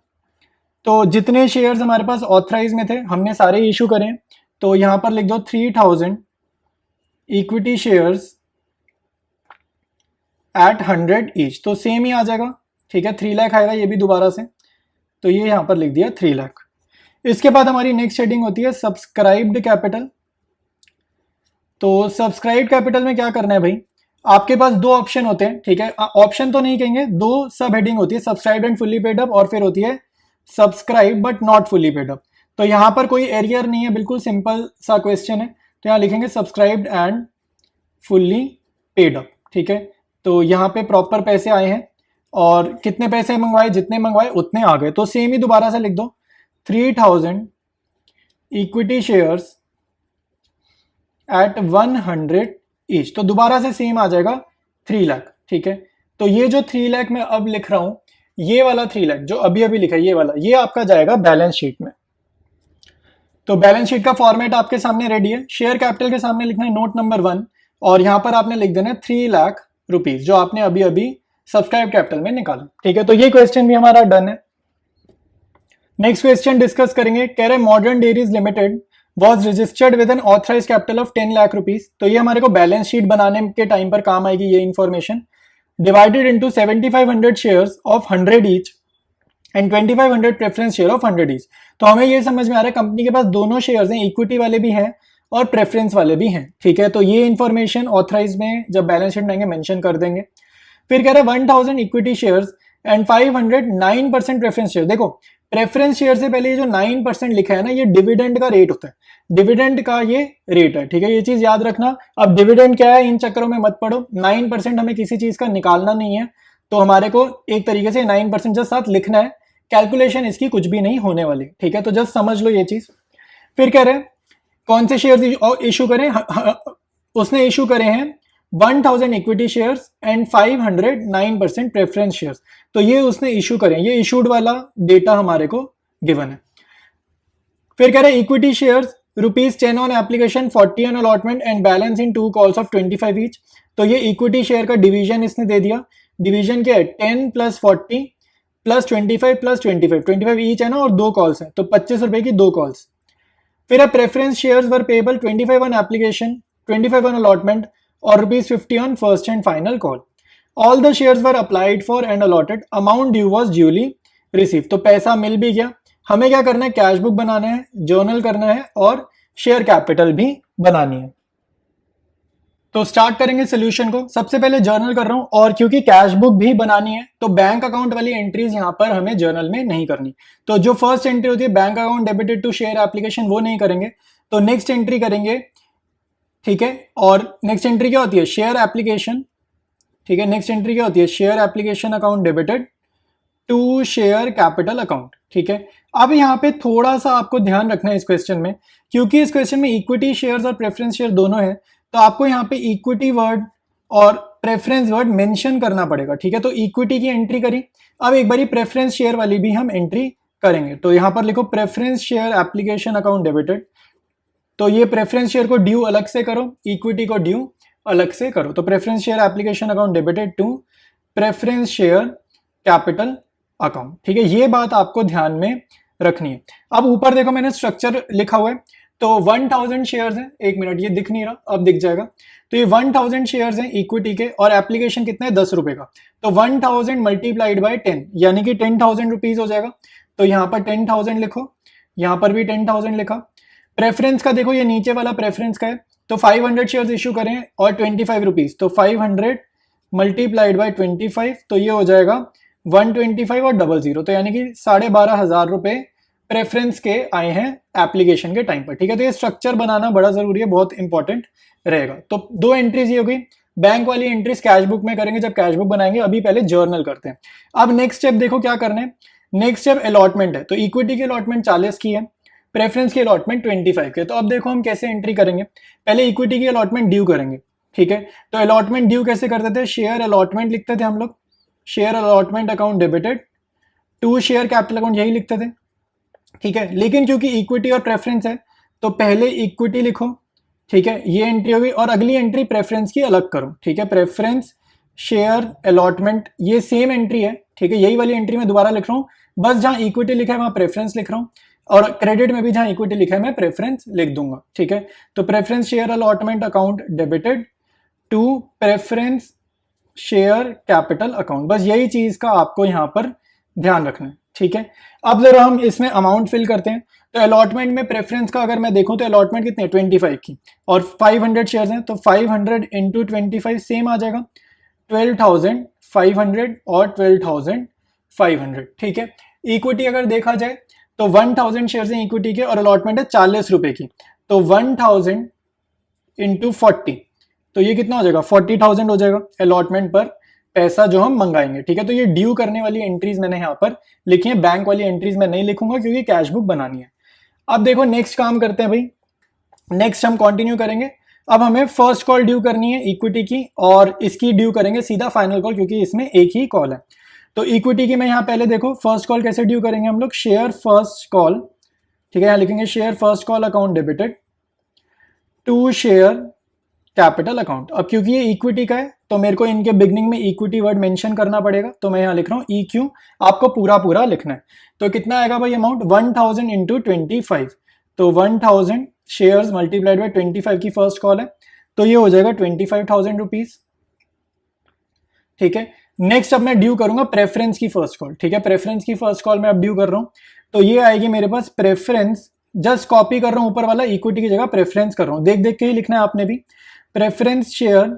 तो जितने शेयर्स हमारे पास ऑथराइज में थे हमने सारे इशू करें, तो यहां पर लिख दो 3000 इक्विटी शेयर्स एट 100 ईच, तो सेम ही आ जाएगा, ठीक है। 3 लाख आएगा ये भी दोबारा से, तो ये यहां पर लिख दिया 3 लाख। इसके बाद हमारी नेक्स्ट हेडिंग होती है सब्सक्राइब्ड कैपिटल। तो सब्सक्राइब्ड कैपिटल में क्या करना है भाई, आपके पास 2 ऑप्शन होते हैं, ठीक है। ऑप्शन तो नहीं कहेंगे, 2 सब हेडिंग होती है, subscribed and fully paid up, और फिर होती है subscribe but not fully paid up. तो यहां पर कोई एरियर नहीं है, बिल्कुल सिंपल सा क्वेश्चन है। तो यहां लिखेंगे subscribed and fully paid up, ठीक है। तो यहां पे प्रॉपर पैसे आए हैं, और कितने पैसे मंगवाए, जितने मंगवाए उतने आ गए। तो सेम ही दोबारा से लिख दो 3000 इक्विटी शेयर्स एट 100 ईच, तो दोबारा से सेम आ जाएगा 3 लाख, ठीक है। तो ये जो 3 लाख मैं अब लिख रहा हूं, ये वाला 3 लाख जो अभी अभी लिखा है ये वाला, ये आपका जाएगा बैलेंस शीट में। तो बैलेंस शीट का फॉर्मेट आपके सामने रेडी है। शेयर कैपिटल के सामने लिखना है नोट नंबर 1 और यहां पर आपने लिख देना है 3 लाख रुपीज जो आपने अभी अभी सब्सक्राइब कैपिटल में निकाला। ठीक है, तो ये क्वेश्चन भी हमारा डन है। नेक्स्ट क्वेश्चन डिस्कस करेंगे। कह रहे modern dairies limited was registered with an authorise capital of 10 lakh rupees. तो ये हमारे को बैलेंस शीट बनाने के टाइम पर काम आएगी ये information. Divided into 7500 shares of 100 each and 2500 preference share of 100 each. तो हमें ये समझ में आ रहा है कंपनी के पास दोनों शेयर्स हैं, इक्विटी वाले भी हैं और प्रेफरेंस वाले भी हैं। ठीक है, तो ये इंफॉर्मेशन ऑथराइज में जब बैलेंस शीट बनाएंगे मेंशन कर देंगे। फिर कह रहे हैं 1000 equity shares and 500 9% preference share. देखो प्रेफरेंस शेयर से पहले ये जो 9% लिखा है ना, ये डिविडेंड का रेट होता है, डिविडेंड का ये रेट है। ठीक है, ये चीज याद रखना। अब डिविडेंड क्या है इन चक्करों में मत पड़ो, 9% हमें किसी चीज का निकालना नहीं है, तो हमारे को एक तरीके से 9% जस्ट साथ लिखना है, कैलकुलेशन इसकी कुछ भी नहीं होने वाली। ठीक है, तो जस्ट समझ लो ये चीज। फिर कह रहे हैं कौन से शेयर इशू करें, उसने इशू करे हैं 1000 equity shares and 500 9% preference shares. तो ये उसने इशू करें, ये इशूड वाला डेटा हमारे को गिवन है। फिर कह रहे हैं equity shares ₹10 on application, 40 on allotment and balance in 2 calls of 25 each. तो ये इक्विटी शेयर का डिवीजन इसने दे दिया। डिवीजन क्या है 10 + 40 + 25 + 25 ईच है ना, और 2 कॉल्स है तो 25 रुपए की 2 कॉल्स। फिर preference shares were payable 25 on application, 25 on allotment और ₹50 on first and final call. All the shares were applied for and allotted, amount due was duly receive. तो पैसा मिल भी गया। हमें क्या करना है, कैश बुक बनाना है, जर्नल करना है और शेयर कैपिटल भी बनानी है। तो स्टार्ट करेंगे सोल्यूशन को। सबसे पहले जर्नल कर रहा हूं, और क्योंकि कैश बुक भी बनानी है तो बैंक अकाउंट वाली एंट्रीज यहां पर हमें जर्नल में नहीं करनी। तो जो फर्स्ट एंट्री होती है bank account debited to share application, वो नहीं करेंगे, तो नेक्स्ट एंट्री करेंगे। ठीक है, और नेक्स्ट एंट्री क्या होती है, शेयर एप्लीकेशन। ठीक है, नेक्स्ट एंट्री क्या होती है, share application account debited to share capital account. ठीक है, अब यहाँ पे थोड़ा सा आपको ध्यान रखना है इस क्वेश्चन में, क्योंकि इस क्वेश्चन में इक्विटी शेयर्स और प्रेफरेंस शेयर दोनों है, तो आपको यहाँ पे इक्विटी वर्ड और प्रेफरेंस वर्ड मेंशन करना पड़ेगा। ठीक है, तो इक्विटी की एंट्री करी। अब एक बारी प्रेफरेंस शेयर वाली भी हम एंट्री करेंगे, तो यहाँ पर लिखो preference share application account debited. तो ये प्रेफरेंस शेयर को ड्यू अलग से करो, इक्विटी को ड्यू अलग से करो। तो preference share application account debited to preference share capital account. ठीक है, ये बात आपको ध्यान में रखनी है। अब ऊपर देखो मैंने स्ट्रक्चर लिखा हुआ है, तो 1000 शेयर्स हैं। एक मिनट, ये दिख नहीं रहा, अब दिख जाएगा। तो ये 1000 शेयर्स हैं इक्विटी के, और एप्लीकेशन कितना है 10 रुपए का। तो 1000 मल्टीप्लाइड बाय 10 यानी कि 10,000 रुपीज हो जाएगा। तो यहाँ पर 10,000 लिखो, यहाँ पर भी 10,000 लिखा। प्रेफरेंस का देखो, ये नीचे वाला प्रेफरेंस का है, तो 500 शेयर्स इशू करें और 25 रुपीज, तो 500 मल्टीप्लाइड बाय 25, तो ये हो जाएगा 125 और 00, तो यानी कि 12,500 रुपए प्रेफरेंस के आए हैं एप्लीकेशन के टाइम पर। ठीक है, तो ये स्ट्रक्चर बनाना बड़ा जरूरी है, बहुत इंपॉर्टेंट रहेगा। तो 2 एंट्रीज ये हो गई। बैंक वाली एंट्रीज कैश बुक में करेंगे जब कैश बुक बनाएंगे, अभी पहले जर्नल करते हैं। अब नेक्स्ट स्टेप देखो क्या करना है। नेक्स्ट स्टेप अलॉटमेंट है, तो इक्विटी की अलॉटमेंट 40 की है, प्रेफरेंस की अलॉटमेंट 25 के। तो अब देखो हम कैसे एंट्री करेंगे। पहले इक्विटी की अलॉटमेंट ड्यू करेंगे। ठीक है, तो अलॉटमेंट ड्यू कैसे करते थे, शेयर अलॉटमेंट लिखते थे हम लोग, share allotment account debited to share capital account, यही लिखते थे। ठीक है, लेकिन क्योंकि इक्विटी और प्रेफरेंस है तो पहले इक्विटी लिखो। ठीक है, ये एंट्री होगी, और अगली एंट्री प्रेफरेंस की अलग करो। ठीक है, प्रेफरेंस शेयर अलॉटमेंट, ये सेम एंट्री है। ठीक है, यही वाली एंट्री मैं दोबारा लिख रहा हूँ, बस जहां इक्विटी लिखा है वहां प्रेफरेंस लिख रहा हूँ, और क्रेडिट में भी जहां इक्विटी लिखा है मैं प्रेफरेंस लिख दूंगा। ठीक है, तो preference share allotment account debited to preference share capital account, बस यही चीज का आपको यहां पर ध्यान रखना है। ठीक है, अब जरा हम इसमें अमाउंट फिल करते हैं। तो अलॉटमेंट में प्रेफरेंस का अगर मैं देखूं तो अलॉटमेंट कितने 25 की, और 500 शेयर्स हैं, तो 500 इंटू 25 सेम आ जाएगा 12,500 और 12,500। ठीक है, इक्विटी अगर देखा जाए तो 1000 शेयर्स हैं इक्विटी के, और अलॉटमेंट है 40 रुपए की, तो 1000 इंटू 40, तो ये कितना हो जाएगा 40,000 हो जाएगा अलॉटमेंट पर पैसा जो हम मंगाएंगे। ठीक है, तो ये ड्यू करने वाली एंट्रीज मैंने यहाँ पर लिखी है, बैंक वाली एंट्रीज मैं नहीं लिखूंगा क्योंकि कैश बुक बनानी है। अब देखो नेक्स्ट काम करते हैं भाई, नेक्स्ट हम कंटिन्यू करेंगे। अब हमें फर्स्ट कॉल ड्यू करनी है इक्विटी की, और इसकी ड्यू करेंगे सीधा फाइनल कॉल, क्योंकि इसमें एक ही कॉल है। तो इक्विटी की मैं यहाँ पहले देखो फर्स्ट कॉल कैसे ड्यू करेंगे हम लोग, शेयर फर्स्ट कॉल, ठीक है, यहाँ लिखेंगे share first call account debited to share capital account. अब क्योंकि ये इक्विटी का है तो मेरे को इनके बिगनिंग में इक्विटी वर्ड मेंशन करना पड़ेगा, तो मैं यहाँ लिख रहा हूँ EQ, आपको पूरा पूरा लिखना है। तो कितना आएगा भाई अमाउंट, 1000 इंटू 25, तो 1000 शेयर्स मल्टीप्लाइड बाई 25 की फर्स्ट कॉल है, तो ये हो जाएगा 25,000 रुपीज, ठीक है। नेक्स्ट अब मैं ड्यू करूंगा प्रेफरेंस की फर्स्ट कॉल, ठीक है, प्रेफरेंस की फर्स्ट कॉल मैं अब ड्यू कर रहा हूं, तो ये आएगी मेरे पास प्रेफरेंस, जस्ट कॉपी कर रहा हूं ऊपर वाला, इक्विटी की जगह प्रेफरेंस कर रहा हूं, देख देख के ही लिखना है आपने भी, प्रेफरेंस शेयर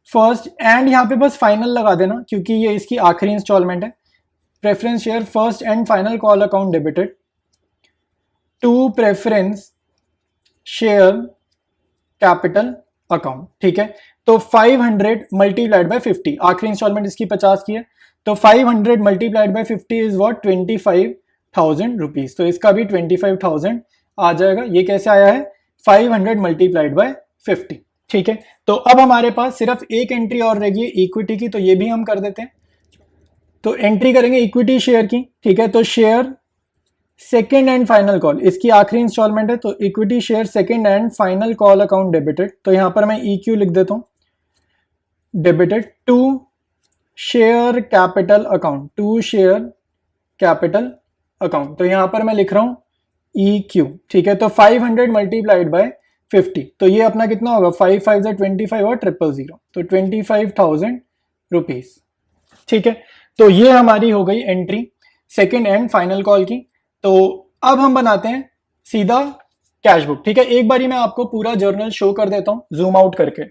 फर्स्ट, एंड यहाँ पे बस फाइनल लगा देना क्योंकि ये इसकी आखिरी इंस्टॉलमेंट है, preference share first and final call account debited to preference share capital account, ठीक है। तो 500 मल्टीप्लाइड बाय 50, आखिरी इंस्टॉलमेंट इसकी 50 की है, तो 500 multiplied by 50 is what, 25,000 rupees, तो इसका भी 25,000 आ जाएगा। ये कैसे आया है, 500 मल्टीप्लाइड बाय 50, ठीक है। तो अब हमारे पास सिर्फ एक एंट्री और रहेगी इक्विटी की, तो ये भी हम कर देते हैं। तो एंट्री करेंगे इक्विटी शेयर की, ठीक है, तो share second and final call, इसकी आखिरी इंस्टॉलमेंट है, तो equity share second and final call account debited, तो यहां पर मैं EQ लिख देता हूं, debited to share capital account, to share capital account, तो यहां पर मैं लिख रहा हूं EQ, ठीक है। तो 500 मल्टीप्लाइड बाय 50, तो ये अपना कितना होगा, 5 5 25 और 000, तो 25,000 रुपीज, ठीक है। तो ये हमारी हो गई entry second and final call की। तो अब हम बनाते हैं सीधा कैश बुक, ठीक है। एक बारी मैं आपको पूरा जर्नल शो कर देता हूं जूम आउट करके,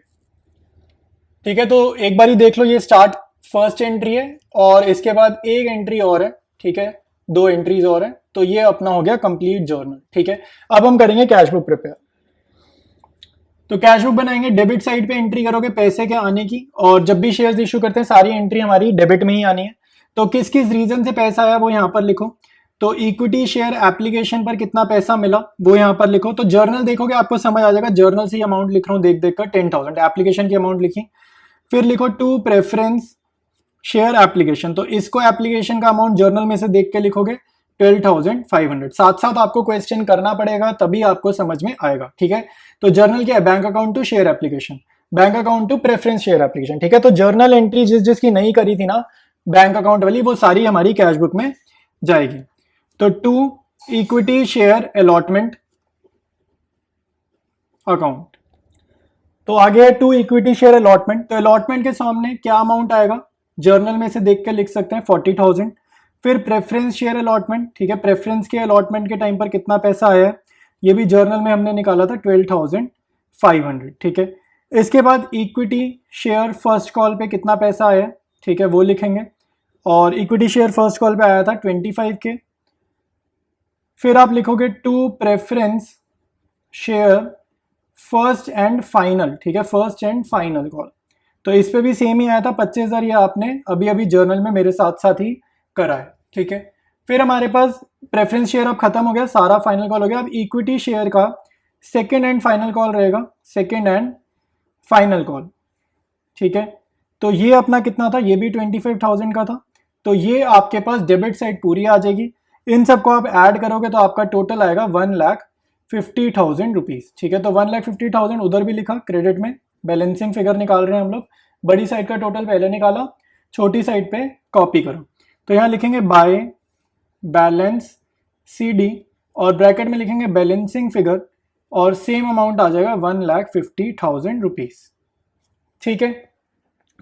ठीक है। तो एक बारी देख लो, ये स्टार्ट फर्स्ट एंट्री है और इसके बाद एक एंट्री और है, ठीक है, 2 एंट्रीज और है, तो ये अपना हो गया कंप्लीट जर्नल, ठीक है। अब हम करेंगे कैश बुक प्रिपेयर। तो कैश बुक बनाएंगे, डेबिट साइड पे एंट्री करोगे पैसे के आने की, और जब भी शेयर्स इशू करते हैं सारी एंट्री हमारी डेबिट में ही आनी है। तो किस किस रीजन से पैसा आया वो यहाँ पर लिखो, तो इक्विटी शेयर एप्लीकेशन पर कितना पैसा मिला वो यहाँ पर लिखो। तो जर्नल देखोगे आपको समझ आ जाएगा, जर्नल से अमाउंट लिख रहा हूँ देख देख कर, 10,000 एप्लीकेशन की अमाउंट लिखी, फिर लिखो टू प्रेफरेंस शेयर एप्लीकेशन, तो इसको एप्लीकेशन का अमाउंट जर्नल में से देख के लिखोगे 12,500, साथ साथ आपको क्वेश्चन करना पड़ेगा तभी आपको समझ में आएगा, ठीक है। तो जर्नल क्या है, bank account to share application, bank account to preference share application, ठीक है। तो जर्नल एंट्री जिसकी नहीं करी थी ना बैंक अकाउंट वाली, वो सारी हमारी कैश बुक में जाएगी। तो to equity share allotment account, तो आगे है टू इक्विटी शेयर अलॉटमेंट, तो अलॉटमेंट के सामने क्या अमाउंट आएगा जर्नल में से देख के लिख सकते हैं 40,000। फिर प्रेफरेंस शेयर अलॉटमेंट, ठीक है, प्रेफरेंस के अलॉटमेंट के टाइम पर कितना पैसा आया है ये भी जर्नल में हमने निकाला था 12,500, ठीक है। इसके बाद इक्विटी शेयर फर्स्ट कॉल पे कितना पैसा आया, ठीक है, वो लिखेंगे, और इक्विटी शेयर फर्स्ट कॉल पे आया था 25 के। फिर आप लिखोगे to preference share first and final, ठीक है, फर्स्ट एंड फाइनल कॉल, तो इस पे भी सेम ही आया था 25,000, ये आपने अभी अभी जर्नल में मेरे साथ साथ ही करा है, ठीक है। फिर हमारे पास प्रेफरेंस शेयर अब खत्म हो गया, सारा फाइनल कॉल हो गया। अब इक्विटी शेयर का सेकेंड एंड फाइनल कॉल रहेगा, सेकेंड एंड फाइनल कॉल, ठीक है। तो ये अपना कितना था, ये भी 25,000 का था, तो ये आपके पास डेबिट साइड पूरी आ जाएगी। इन सबको आप ऐड करोगे तो आपका टोटल आएगा 1,50,000 रुपीज, ठीक है। तो 1,50,000 उधर भी लिखा क्रेडिट में, बैलेंसिंग फिगर निकाल रहे हैं हम लोग, बड़ी साइड का टोटल पहले निकाला, छोटी साइड पे कॉपी करो, तो यहाँ लिखेंगे बाय बैलेंस CD और ब्रैकेट में लिखेंगे बैलेंसिंग फिगर, और सेम अमाउंट आ जाएगा 1,50,000 रुपीज, ठीक है।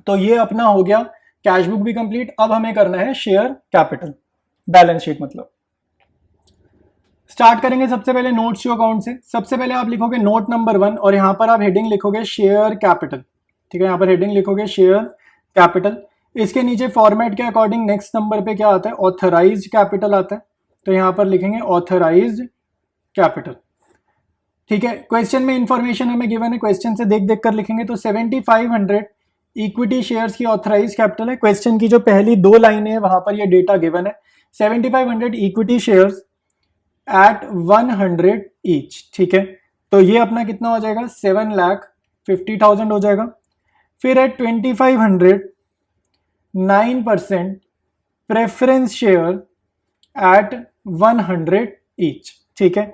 तो ये अपना हो गया कैश बुक भी कंप्लीट। अब हमें करना है शेयर कैपिटल, बैलेंस शीट मतलब। स्टार्ट करेंगे सबसे पहले नोट्स टू अकाउंट से। सबसे पहले आप लिखोगे नोट नंबर 1 और यहाँ पर आप हेडिंग लिखोगे शेयर कैपिटल, ठीक है, यहाँ पर हेडिंग लिखोगे शेयर कैपिटल। इसके नीचे फॉर्मेट के अकॉर्डिंग नेक्स्ट नंबर पे क्या आता है, ऑथराइज्ड कैपिटल आता है, तो यहाँ पर लिखेंगे ऑथराइज्ड कैपिटल, ठीक है। क्वेश्चन में इंफॉर्मेशन हमें गिवन है, क्वेश्चन से देख देख कर लिखेंगे। तो 7,500 इक्विटी शेयर्स की ऑथराइज्ड कैपिटल है, क्वेश्चन की जो पहली 2 लाइनें है वहां पर ये डेटा गिवन है, 7,500 इक्विटी शेयर्स एट 100 ईच, ठीक है। तो ये अपना कितना हो जाएगा, 7,50,000 हो जाएगा। फिर at 2,500 9% preference share at 100 each. ठीक है,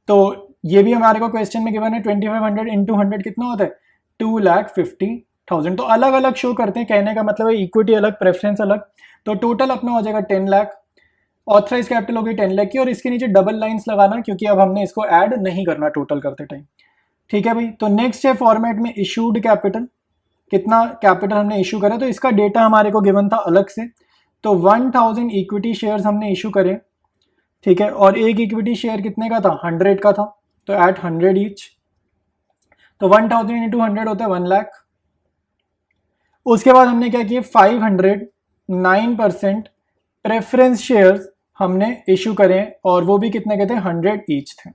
तो ये भी हमारे को क्वेश्चन में गिवन है 2500 इंटू 100 कितना होता है 2,50,000। तो अलग अलग शो करते हैं, कहने का मतलब है इक्विटी अलग प्रेफरेंस अलग। तो टोटल अपना हो जाएगा 10 लाख, ऑथराइज कैपिटल होगी 10 लाख की, और इसके नीचे डबल लाइंस लगाना क्योंकि अब हमने इसको ऐड नहीं करना टोटल करते टाइम। ठीक है भाई, तो नेक्स्ट है फॉर्मेट में इशूड कैपिटल, कितना कैपिटल हमने इशू करा, तो इसका डेटा हमारे को गिवन था अलग से। तो 1000 इक्विटी शेयर्स हमने इशू करे। ठीक है, और एक इक्विटी शेयर कितने का था 100 का था, तो एट 100 ईच। तो 1000 इंटू 100 होता है 1 लाख। उसके बाद हमने क्या किया 509% प्रेफरेंस शेयर्स हमने इशू करें, और वो भी कितने के थे 100 ईच थे।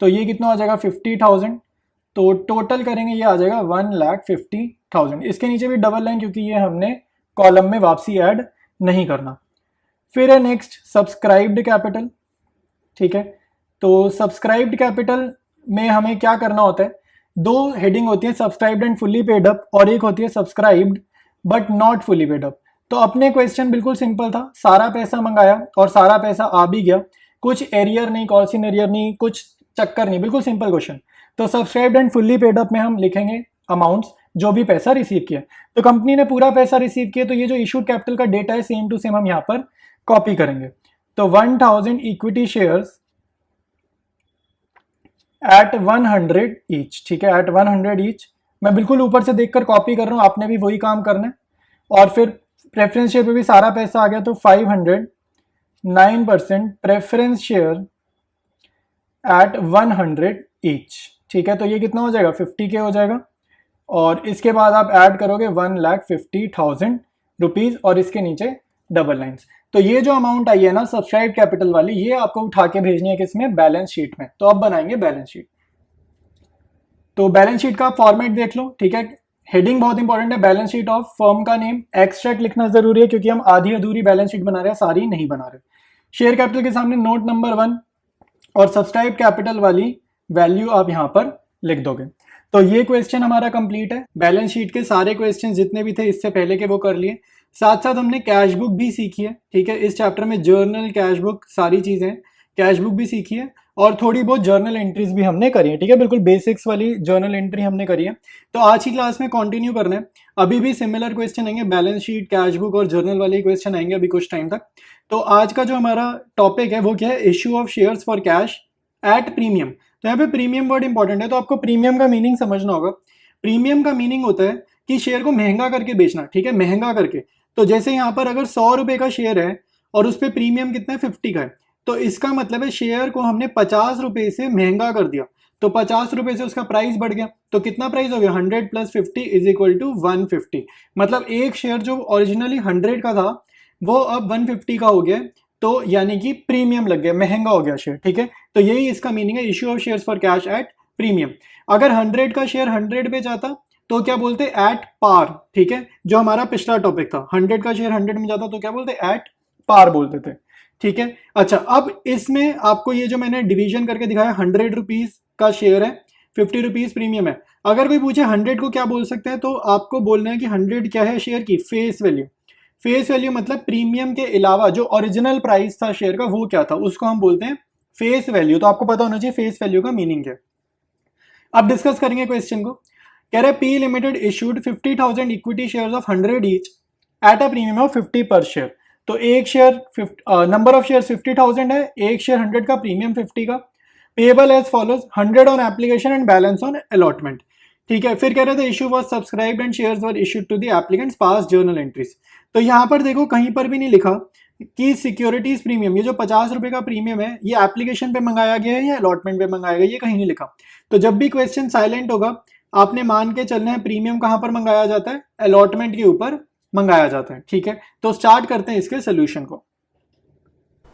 तो ये कितना हो जाएगा 50,000। तो टोटल करेंगे ये आ जाएगा 1,50,000। इसके नीचे भी डबल लाइन क्योंकि ये हमने कॉलम में वापसी ऐड नहीं करना। फिर है नेक्स्ट सब्सक्राइब्ड कैपिटल। ठीक है, तो सब्सक्राइब्ड कैपिटल में हमें क्या करना होता है, दो हेडिंग होती है, subscribed and fully paid up, और एक होती है subscribed but not fully paid up. तो अपने क्वेश्चन बिल्कुल सिंपल था, सारा पैसा मंगाया और सारा पैसा आ भी गया, कुछ एरियर नहीं, कॉल्सिन एरियर नहीं, कुछ चक्कर नहीं, बिल्कुल सिंपल क्वेश्चन। तो subscribed and fully paid up में हम लिखेंगे अमाउंट्स जो भी पैसा रिसीव किया। तो कंपनी ने पूरा पैसा रिसीव किया, तो ये जो इशूड कैपिटल का डेटा है सेम टू सेम हम यहाँ पर कॉपी करेंगे। तो 1000 इक्विटी शेयर्स एट 100 ईच। ठीक है, एट 100 ईच। मैं बिल्कुल ऊपर से देखकर कॉपी कर रहा हूँ, आपने भी वही काम करना है। और फिर प्रेफरेंस शेयर पे भी सारा पैसा आ गया, तो 509% प्रेफरेंस शेयर एट 100 ईच। ठीक है, तो ये कितना हो जाएगा 50K हो जाएगा, और इसके बाद आप ऐड करोगे 1,50,000 रुपीज़, और इसके नीचे डबल लाइन्स। तो ये जो अमाउंट आई है ना सब्सक्राइब कैपिटल वाली, ये आपको उठा के भेजनी है किसमें, बैलेंस शीट में। तो अब बनाएंगे बैलेंस शीट। तो बैलेंस शीट का फॉर्मेट देख लो। ठीक है, हेडिंग बहुत इंपॉर्टेंट है, बैलेंस शीट ऑफ फर्म का नेम, एक्सट्रैक्ट लिखना जरूरी है क्योंकि हम आधी अधूरी बैलेंस शीट बना रहे हैं, सारी नहीं बना रहे। शेयर कैपिटल के सामने नोट नंबर 1 और सब्सक्राइब कैपिटल वाली वैल्यू आप यहाँ पर लिख दोगे। तो ये क्वेश्चन हमारा कंप्लीट है। बैलेंस शीट के सारे क्वेश्चन जितने भी थे इससे पहले के वो कर लिए। साथ साथ हमने कैश बुक भी सीखी है। ठीक है, इस चैप्टर में जर्नल, कैश बुक, सारी चीजें, कैश बुक भी सीखी है, और थोड़ी बहुत जर्नल एंट्रीज भी हमने करी है। ठीक है, बिल्कुल बेसिक्स वाली जर्नल एंट्री हमने करी है। तो आज की क्लास में कंटिन्यू करना है, अभी भी सिमिलर क्वेश्चन आएंगे, बैलेंस शीट, कैश बुक और जर्नल वाले क्वेश्चन आएंगे अभी कुछ टाइम तक। तो आज का जो हमारा टॉपिक है वो क्या है, issue of shares for cash at premium. तो यहाँ पे प्रीमियम वर्ड इंपॉर्टेंट है, तो आपको प्रीमियम का मीनिंग समझना होगा। प्रीमियम का मीनिंग होता है कि शेयर को महंगा करके बेचना। ठीक है, महंगा करके। तो जैसे यहाँ पर अगर 100 रुपए का शेयर है और उस पर प्रीमियम कितना है 50 का है, तो इसका मतलब है शेयर को हमने 50 रुपए से महंगा कर दिया। तो 50 रुपए से उसका प्राइस बढ़ गया, तो कितना प्राइस हो गया 100 + 50 = 150। मतलब एक शेयर जो ओरिजिनली 100 का था वो अब 150 का हो गया, तो यानी कि प्रीमियम लग गया, महंगा हो गया शेयर। ठीक है, तो यही इसका मीनिंग है, issue of shares for cash at premium. अगर 100 का शेयर 100 पे जाता तो क्या बोलते, एट पार। ठीक है, जो हमारा पिछला टॉपिक था, 100 का शेयर 100 में जाता तो क्या बोलते, एट पार बोलते थे। ठीक है, अच्छा अब इसमें आपको ये जो मैंने डिवीजन करके दिखाया, 100 रुपीज का शेयर है, 50 रुपीज प्रीमियम है। अगर कोई पूछे 100 को क्या बोल सकते हैं, तो आपको बोलना है कि 100 क्या है शेयर की फेस वैल्यू। फेस वैल्यू मतलब प्रीमियम के अलावा जो ओरिजिनल प्राइस था शेयर का वो क्या था, उसको हम बोलते हैं फेस वैल्यू। तो आपको पता होना चाहिए फेस वैल्यू का मीनिंग है। अब डिस्कस करेंगे क्वेश्चन को। कह रहा है P limited issued 50,000 equity shares of 100 each at a premium of 50 per share. तो एक शेयर नंबर ऑफ शेयर 50,000 है, एक शेयर 100 का, प्रीमियम 50 का। Payable as follows 100 on application and balance on allotment. ठीक है, फिर कह रहे थे issue was subscribed and shares were issued to the applicants pass journal entries. तो यहाँ पर देखो कहीं पर भी नहीं लिखा कि सिक्योरिटीज प्रीमियम, ये जो 50 रुपए का प्रीमियम है ये एप्लीकेशन पे मंगाया गया है या अलॉटमेंट पे मंगाया गया, ये कहीं नहीं लिखा। तो जब भी क्वेश्चन साइलेंट होगा आपने मान के चलना है प्रीमियम कहां पर मंगाया जाता है, अलॉटमेंट के ऊपर मंगाया जाता है। ठीक है, तो स्टार्ट करते हैं इसके सोल्यूशन को।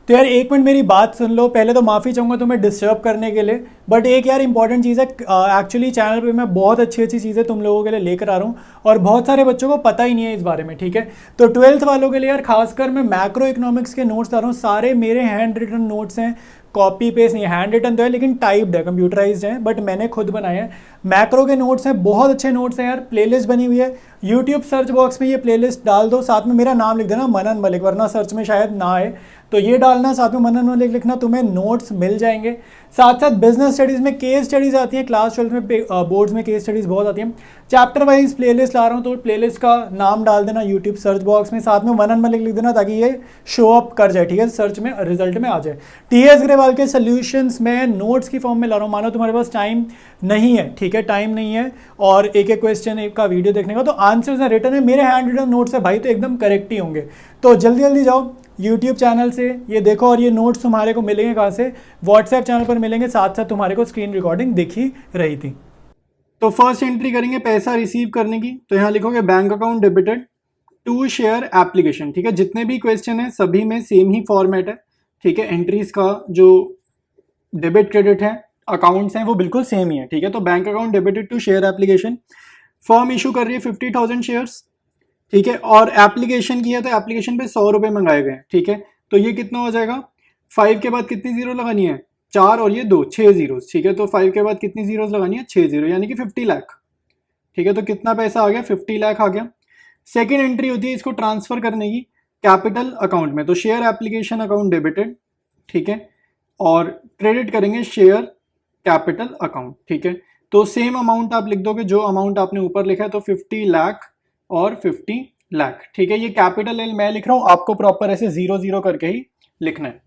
तो यार एक मिनट मेरी बात सुन लो। पहले तो माफ़ी चाहूँगा तुम्हें डिस्टर्ब करने के लिए, बट एक यार इंपॉर्टेंट चीज़ है, एक्चुअली चैनल पे मैं बहुत अच्छी अच्छी चीज़ें तुम लोगों के लिए लेकर आ रहा हूँ और बहुत सारे बच्चों को पता ही नहीं है इस बारे में। ठीक है, तो 12th वालों के लिए यार खासकर मैं मैक्रो इकोनॉमिक्स के नोट्स ला रहा हूँ। सारे मेरे हैंड रिटन नोट्स हैं, कॉपी पेस्ट नहीं, हैंड रिटन तो है लेकिन टाइप्ड है, कंप्यूटराइज्ड है, बट मैंने खुद बनाया है। मैक्रो के नोट्स हैं, बहुत अच्छे नोट्स हैं यार, प्लेलिस्ट बनी हुई है। यूट्यूब सर्च बॉक्स में ये प्लेलिस्ट डाल दो, साथ में मेरा नाम लिख देना मनन मलिक, वरना सर्च में शायद ना आए, तो ये डालना, साथ में मनन मलिक लिखना, तुम्हें नोट्स मिल जाएंगे। साथ साथ बिजनेस स्टडीज़ में केस स्टडीज़ आती हैं, क्लास 12 में बोर्ड्स में केस स्टडीज़ बहुत आती हैं। चैप्टर वाइज प्लेलिस्ट ला रहा हूँ, तो प्लेलिस्ट का नाम डाल देना यूट्यूब सर्च बॉक्स में, साथ में मनन मलिक लिख देना, ताकि ये शो अप कर जाए, ठीक है, सर्च में रिजल्ट में आ जाए। टीएस ग्रेवाल के सॉल्यूशंस में नोट्स की फॉर्म में ला रहा हूँ। मानो तुम्हारे पास टाइम नहीं है, ठीक है, टाइम नहीं है और एक एक क्वेश्चन एक का वीडियो देखने का, तो आंसर्स हैं रिटर्न है, मेरे हैंड रिटन नोट्स है भाई, तो एकदम करेक्ट ही होंगे। तो जल्दी जल्दी जाओ यूट्यूब चैनल से ये देखो, और ये नोट्स तुम्हारे को मिलेंगे कहाँ से, व्हाट्सएप चैनल पर मिलेंगे, साथ साथ तुम्हारे को स्क्रीन रिकॉर्डिंग दिख ही रही थी। तो फर्स्ट एंट्री करेंगे पैसा रिसीव करने की, तो यहाँ लिखोगे bank account debited to share application, ठीक है। जितने भी क्वेश्चन है सभी में सेम ही फॉर्मेट है, ठीक है। एंट्रीज का जो डेबिट क्रेडिट है, अकाउंट्स हैं, वो बिल्कुल सेम ही है, ठीक है। तो bank account debited to share application, firm issue कर रही है 50,000 शेयर्स, ठीक है, और एप्लीकेशन की है तो एप्लीकेशन पे 100 रुपये मंगाए गए, ठीक है। तो ये कितना हो जाएगा, 5 के बाद कितनी जीरो लगानी है, 4 और ये 2, 6 जीरो, ठीक है। तो 5 के बाद कितनी जीरोस लगानी है, 6 जीरो, यानी कि 50 लाख, ठीक है। तो कितना पैसा आ गया, 50 लाख आ गया। सेकेंड एंट्री होती है इसको ट्रांसफर करने की कैपिटल अकाउंट में, तो शेयर एप्लीकेशन अकाउंट डेबिटेड, ठीक है, और क्रेडिट करेंगे शेयर कैपिटल अकाउंट, ठीक है। तो सेम अमाउंट आप लिख दोगे जो अमाउंट आपने ऊपर लिखा है, तो 50 लाख और 50 लाख, ठीक है। ये कैपिटल एल मैं लिख रहा हूं, आपको प्रॉपर ऐसे 0 करके ही लिखना है।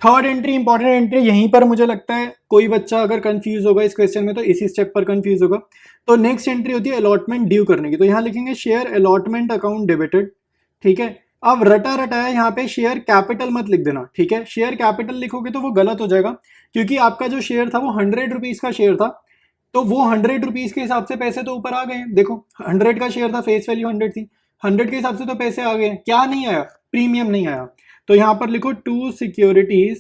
थर्ड एंट्री इंपॉर्टेंट एंट्री, यहीं पर मुझे लगता है कोई बच्चा अगर कंफ्यूज होगा इस क्वेश्चन में तो इसी स्टेप पर कंफ्यूज होगा। तो नेक्स्ट एंट्री होती है अलॉटमेंट ड्यू करने की, तो यहाँ लिखेंगे शेयर अलॉटमेंट अकाउंट डेबिटेड, ठीक है। अब रटा रटाया यहाँ पे शेयर कैपिटल मत लिख देना, ठीक है। शेयर कैपिटल लिखोगे तो वो गलत हो जाएगा, क्योंकि आपका जो शेयर था वो 100 रुपीज का शेयर था, तो वो 100 रुपीज के हिसाब से पैसे तो ऊपर आ गए। देखो 100 का शेयर था, फेस वैल्यू 100 थी, 100 के हिसाब से तो पैसे आ गए। क्या नहीं आया, प्रीमियम नहीं आया। तो यहां पर लिखो टू सिक्योरिटीज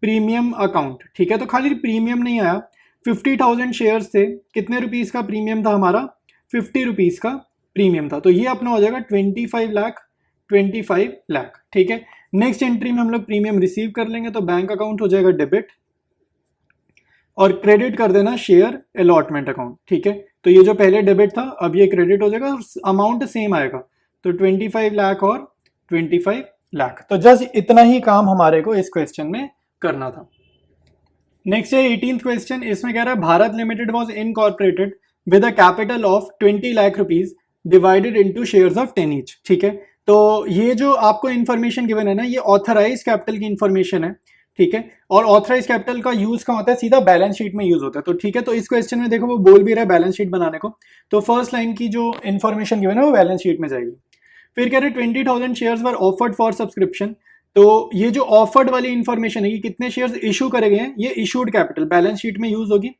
प्रीमियम अकाउंट, ठीक है। तो खाली प्रीमियम नहीं आया, 50,000 शेयर्स थे, कितने रुपीस का प्रीमियम था हमारा, 50 रुपीज का प्रीमियम था। तो ये अपना हो जाएगा 25 लाख, 25 लाख, ठीक है। नेक्स्ट एंट्री में हम लोग प्रीमियम रिसीव कर लेंगे, तो बैंक अकाउंट हो जाएगा डेबिट और क्रेडिट कर देना शेयर अलॉटमेंट अकाउंट, ठीक है। तो ये जो पहले डेबिट था अब ये क्रेडिट हो जाएगा, अमाउंट सेम आएगा, तो 25 लाख और 25 लाख। तो जस्ट इतना ही काम हमारे को इस क्वेश्चन में करना था। नेक्स्ट है 18th क्वेश्चन, इसमें कह रहा है Bharat limited was incorporated with a capital of 20 lakh rupees divided into shares of 10 each, ठीक है। तो ये जो आपको इन्फॉर्मेशन गिवन है ना, ये ऑथराइज कैपिटल की इन्फॉर्मेशन है, ठीक है। और ऑथराइज कैपिटल का यूज कहाँ होता है, सीधा बैलेंस शीट में यूज होता है। तो ठीक है, तो इस क्वेश्चन में देखो वो बोल भी रहा है बैलेंस शीट बनाने को, तो फर्स्ट लाइन की जो इन्फॉर्मेशन गिवन है वो बैलेंस शीट में जाएगी। फिर कह रहे 20,000 shares were offered for subscription, तो ये जो ऑफर्ड वाली इंफॉर्मेशन है, ये कितने शेयर्स इशू करे गए हैं, ये इशूड कैपिटल बैलेंस शीट में यूज होगी।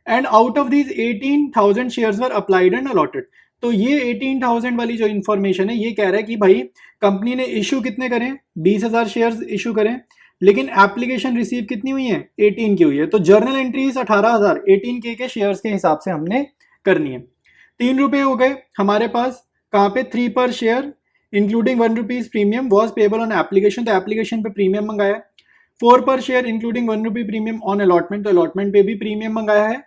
And out of these 18,000 shares were applied and allotted, तो ये 18,000 वाली जो इन्फॉर्मेशन है ये कह रहा है कि भाई कंपनी ने इशू कितने करें, 20,000 शेयर्स इशू करें, लेकिन एप्लीकेशन रिसीव कितनी हुई है, 18 की हुई है। तो जर्नल एंट्रीज 18,000 18K के शेयर्स के हिसाब से हमने करनी है। 3 रुपए हो गए हमारे पास, कहाँ पे, 3 पर share including 1 rupees premium was payable on application, तो एप्लीकेशन पे प्रीमियम मंगाया। 4 पर share including 1 rupee premium on allotment, तो अलॉटमेंट पे भी प्रीमियम मंगाया है।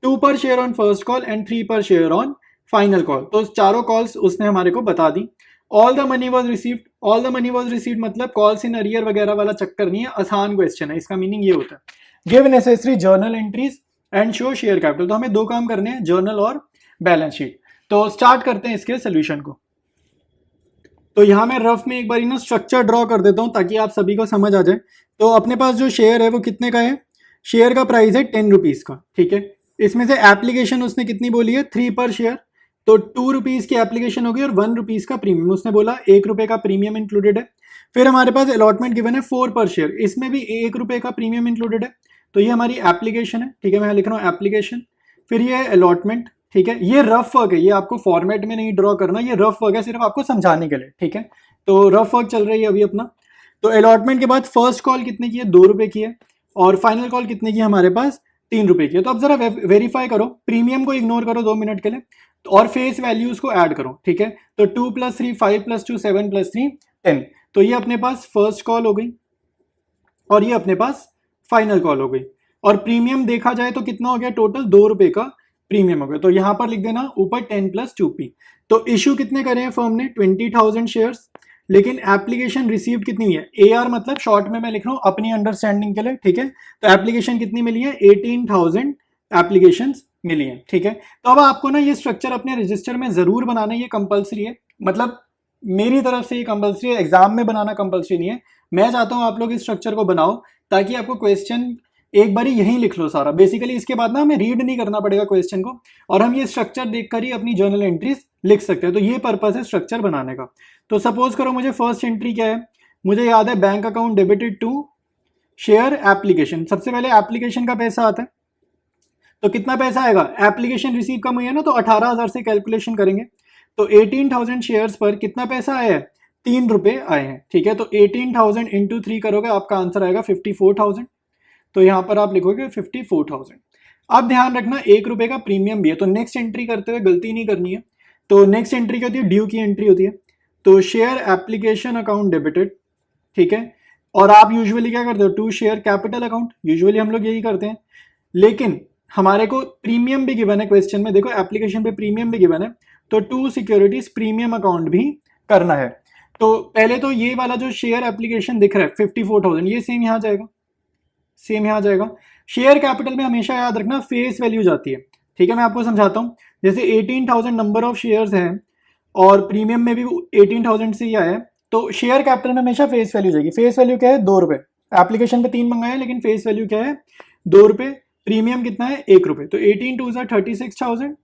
2 पर share on first call and 3 पर शेयर ऑन फाइनल कॉल, तो चारों कॉल्स उसने हमारे को बता दी। All the money was received, all the money was received मतलब कॉल्स इन अरियर वगैरह वाला चक्कर नहीं है, आसान क्वेश्चन है, इसका मीनिंग ये होता है give necessary journal entries and show share capital. तो हमें 2 काम करने हैं, जर्नल और बैलेंस शीट। तो स्टार्ट करते हैं इसके सोल्यूशन को। तो यहाँ मैं रफ में एक बार ना स्ट्रक्चर ड्रॉ कर देता हूँ ताकि आप सभी को समझ आ जाए। तो अपने पास जो शेयर है वो कितने का है, शेयर का प्राइस है 10 रुपीज़ का, ठीक है। इसमें से एप्लीकेशन उसने कितनी बोली है, 3 पर शेयर, तो 2 रुपीज़ की एप्लीकेशन होगी और 1 रुपीज़ का प्रीमियम, उसने बोला 1 रुपये का प्रीमियम इंक्लूडेड है। फिर हमारे पास अलॉटमेंट गिवन है 4 पर शेयर, इसमें भी 1 रुपये का प्रीमियम इंक्लूडेड है। तो ये हमारी एप्लीकेशन है, ठीक है, मैं लिख रहा हूँ एप्लीकेशन। फिर ये है अलॉटमेंट, ठीक है। ये रफ वर्क है, ये आपको फॉर्मेट में नहीं ड्रॉ करना, ये रफ वर्क है सिर्फ आपको समझाने के लिए, ठीक है। तो रफ वर्क चल रही है अभी अपना। तो अलॉटमेंट के बाद फर्स्ट कॉल कितने की है, 2 रुपये की है, और फाइनल कॉल कितने की है हमारे पास, 3 रुपये की है। तो अब जरा वेरीफाई करो, प्रीमियम को इग्नोर करो 2 मिनट के लिए, और फेस वैल्यूज को ऐड करो, ठीक है। तो 2 + 3 5 + 2 7 + 3 10, तो ये अपने पास फर्स्ट कॉल हो गई और ये अपने पास फाइनल कॉल हो गई। और प्रीमियम देखा जाए तो कितना हो गया, टोटल 2 रुपए का प्रीमियम हो गया। तो यहां पर लिख देना ऊपर 10+2p। तो इशू कितने करे हैं फर्म ने, 20,000 शेयर्स, लेकिन एप्लीकेशन रिसीव कितनी हुई है, AR मतलब शॉर्ट में मैं लिख रहा हूं अपनी अंडरस्टैंडिंग के लिए, ठीक है। तो एप्लीकेशन कितनी मिली है, 18,000 एप्लीकेशन मिली है, ठीक है। तो अब आपको ना ये स्ट्रक्चर अपने रजिस्टर में जरूर बनाना, ये कंपलसरी है, मतलब मेरी तरफ से ये कंपलसरी है, एग्जाम में बनाना कंपलसरी नहीं है। मैं चाहता हूं आप लोग इस स्ट्रक्चर को बनाओ ताकि आपको क्वेश्चन एक बार यहीं लिख लो सारा, बेसिकली इसके बाद ना हमें रीड नहीं करना पड़ेगा क्वेश्चन को, और हम ये स्ट्रक्चर देखकर ही अपनी जर्नल एंट्रीज लिख सकते हैं। तो ये पर्पस है स्ट्रक्चर बनाने का। तो सपोज करो मुझे फर्स्ट एंट्री क्या है, मुझे याद है bank account debited to share application. सबसे पहले एप्लीकेशन का पैसा आता है, तो कितना पैसा आएगा, एप्लीकेशन रिसीव कम हुई है ना, तो 18,000 से कैलकुलेशन करेंगे। तो 18,000 शेयर्स पर कितना पैसा आया है, 3 रुपए आए हैं, ठीक है। तो 18,000 इंटू 3 करोगे, आपका आंसर आएगा 54,000। तो यहां पर आप लिखोगे 54,000। अब ध्यान रखना 1 रुपए का प्रीमियम भी है, तो नेक्स्ट एंट्री करते हुए गलती नहीं करनी है। तो नेक्स्ट एंट्री क्या होती है, ड्यू की एंट्री होती है। तो शेयर एप्लीकेशन अकाउंट डेबिटेड, ठीक है। और आप यूजुअली क्या करते हो, to share capital account, usually हम लोग यही करते हैं। लेकिन हमारे को प्रीमियम भी गिवन है क्वेश्चन में, देखो एप्लीकेशन पे प्रीमियम भी गिवन है, तो टू सिक्योरिटीज प्रीमियम अकाउंट भी करना है। तो पहले तो ये वाला जो शेयर एप्लीकेशन दिख रहा है 54,000, ये सेम यहां जाएगा, सेम यहां जाएगा। शेयर कैपिटल में हमेशा याद रखना फेस वैल्यू जाती है, ठीक है। मैं आपको समझाता हूं, जैसे 18,000 नंबर ऑफ शेयर्स हैं और प्रीमियम में भी 18,000 से ही आया है, तो शेयर कैपिटल में हमेशा फेस वैल्यू जाएगी। फेस वैल्यू क्या है, 2 रुपए। एप्लीकेशन पे 3 मंगाया है, लेकिन फेस वैल्यू क्या है, 2 रुपए। प्रीमियम कितना है, 1 रुपए। तो 18 टू 36,000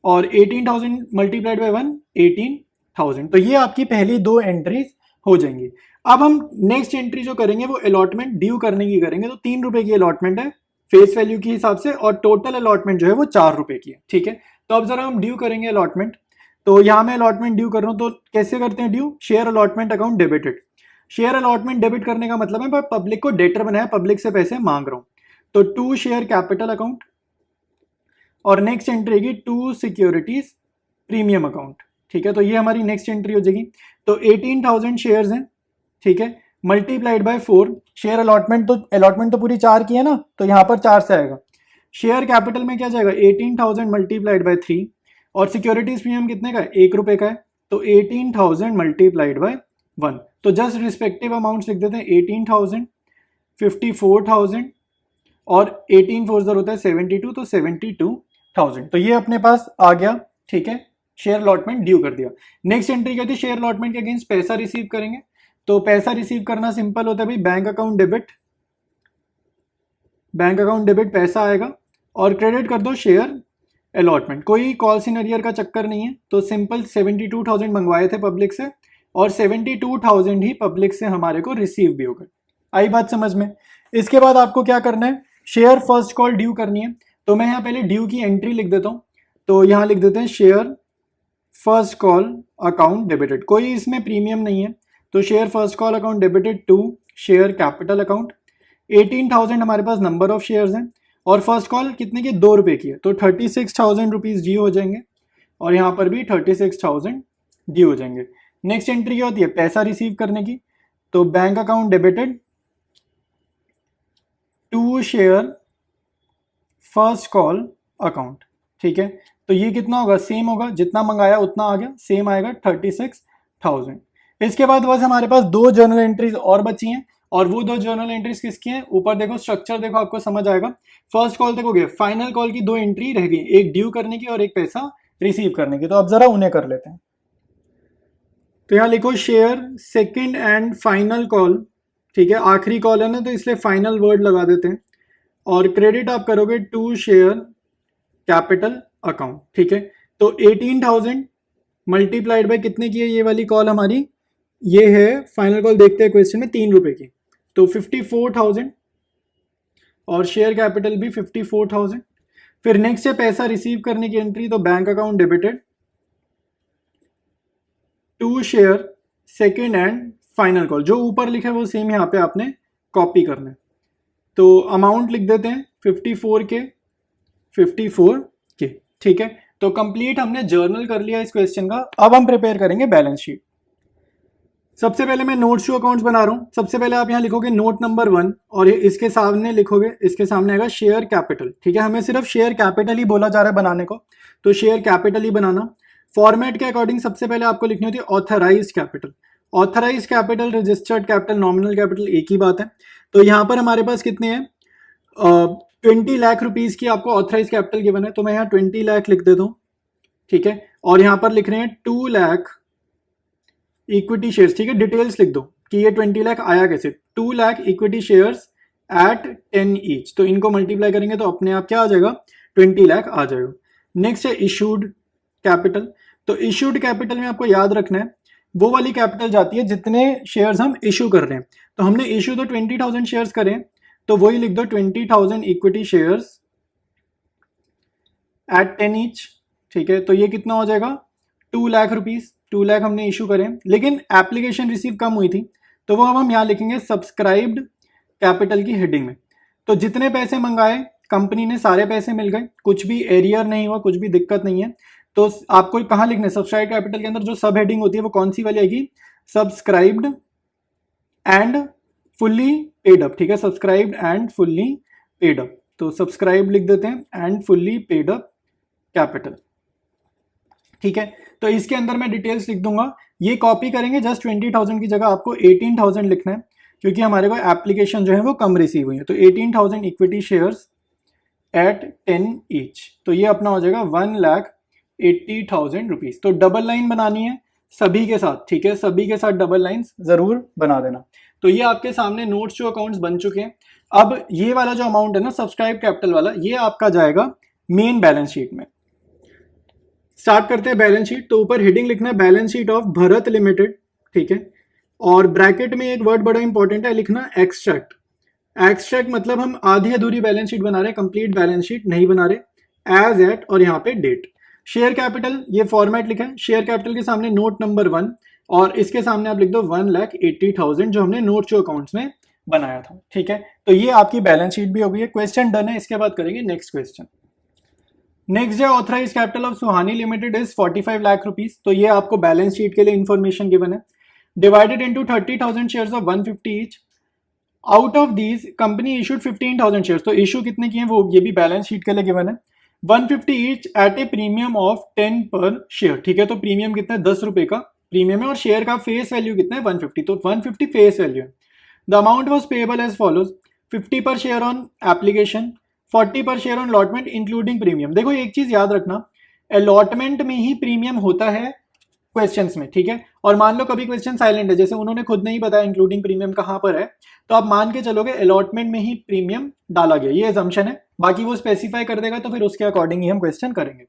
और 18,000 मल्टीप्लाइड बाय 1, 18,000। तो ये आपकी पहली 2 एंट्रीज हो जाएंगी। अब हम नेक्स्ट एंट्री जो करेंगे वो अलॉटमेंट ड्यू करने की करेंगे। तो 3 रुपए की अलॉटमेंट है फेस वैल्यू के हिसाब से, और टोटल अलॉटमेंट जो है वो 4 रुपए की है, ठीक है। तो अब जरा हम ड्यू करेंगे अलॉटमेंट। तो यहां मैं अलॉटमेंट ड्यू कर रहा हूं, तो कैसे करते हैं due, share allotment account debited. Share allotment debit करने का मतलब है पब्लिक को डेटर बनाया, पब्लिक से पैसे मांग रहा हूं। तो टू शेयर कैपिटल अकाउंट, और नेक्स्ट एंट्री की टू सिक्योरिटीज प्रीमियम अकाउंट, ठीक है। तो ये हमारी नेक्स्ट एंट्री हो जाएगी। तो 18,000 शेयर्स हैं, ठीक है, मल्टीप्लाइड बाय 4। शेयर अलॉटमेंट तो पूरी 4 की है ना, तो यहां पर 4 से आएगा। शेयर कैपिटल में क्या जाएगा, 18,000 मल्टीप्लाइड बाय 3, और सिक्योरिटीज प्रीमियम कितने का है, 1 रुपए का है। तो 18,000 मल्टीप्लाइड बाय 1। तो जस्ट रिस्पेक्टिव अमाउंट्स लिख देते हैं, 18,000, 54,000 और 18 4 होता है 72, तो 72,000। तो ये अपने पास आ गया, ठीक है। शेयर अलॉटमेंट ड्यू कर दिया। नेक्स्ट एंट्री क्या थी, शेयर अलॉटमेंट के अगेंस्ट पैसा रिसीव करेंगे। तो पैसा रिसीव करना सिंपल होता है भाई, bank account debit, bank account debit पैसा आएगा, और क्रेडिट कर दो शेयर अलॉटमेंट। कोई कॉल इन अरियर का चक्कर नहीं है। तो सिंपल 72,000 मंगवाए थे पब्लिक से, और 72,000 ही पब्लिक से हमारे को रिसीव भी हो गए। आई बात समझ में। इसके बाद आपको क्या करना है, शेयर फर्स्ट कॉल ड्यू करनी है। तो मैं यहाँ पहले ड्यू की एंट्री लिख देता हूँ। तो यहाँ लिख देते हैं share first call account debited, कोई इसमें प्रीमियम नहीं है। तो share first call account debited to share capital account. 18,000 हमारे पास नंबर ऑफ शेयर्स हैं, और फर्स्ट कॉल कितने की, 2 रुपए की है, तो 36,000 रुपीज ड्यू हो जाएंगे, और यहाँ पर भी 36,000 ड्यू हो जाएंगे। नेक्स्ट एंट्री क्या होती है, पैसा रिसीव करने की। तो bank account debited to share first call account, ठीक है। तो ये कितना होगा, सेम होगा, जितना मंगाया उतना आ गया, सेम आएगा 36,000। इसके बाद बस हमारे पास 2 जर्नल एंट्रीज और बची हैं, और वो 2 जर्नल एंट्रीज किसकी हैं, ऊपर देखो स्ट्रक्चर देखो, आपको समझ आएगा। फर्स्ट कॉल देखोगे, फाइनल कॉल की 2 एंट्री रह गई, एक ड्यू करने की और एक पैसा रिसीव करने की। तो अब जरा उन्हें कर लेते हैं। तो यहाँ लिखो share second and final call, ठीक है, आखिरी कॉल है ना, तो इसलिए फाइनल वर्ड लगा देते हैं। और क्रेडिट आप करोगे टू शेयर कैपिटल अकाउंट, ठीक है। तो 18,000 मल्टीप्लाइड बाय कितने की है ये वाली कॉल हमारी, ये है फाइनल कॉल, देखते हैं क्वेश्चन में, 3 रुपए की। तो 54,000, और शेयर कैपिटल भी 54,000। फिर नेक्स्ट है पैसा रिसीव करने की एंट्री। तो bank account debited to share second and final call, जो ऊपर लिखा है वो सेम यहाँ पे आपने कॉपी करना है। तो अमाउंट लिख देते हैं 54K, ठीक है। तो कंप्लीट हमने जर्नल कर लिया इस क्वेश्चन का। अब हम प्रिपेयर करेंगे बैलेंस शीट। सबसे पहले मैं नोट्स टू अकाउंट्स बना रहा हूँ। सबसे पहले आप यहाँ लिखोगे नोट नंबर 1 और इसके सामने लिखोगे, इसके सामने आएगा शेयर कैपिटल। ठीक है, हमें सिर्फ शेयर कैपिटल ही बोला जा रहा है बनाने को, तो शेयर कैपिटल ही बनाना। फॉर्मेट के अकॉर्डिंग सबसे पहले आपको लिखनी होती है authorise capital. Authorise capital, registered capital, nominal capital एक ही बात है। तो यहाँ पर हमारे पास कितने हैं, 20 लाख रुपीज की आपको ऑथराइज कैपिटल गिवन है, तो मैं यहाँ 20 लाख लिख देता हूँ। ठीक है, और यहाँ पर लिख रहे हैं 2 लाख इक्विटी शेयर्स। ठीक है, डिटेल्स लिख दो कि ये 20 लाख आया कैसे। 2 lakh equity shares at 10 each, तो इनको मल्टीप्लाई करेंगे तो अपने आप क्या आ जाएगा, 20 लाख आ जाएगा। नेक्स्ट है इशूड कैपिटल। तो इशूड कैपिटल में आपको याद रखना है वो वाली कैपिटल जाती है जितने शेयर्स हम इशू कर रहे हैं। तो हमने इशू तो 20,000 शेयर्स करें, तो वही लिख दो 20,000 इक्विटी शेयर्स एट 10 ईच। ठीक है, तो ये कितना हो जाएगा, 2 लाख रुपीज। 2 लाख हमने इशू करें, लेकिन एप्लीकेशन रिसीव कम हुई थी, तो वो हम यहाँ लिखेंगे सब्सक्राइब्ड कैपिटल की हेडिंग में। तो जितने पैसे मंगाए कंपनी ने सारे पैसे मिल गए, कुछ भी एरियर नहीं हुआ, कुछ भी दिक्कत नहीं है। तो आपको कहाँ लिखना है, सब्सक्राइब कैपिटल के अंदर जो सब हेडिंग होती है वो कौन सी वाली आएगी, subscribed and fully paid up. ठीक है, subscribed and fully paid up, तो सब्सक्राइब लिख देते हैं and fully paid up capital. ठीक है, तो इसके अंदर मैं डिटेल्स लिख दूंगा, ये कॉपी करेंगे। जस्ट 20,000 की जगह आपको 18,000 लिखना है, क्योंकि हमारे को एप्लीकेशन जो है वो कम रिसीव हुई है। तो 18,000 इक्विटी शेयर्स एट 10 ईच, तो ये अपना हो जाएगा 1,80,000 रुपीज। तो डबल लाइन बनानी है सभी के साथ। ठीक है, सभी के साथ डबल लाइंस जरूर बना देना। तो ये आपके सामने नोट्स टू अकाउंट्स बन चुके हैं। अब ये वाला जो अमाउंट है ना, सब्सक्राइब कैपिटल वाला, ये आपका जाएगा मेन बैलेंस शीट में। स्टार्ट करते हैं बैलेंस शीट। तो ऊपर हेडिंग लिखना है balance sheet of Bharat limited. ठीक है, और ब्रैकेट में एक वर्ड बड़ा इंपॉर्टेंट है, लिखना एक्सट्रैक्ट। एक्सट्रैक्ट मतलब हम आधी अधूरी बैलेंस शीट बना रहे, कंप्लीट बैलेंस शीट नहीं बना रहे। एज एट और यहाँ पे डेट। शेयर कैपिटल, ये फॉर्मेट लिखा है। शेयर कैपिटल के सामने नोट नंबर 1 और इसके सामने आप लिख दो 1,80,000 जो हमने नोट टू अकाउंट्स में बनाया था। ठीक है, तो ये आपकी बैलेंस शीट भी हो गई है। क्वेश्चन डन है। इसके बाद करेंगे नेक्स्ट क्वेश्चन। नेक्स्ट जो authorise capital of Suhani limited is 45 lakh rupees. तो ये आपको बैलेंस शीट के लिए इंफॉर्मेशन गिवन है। Divided into 30,000 shares of 150 each. Out of these company issued 15,000 shares. तो इशू कितने किए हैं वो ये भी बैलेंस शीट के लिए गिवन है। 150 each eight A premium of 10 पर शेयर। ठीक है, तो प्रीमियम कितना है, 10 रुपए का प्रीमियम है, और शेयर का फेस वैल्यू कितना है, 150। तो 150 फेस वैल्यू है। The amount was payable as follows, 50 per share on application, 40 per share on allotment including premium. देखो एक चीज याद रखना, अलॉटमेंट में ही प्रीमियम होता है क्वेश्चंस में। ठीक है, और मान लो कभी क्वेश्चन साइलेंट है, जैसे उन्होंने खुद नहीं बताया इंक्लूडिंग प्रीमियम कहां पर है, तो आप मान के चलोगे अलॉटमेंट में ही प्रीमियम डाला गया, ये असम्पशन है। बाकी वो स्पेसिफाई कर देगा तो फिर उसके अकॉर्डिंग ही हम क्वेश्चन करेंगे।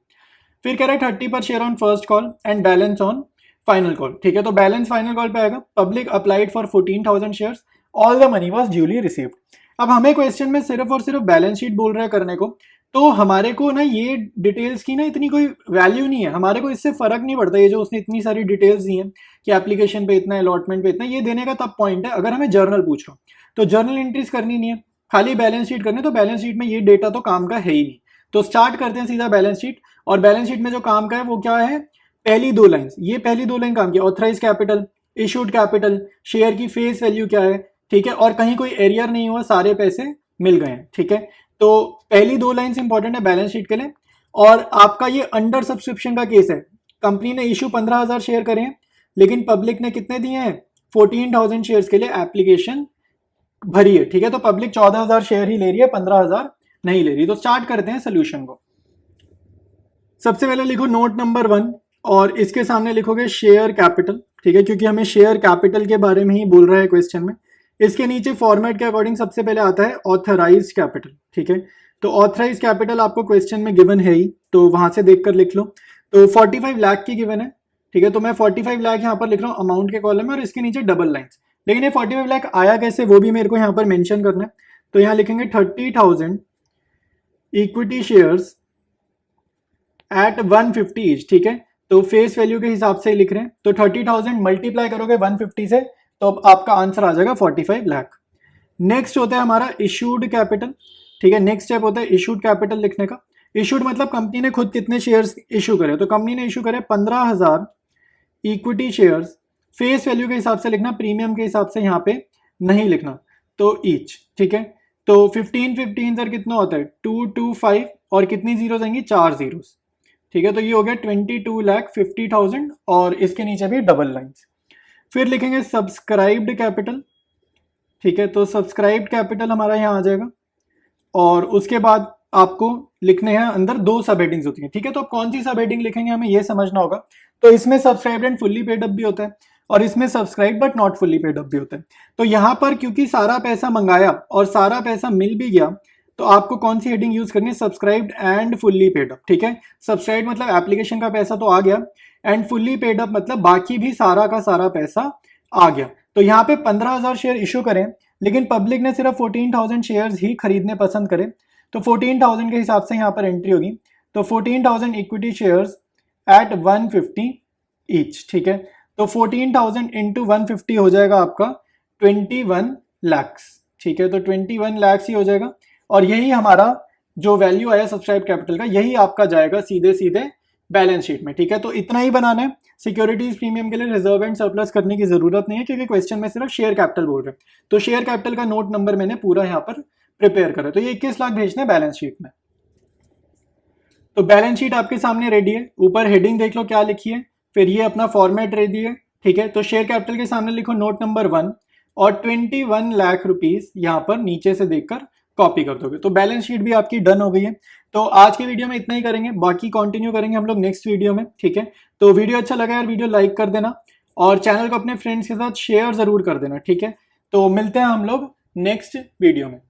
फिर कह रहा है 30 पर share on first call and balance on final call. ठीक है, तो बैलेंस फाइनल कॉल पे आएगा। Public applied for 14,000 shares, all the money was duly received. अब हमें क्वेश्चन में सिर्फ और सिर्फ बैलेंस शीट बोल रहा है करने को, तो हमारे को ना ये डिटेल्स की ना इतनी कोई वैल्यू नहीं है, हमारे को इससे फर्क नहीं पड़ता। ये जो उसने इतनी सारी डिटेल्स दी हैं कि एप्लीकेशन पे इतना, अलॉटमेंट पे इतना, ये देने का तब पॉइंट है अगर हमें जर्नल पूछ लो। तो जर्नल एंट्रीज करनी नहीं है, खाली बैलेंस शीट करनी है। तो बैलेंस शीट में ये डेटा तो काम का है ही नहीं। तो स्टार्ट करते हैं सीधा बैलेंस शीट। और बैलेंस शीट में जो काम का है वो क्या है, पहली 2 लाइन, ये पहली 2 लाइन काम की, authorise capital, issued capital, share की फेस वैल्यू क्या है। ठीक है, और कहीं कोई एरियर नहीं हुआ, सारे पैसे मिल गए हैं। ठीक है, तो पहली 2 लाइन्स इंपॉर्टेंट है बैलेंस शीट के लिए। और आपका ये अंडर सब्सक्रिप्शन का केस है। कंपनी ने इशू 15,000 शेयर करे हैं, लेकिन पब्लिक ने कितने दिए हैं, 14,000 शेयर्स के लिए एप्लीकेशन भरी है। ठीक है, तो पब्लिक 14,000 शेयर ही ले रही है, 15,000 नहीं ले रही। तो स्टार्ट करते हैं सोल्यूशन को। सबसे पहले लिखो नोट नंबर 1 और इसके सामने लिखोगे शेयर कैपिटल। ठीक है, क्योंकि हमें शेयर कैपिटल के बारे में ही बोल रहा है क्वेश्चन में। इसके नीचे फॉर्मेट के अकॉर्डिंग सबसे पहले आता है ऑथराइज कैपिटल। ठीक है, तो ऑथराइज कैपिटल आपको क्वेश्चन में गिवन है ही, तो वहां से देखकर लिख लो। तो 45 लाख की गिवन है। ठीक है, तो मैं 45 लाख यहाँ पर लिख रहा हूँ अमाउंट के कॉलम में, और इसके नीचे डबल लाइंस। लेकिन ये 45 लाख आया कैसे वो भी मेरे को यहाँ पर मेंशन करना है। तो यहाँ लिखेंगे 30,000 इक्विटी शेयर्स एट 150 ईच। ठीक है, तो फेस वैल्यू के हिसाब से लिख रहे हैं। तो 30,000 मल्टीप्लाई करोगे 150 से, तो अब आपका आंसर आ जाएगा 45 लाख। नेक्स्ट होता है हमारा इशूड कैपिटल। ठीक है, नेक्स्ट स्टेप होता है इशूड कैपिटल लिखने का। इशूड मतलब कंपनी ने खुद कितने शेयर्स इशू करे, तो कंपनी ने इशू करे 15,000 इक्विटी शेयर्स फेस वैल्यू के हिसाब से लिखना, प्रीमियम के हिसाब से यहाँ पे नहीं लिखना। तो ईच, ठीक है। तो 15 सर कितना होता है 225 और कितनी जीरो आएंगी 4 जीरोस, ठीक है। तो ये हो गया 22,50,000 और इसके नीचे भी डबल लाइंस। फिर लिखेंगे सब्सक्राइब्ड कैपिटल, ठीक है। तो सब्सक्राइब्ड कैपिटल हमारा यहाँ आ जाएगा और उसके बाद आपको लिखने हैं अंदर दो सब हेडिंग्स होती हैं, ठीक है। तो कौन सी सब हेडिंग लिखेंगे हमें ये समझना होगा। तो इसमें subscribed and fully paid up भी होता है और इसमें subscribe but not fully paid up भी होता है। तो यहाँ पर क्योंकि सारा पैसा मंगाया और सारा पैसा मिल भी गया, तो आपको कौन सी हेडिंग यूज करनी है, subscribed and fully paid up, ठीक है। सब्सक्राइब मतलब एप्लीकेशन का पैसा तो आ गया, एंड फुल्ली पेड अप मतलब बाकी भी सारा का सारा पैसा आ गया। तो यहाँ पे 15,000 शेयर इशू करें, लेकिन पब्लिक ने सिर्फ 14,000 शेयर्स ही खरीदने पसंद करें, तो 14,000 के हिसाब से यहाँ पर एंट्री होगी। तो 14,000 इक्विटी शेयर्स एट 150 ईच, ठीक है। तो 14,000 इंटू 150 हो जाएगा आपका 21 lakhs, ठीक है। तो 21 lakhs ही हो जाएगा और यही हमारा जो वैल्यू आया सब्सक्राइब कैपिटल का, यही आपका जाएगा सीधे सीधे बैलेंस शीट में, ठीक है। तो इतना ही बनाना है। सिक्योरिटीज प्रीमियम के लिए रिजर्व एंड सरप्लस करने की जरूरत नहीं है क्योंकि क्वेश्चन में सिर्फ शेयर कैपिटल बोल रहे हैं। तो शेयर कैपिटल का नोट नंबर मैंने पूरा यहाँ पर प्रिपेयर करा। तो ये 21 लाख भेजने बैलेंस शीट में। तो बैलेंस शीट आपके सामने रेडी है, ऊपर हेडिंग देख लो क्या लिखी है, फिर ये अपना फॉर्मेट रेडी है, ठीक है। तो शेयर कैपिटल के सामने लिखो नोट नंबर 1 और 21 लाख रुपीस यहाँ पर नीचे से देखकर कॉपी कर दोगे। तो बैलेंस शीट भी आपकी डन हो गई है। तो आज के वीडियो में इतना ही करेंगे, बाकी कंटिन्यू करेंगे हम लोग नेक्स्ट वीडियो में, ठीक है। तो वीडियो अच्छा लगा यार, वीडियो लाइक कर देना और चैनल को अपने फ्रेंड्स के साथ शेयर जरूर कर देना, ठीक है। तो मिलते हैं हम लोग नेक्स्ट वीडियो में।